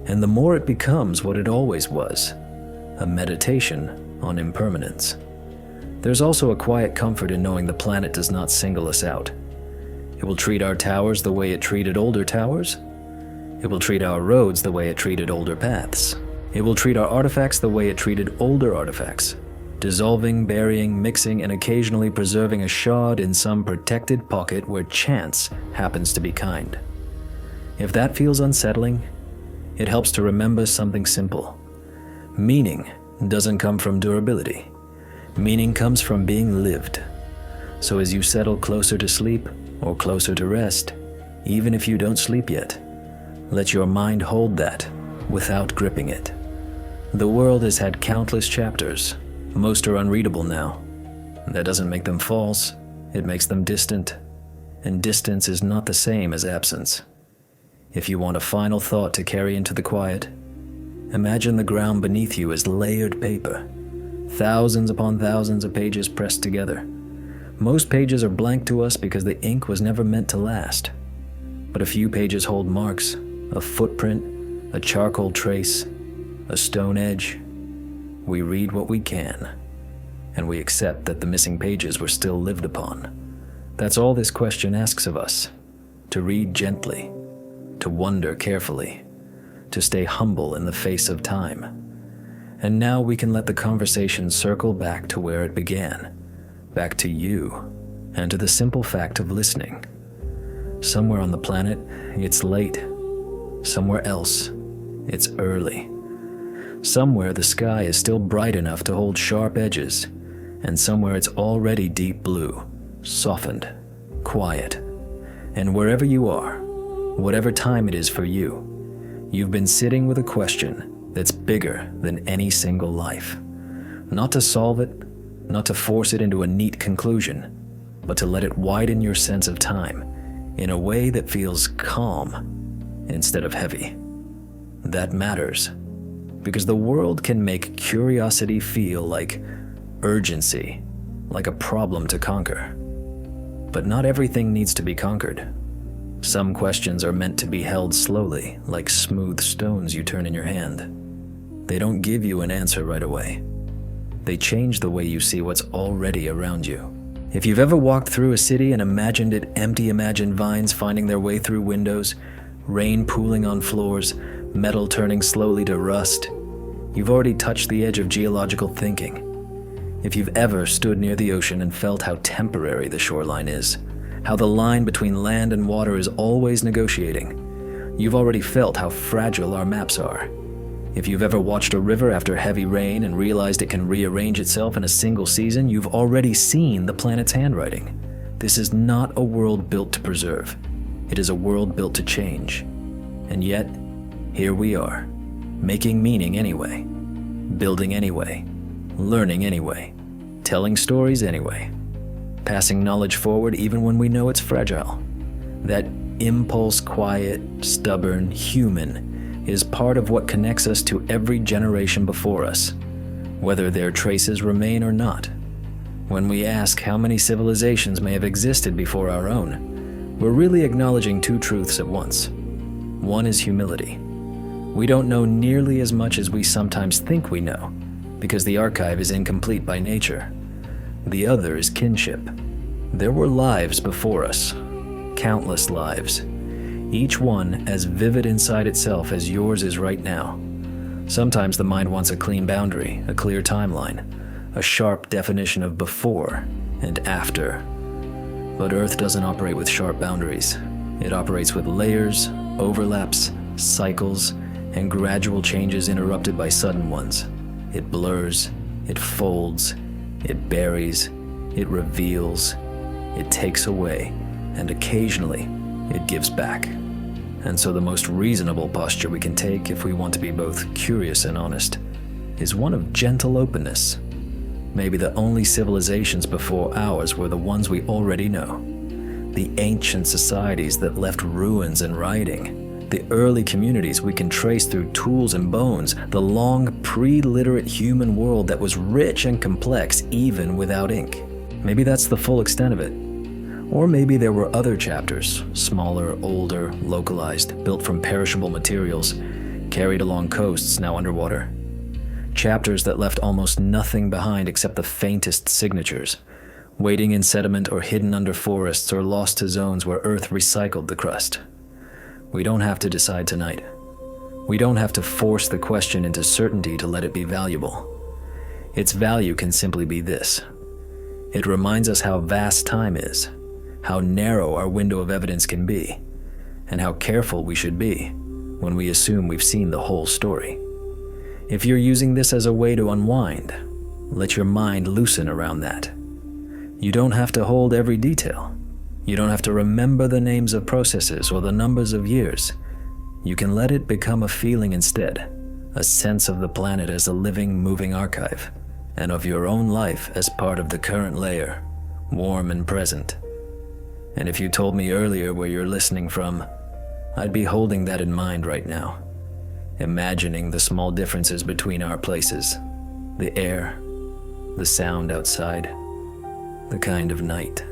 And the more it becomes what it always was, a meditation on impermanence. There's also a quiet comfort in knowing the planet does not single us out. It will treat our towers the way it treated older towers. It will treat our roads the way it treated older paths. It will treat our artifacts the way it treated older artifacts, dissolving, burying, mixing, and occasionally preserving a shard in some protected pocket where chance happens to be kind. If that feels unsettling, it helps to remember something simple. Meaning doesn't come from durability. Meaning comes from being lived. So as you settle closer to sleep or closer to rest, even if you don't sleep yet, let your mind hold that without gripping it. The world has had countless chapters. Most are unreadable now. That doesn't make them false. It makes them distant. And distance is not the same as absence. If you want a final thought to carry into the quiet, imagine the ground beneath you as layered paper. Thousands upon thousands of pages pressed together. Most pages are blank to us because the ink was never meant to last. But a few pages hold marks, a footprint, a charcoal trace, a stone edge. We read what we can, and we accept that the missing pages were still lived upon. That's all this question asks of us, to read gently, to wonder carefully, to stay humble in the face of time. And now we can let the conversation circle back to where it began, back to you, and to the simple fact of listening. Somewhere on the planet, it's late. Somewhere else, it's early. Somewhere the sky is still bright enough to hold sharp edges, and somewhere it's already deep blue, softened, quiet. And wherever you are, whatever time it is for you, you've been sitting with a question that's bigger than any single life. Not to solve it, not to force it into a neat conclusion, but to let it widen your sense of time in a way that feels calm instead of heavy. That matters, because the world can make curiosity feel like urgency, like a problem to conquer. But not everything needs to be conquered. Some questions are meant to be held slowly, like smooth stones you turn in your hand. They don't give you an answer right away. They change the way you see what's already around you. If you've ever walked through a city and imagined it empty, imagined vines finding their way through windows, rain pooling on floors, metal turning slowly to rust, you've already touched the edge of geological thinking. If you've ever stood near the ocean and felt how temporary the shoreline is, how the line between land and water is always negotiating, you've already felt how fragile our maps are. If you've ever watched a river after heavy rain and realized it can rearrange itself in a single season, you've already seen the planet's handwriting. This is not a world built to preserve. It is a world built to change. And yet, here we are, making meaning anyway, building anyway, learning anyway, telling stories anyway, passing knowledge forward even when we know it's fragile. That impulse, quiet, stubborn, human, is part of what connects us to every generation before us, whether their traces remain or not. When we ask how many civilizations may have existed before our own, we're really acknowledging two truths at once. One is humility. We don't know nearly as much as we sometimes think we know, because the archive is incomplete by nature. The other is kinship. There were lives before us, countless lives, each one as vivid inside itself as yours is right now. Sometimes the mind wants a clean boundary, a clear timeline, a sharp definition of before and after. But Earth doesn't operate with sharp boundaries. It operates with layers, overlaps, cycles, and gradual changes interrupted by sudden ones. It blurs, it folds, it buries, it reveals, it takes away, and occasionally it gives back. And so the most reasonable posture we can take if we want to be both curious and honest is one of gentle openness. Maybe the only civilizations before ours were the ones we already know. The ancient societies that left ruins and writing. The early communities we can trace through tools and bones. The long, pre-literate human world that was rich and complex even without ink. Maybe that's the full extent of it. Or maybe there were other chapters, smaller, older, localized, built from perishable materials, carried along coasts now underwater. Chapters that left almost nothing behind except the faintest signatures, waiting in sediment or hidden under forests or lost to zones where Earth recycled the crust. We don't have to decide tonight. We don't have to force the question into certainty to let it be valuable. Its value can simply be this. It reminds us how vast time is, how narrow our window of evidence can be, and how careful we should be when we assume we've seen the whole story. If you're using this as a way to unwind, let your mind loosen around that. You don't have to hold every detail. You don't have to remember the names of processes or the numbers of years. You can let it become a feeling instead, a sense of the planet as a living, moving archive, and of your own life as part of the current layer, warm and present. And if you told me earlier where you're listening from, I'd be holding that in mind right now, imagining the small differences between our places, the air, the sound outside, the kind of night.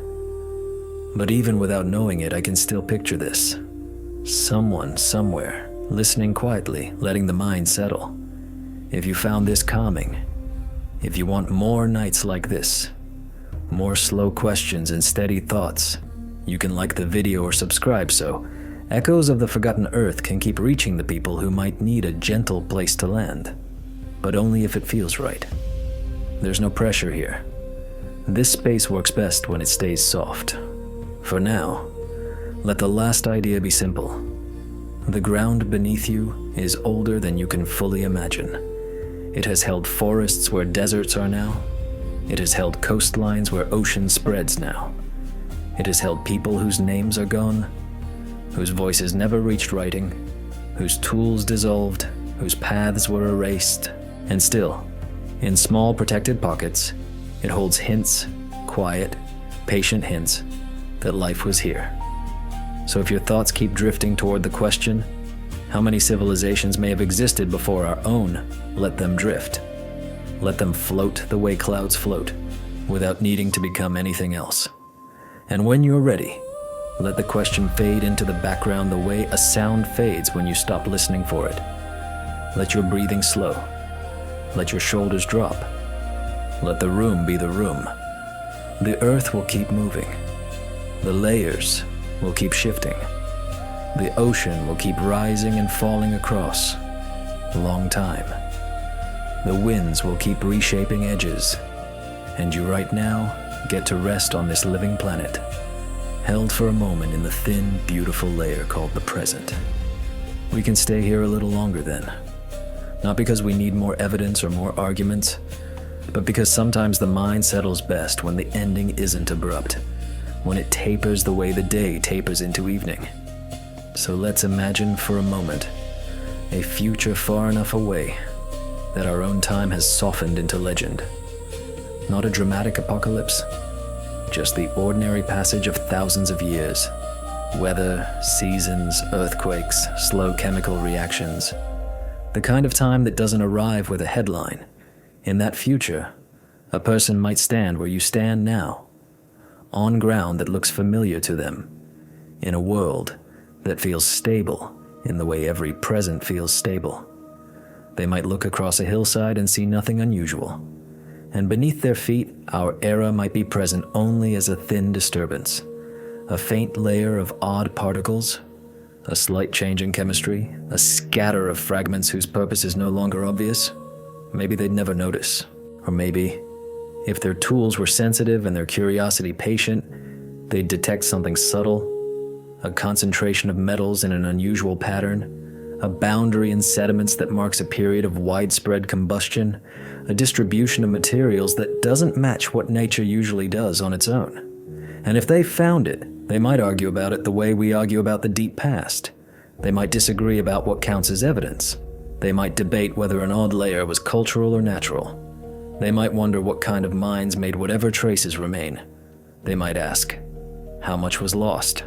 But even without knowing it, I can still picture this. Someone somewhere, listening quietly, letting the mind settle. If you found this calming, if you want more nights like this, more slow questions and steady thoughts, you can like the video or subscribe so Echoes of the Forgotten Earth can keep reaching the people who might need a gentle place to land, but only if it feels right. There's no pressure here. This space works best when it stays soft. For now, let the last idea be simple. The ground beneath you is older than you can fully imagine. It has held forests where deserts are now. It has held coastlines where ocean spreads now. It has held people whose names are gone, whose voices never reached writing, whose tools dissolved, whose paths were erased, and still, in small protected pockets, It holds hints, quiet, patient hints, that life was here. So if your thoughts keep drifting toward the question, how many civilizations may have existed before our own, let them drift. Let them float the way clouds float, without needing to become anything else. And when you're ready, let the question fade into the background the way a sound fades when you stop listening for it. Let your breathing slow. Let your shoulders drop. Let the room be the room. The earth will keep moving. The layers will keep shifting. The ocean will keep rising and falling across a long time. The winds will keep reshaping edges. And you right now get to rest on this living planet, held for a moment in the thin, beautiful layer called the present. We can stay here a little longer then. Not because we need more evidence or more arguments, but because sometimes the mind settles best when the ending isn't abrupt, when it tapers the way the day tapers into evening. So let's imagine for a moment a future far enough away that our own time has softened into legend. Not a dramatic apocalypse, just the ordinary passage of thousands of years. Weather, seasons, earthquakes, slow chemical reactions. The kind of time that doesn't arrive with a headline. In that future, a person might stand where you stand now, on ground that looks familiar to them, in a world that feels stable in the way every present feels stable. They might look across a hillside and see nothing unusual, and beneath their feet, our era might be present only as a thin disturbance, a faint layer of odd particles, a slight change in chemistry, a scatter of fragments whose purpose is no longer obvious. Maybe they'd never notice. Or maybe, if their tools were sensitive and their curiosity patient, they'd detect something subtle, a concentration of metals in an unusual pattern, a boundary in sediments that marks a period of widespread combustion, a distribution of materials that doesn't match what nature usually does on its own. And if they found it, they might argue about it the way we argue about the deep past. They might disagree about what counts as evidence. They might debate whether an odd layer was cultural or natural. They might wonder what kind of minds made whatever traces remain. They might ask, how much was lost?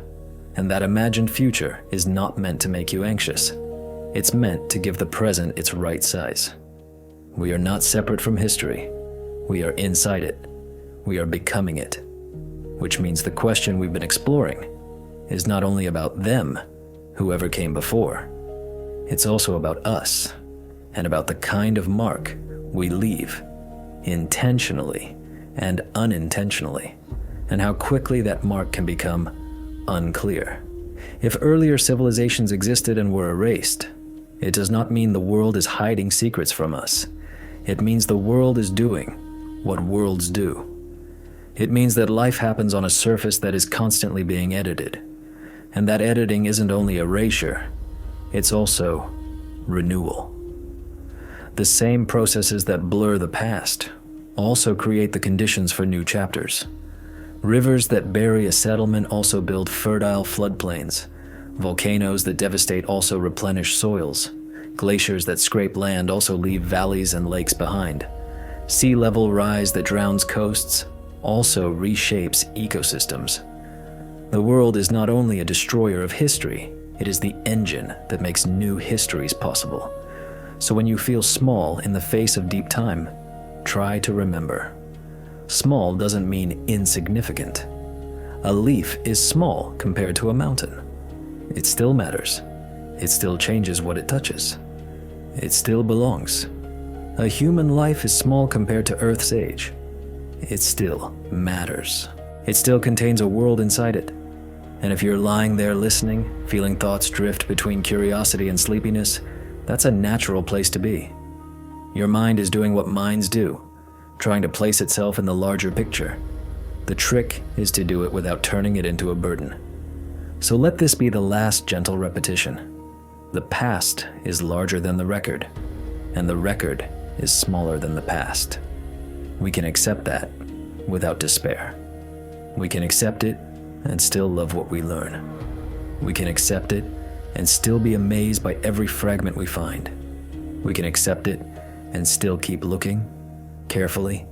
And that imagined future is not meant to make you anxious. It's meant to give the present its right size. We are not separate from history. We are inside it. We are becoming it. Which means the question we've been exploring is not only about them, whoever came before. It's also about us, and about the kind of mark we leave, intentionally and unintentionally, and how quickly that mark can become unclear. If earlier civilizations existed and were erased, it does not mean the world is hiding secrets from us. It means the world is doing what worlds do. It means that life happens on a surface that is constantly being edited. And that editing isn't only erasure, it's also renewal. The same processes that blur the past also create the conditions for new chapters. Rivers that bury a settlement also build fertile floodplains. Volcanoes that devastate also replenish soils. Glaciers that scrape land also leave valleys and lakes behind. Sea level rise that drowns coasts also reshapes ecosystems. The world is not only a destroyer of history, it is the engine that makes new histories possible. So when you feel small in the face of deep time, try to remember. Small doesn't mean insignificant. A leaf is small compared to a mountain. It still matters. It still changes what it touches. It still belongs. A human life is small compared to Earth's age. It still matters. It still contains a world inside it. And if you're lying there listening, feeling thoughts drift between curiosity and sleepiness, that's a natural place to be. Your mind is doing what minds do, trying to place itself in the larger picture. The trick is to do it without turning it into a burden. So let this be the last gentle repetition. The past is larger than the record, and the record is smaller than the past. We can accept that without despair. We can accept it and still love what we learn. We can accept it and still be amazed by every fragment we find. We can accept it and still keep looking, carefully,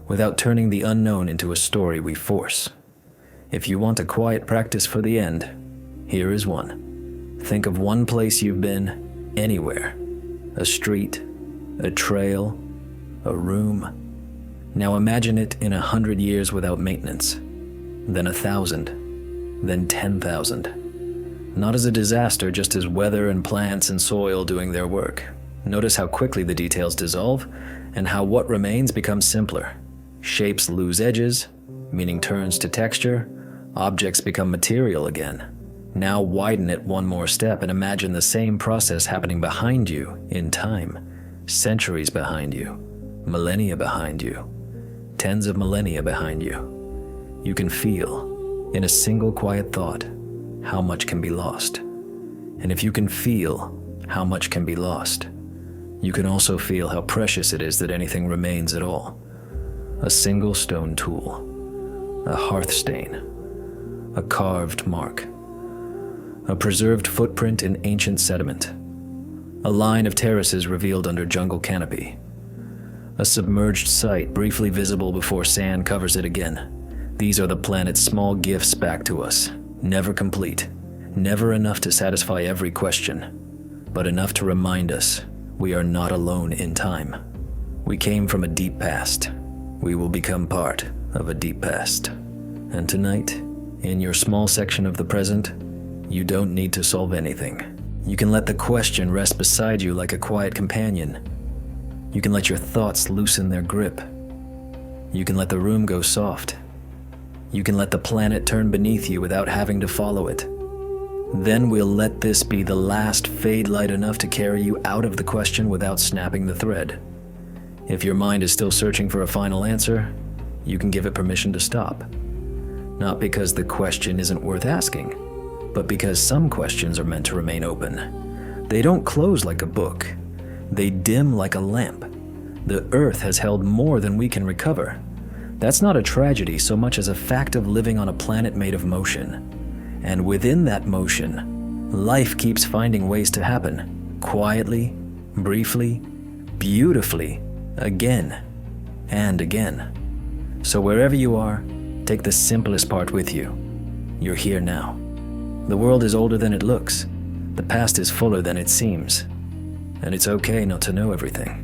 without turning the unknown into a story we force. If you want a quiet practice for the end, here is one. Think of one place you've been, anywhere. A street, a trail, a room. Now imagine it in 100 years without maintenance, then 1,000, then 10,000. Not as a disaster, just as weather and plants and soil doing their work. Notice how quickly the details dissolve and how what remains becomes simpler. Shapes lose edges, meaning turns to texture. Objects become material again. Now widen it one more step and imagine the same process happening behind you in time. Centuries behind you, millennia behind you, tens of millennia behind you. You can feel, in a single quiet thought, how much can be lost. And if you can feel how much can be lost, you can also feel how precious it is that anything remains at all. A single stone tool, a hearth stain, a carved mark, a preserved footprint in ancient sediment, a line of terraces revealed under jungle canopy, a submerged site briefly visible before sand covers it again. These are the planet's small gifts back to us, never complete, never enough to satisfy every question, but enough to remind us we are not alone in time. We came from a deep past. We will become part of a deep past. And tonight, in your small section of the present, you don't need to solve anything. You can let the question rest beside you like a quiet companion. You can let your thoughts loosen their grip. You can let the room go soft. You can let the planet turn beneath you without having to follow it. Then we'll let this be the last fade light enough to carry you out of the question without snapping the thread. If your mind is still searching for a final answer, you can give it permission to stop. Not because the question isn't worth asking, but because some questions are meant to remain open. They don't close like a book. They dim like a lamp. The Earth has held more than we can recover. That's not a tragedy so much as a fact of living on a planet made of motion. And within that motion, life keeps finding ways to happen, quietly, briefly, beautifully, again and again. So wherever you are, take the simplest part with you. You're here now. The world is older than it looks. The past is fuller than it seems. And it's okay not to know everything.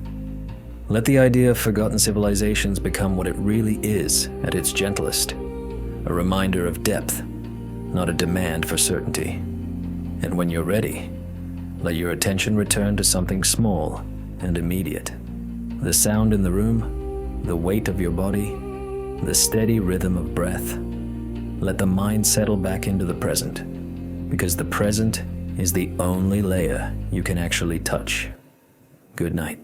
Let the idea of forgotten civilizations become what it really is at its gentlest. A reminder of depth, not a demand for certainty. And when you're ready, let your attention return to something small and immediate. The sound in the room, the weight of your body, the steady rhythm of breath. Let the mind settle back into the present, because the present is the only layer you can actually touch. Good night.